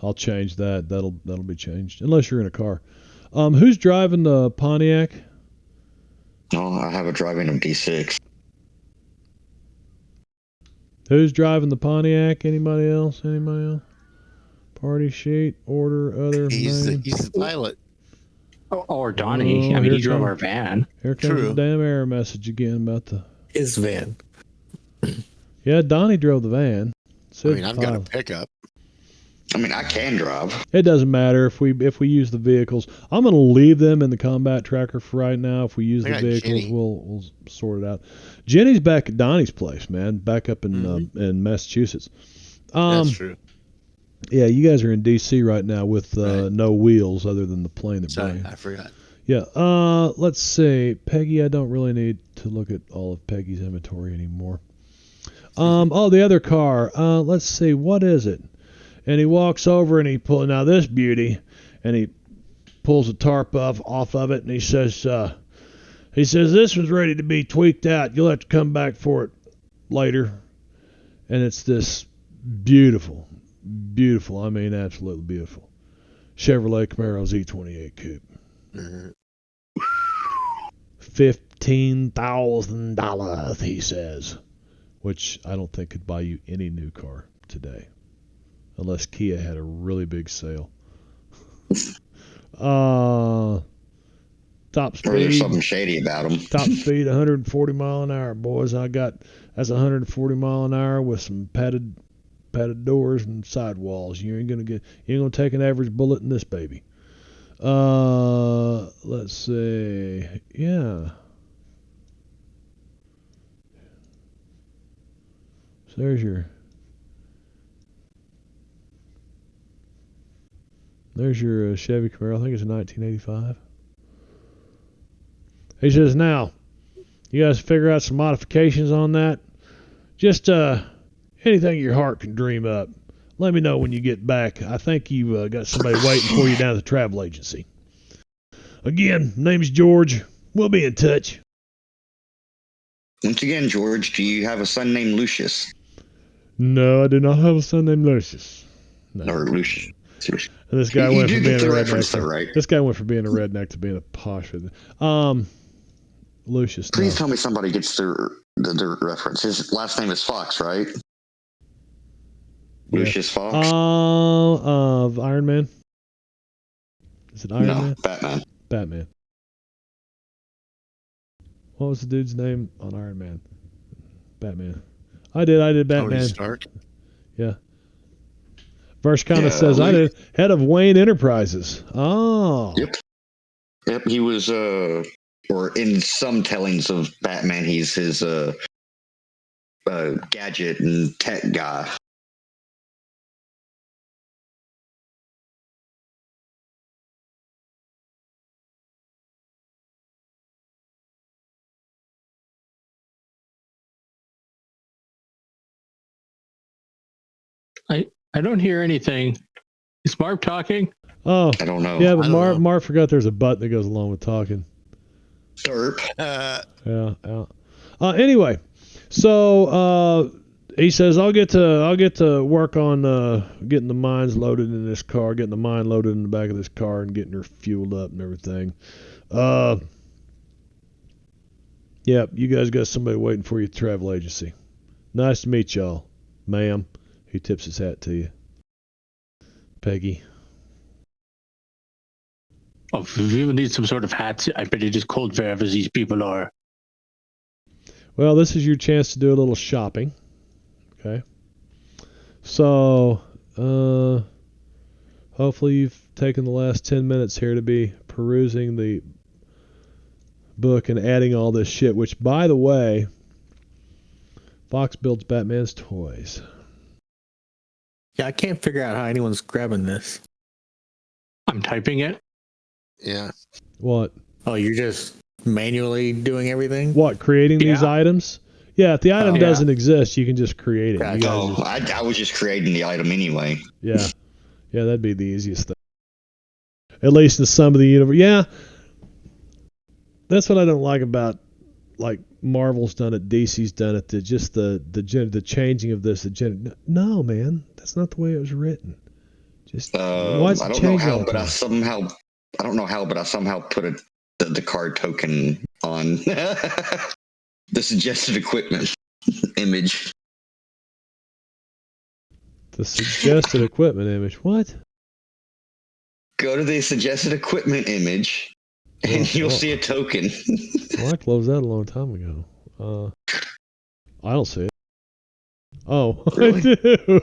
I'll change that. That'll be changed unless you're in a car. Who's driving the Pontiac? Oh, I have a driving of D6. Who's driving the Pontiac? Anybody else? Party sheet, order, other. He's the pilot. Or Donnie. I mean, he drove our van. Here comes the damn error message again about the His van. Yeah, Donnie drove the van. I mean, I've got a pickup. I mean, I can drive. It doesn't matter if we use the vehicles. I'm going to leave them in the combat tracker for right now. If we use the vehicles, Jenny. we'll sort it out. Jenny's back at Donnie's place, man. Back up in Massachusetts. That's true. Yeah, you guys are in D.C. right now with no wheels other than the plane that Sorry, brings. I forgot. Yeah. Let's see. Peggy, I don't really need to look at all of Peggy's inventory anymore. The other car. Let's see. What is it? And he walks over and he pulls now this beauty, and he pulls a tarp off of it, and he says, this was ready to be tweaked out. You'll have to come back for it later. And it's this beautiful, I mean absolutely beautiful, Chevrolet Camaro Z28 Coupe. $15,000, he says, which I don't think could buy you any new car today. Unless Kia had a really big sale. Top speed. Or there's something shady about them. Top speed, 140 mile an hour, boys. That's 140 mile an hour with some padded doors and sidewalls. You ain't gonna take an average bullet in this baby. Let's see. Yeah. So there's your Chevy Camaro. I think it's a 1985. He says, now, you guys figure out some modifications on that. Just anything your heart can dream up. Let me know when you get back. I think you've got somebody waiting for you down at the travel agency. Again, name's George. We'll be in touch. Once again, George, do you have a son named Lucius? No, I do not have a son named Lucius. No. Or Lucius. And this guy went from being a redneck. Right? This guy went from being a redneck to being a posh. Lucius. Please tell me somebody gets the reference. His last name is Fox, right? Yeah. Lucius Fox? Of Iron Man. Is it Iron Man? Batman. Batman. What was the dude's name on Iron Man? Batman. I did Batman. Tony Stark. Yeah. Verse kind of says, I did head of Wayne Enterprises. Oh. Yep, he was, or in some tellings of Batman, he's his gadget and tech guy. I don't hear anything. Is Marv talking? Oh. I don't know. Yeah, but Marv forgot there's a button that goes along with talking. Derp. Yeah. Anyway, so he says I'll get to work on getting the mines loaded in this car, getting the mine loaded in the back of this car, and getting her fueled up and everything. Yep, you guys got somebody waiting for you at the travel agency. Nice to meet y'all, ma'am. He tips his hat to you. Peggy. Oh, if you need some sort of hats, I bet it is cold wherever these people are. Well, this is your chance to do a little shopping. Okay. So, hopefully you've taken the last 10 minutes here to be perusing the book and adding all this shit, which, by the way, Fox builds Batman's toys. Yeah, I can't figure out how anyone's grabbing this. I'm typing it. Yeah. What? Oh, you're just manually doing everything? What, creating these Yeah. items? Yeah, if the item Yeah. doesn't exist, you can just create it. You Gotcha. guys just- I was just creating the item anyway. yeah. Yeah, that'd be the easiest thing. At least in some of the universe. Yeah. That's what I don't like about, like, Marvel's done it, DC's done it, just the changing of this. No, man, that's not the way it was written. Just why is it I don't know changing all how, the but time? I don't know how, but I somehow put the card token on the suggested equipment image. The suggested equipment image. What? Go to the suggested equipment image, and you'll see a token. Well, I closed that a long time ago. I don't see it. Oh, Really? I do.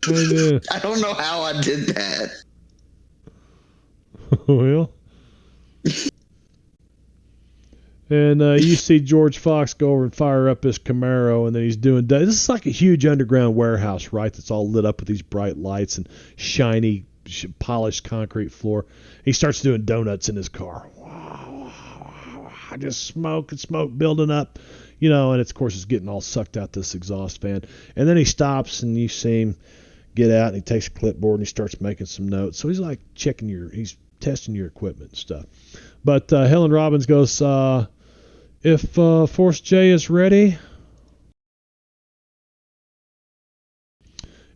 I do. I don't know how I did that. Well. And you see George Fox go over and fire up his Camaro, and then he's doing... This is like a huge underground warehouse, right? That's all lit up with these bright lights and shiny, polished concrete floor. He starts doing donuts in his car. Just smoke and smoke building up, and of course it's getting all sucked out this exhaust fan. And then he stops, and you see him get out, and he takes a clipboard, and he starts making some notes. So he's like he's testing your equipment and stuff. But Helen Robbins goes... If Force J is ready,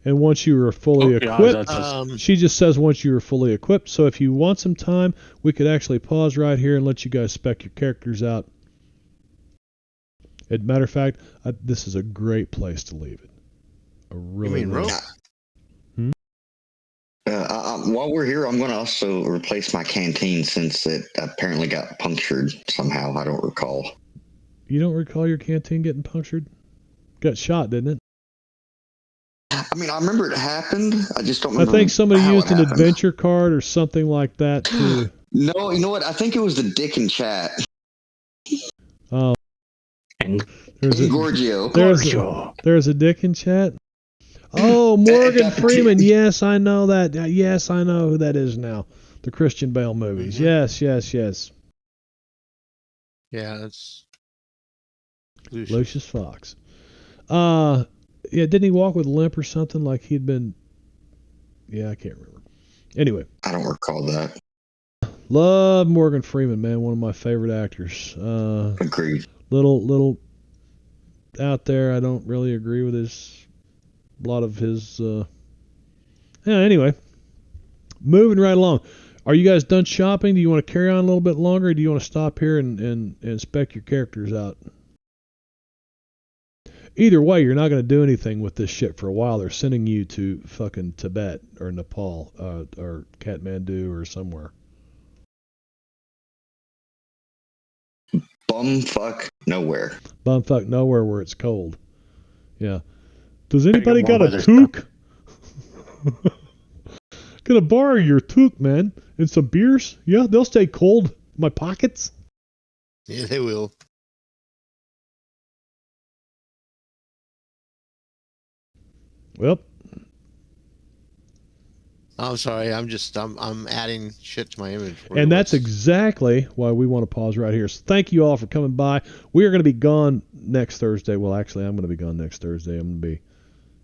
and once you are fully equipped, she just says once you are fully equipped. So if you want some time, we could actually pause right here and let you guys spec your characters out. As a matter of fact, this is a great place to leave it. You mean rope? While we're here, I'm going to also replace my canteen since it apparently got punctured somehow. I don't recall. You don't recall your canteen getting punctured? Got shot, didn't it? I mean, I remember it happened. I just don't remember. I think somebody how used it an happened. adventure card or something like that too. No, you know what? I think it was the Dick and Chat. Oh, And there's Gorgio. there's a Dick in chat. Oh, Morgan Freeman. Yes, I know that. Yes, I know who that is now. The Christian Bale movies. Mm-hmm. Yes. Yeah, that's Lucius Fox. Yeah, didn't he walk with a limp or something like he'd been... Yeah, I can't remember. Anyway. I don't recall that. Love Morgan Freeman, man. One of my favorite actors. Agreed. Little out there. I don't really agree with a lot of his... anyway. Moving right along. Are you guys done shopping? Do you want to carry on a little bit longer, or do you want to stop here and spec your characters out? Either way, you're not going to do anything with this shit for a while. They're sending you to fucking Tibet or Nepal or Kathmandu or somewhere. Bumfuck nowhere. Bumfuck nowhere where it's cold. Yeah. Does anybody got a weather toque? Gonna borrow your toque, man. And some beers? Yeah, they'll stay cold in my pockets. Yeah, they will. Well, I'm sorry. I'm adding shit to my image. and that's exactly why we want to pause right here. So thank you all for coming by. We are going to be gone next Thursday. Well, actually, I'm going to be gone next Thursday. I'm going to be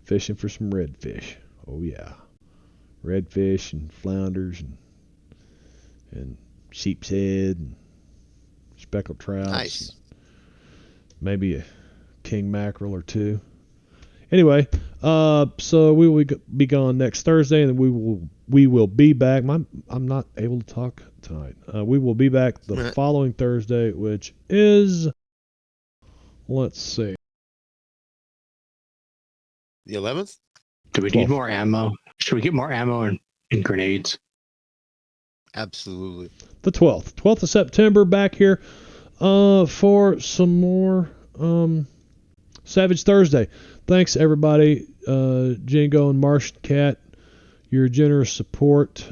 fishing for some redfish. Oh, yeah. Redfish and flounders and sheep's head and speckled trout. Nice. Maybe a king mackerel or two. Anyway, so we will be gone next Thursday, and we will be back. I'm not able to talk tonight. We will be back the following Thursday, which is Let's see. The 11th? Do we 12th. need more ammo? Should we get more ammo and grenades? Absolutely. The 12th. 12th of September, back here for some more Savage Thursday. Thanks, everybody. Jingo and Martian Cat, your generous support.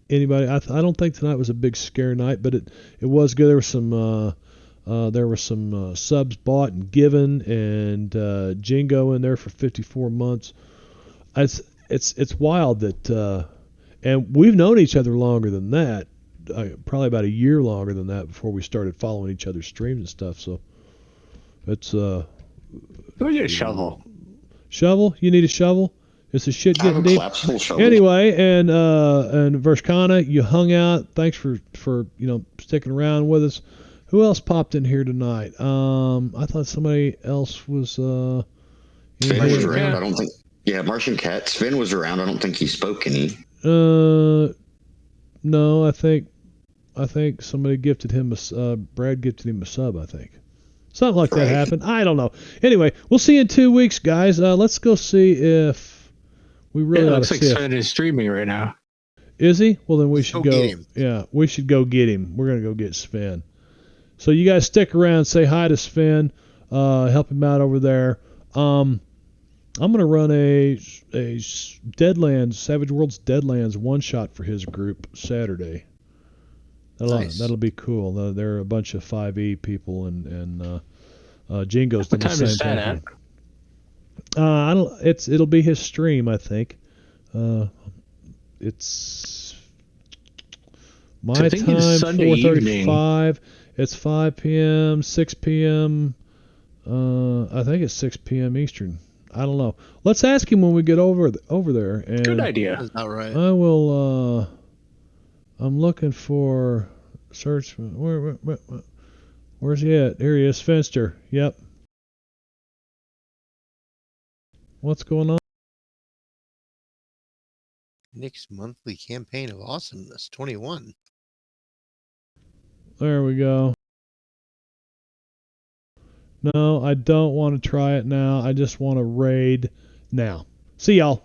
Anybody? I don't think tonight was a big scare night, but it was good. There were some subs bought and given, and Jingo in there for 54 months. It's wild that, and we've known each other longer than that, probably about a year longer than that before we started following each other's streams and stuff. So it's Go get a shovel. shovel. You need a shovel. Is the shit I have getting a deep? collapsible shovel. Anyway, and Vershkana, you hung out. Thanks for sticking around with us. Who else popped in here tonight? I thought somebody else was. Sven was around. I don't think. Yeah, Martian Cat. Sven was around. I don't think he spoke any. No, I think somebody gifted him Brad gifted him a sub. I think something like that happened. I don't know. Anyway, we'll see you in 2 weeks, guys. Let's go see if we really. It ought looks to like see Sven is streaming right now. Is he? Well, then we should Go go. get him. Yeah, we should go get him. We're gonna go get Sven. So you guys stick around, say hi to Sven, help him out over there. I'm gonna run a Deadlands Savage Worlds Deadlands one shot for his group Saturday. That'll be cool. There are a bunch of 5e people and Jingo's done What the time same is that thing. at? I don't. It'll be his stream, I think. It's my I think time, it's Sunday 4:35. It's 5 p.m., 6 p.m. I think it's 6 p.m. Eastern. I don't know. Let's ask him when we get over there. And Good idea. That's not right. I will. I'm looking for search. Where's he at? Here he is, Finster. Yep. What's going on? Nick's monthly campaign of awesomeness 21. There we go. No, I don't want to try it now. I just want to raid now. See y'all.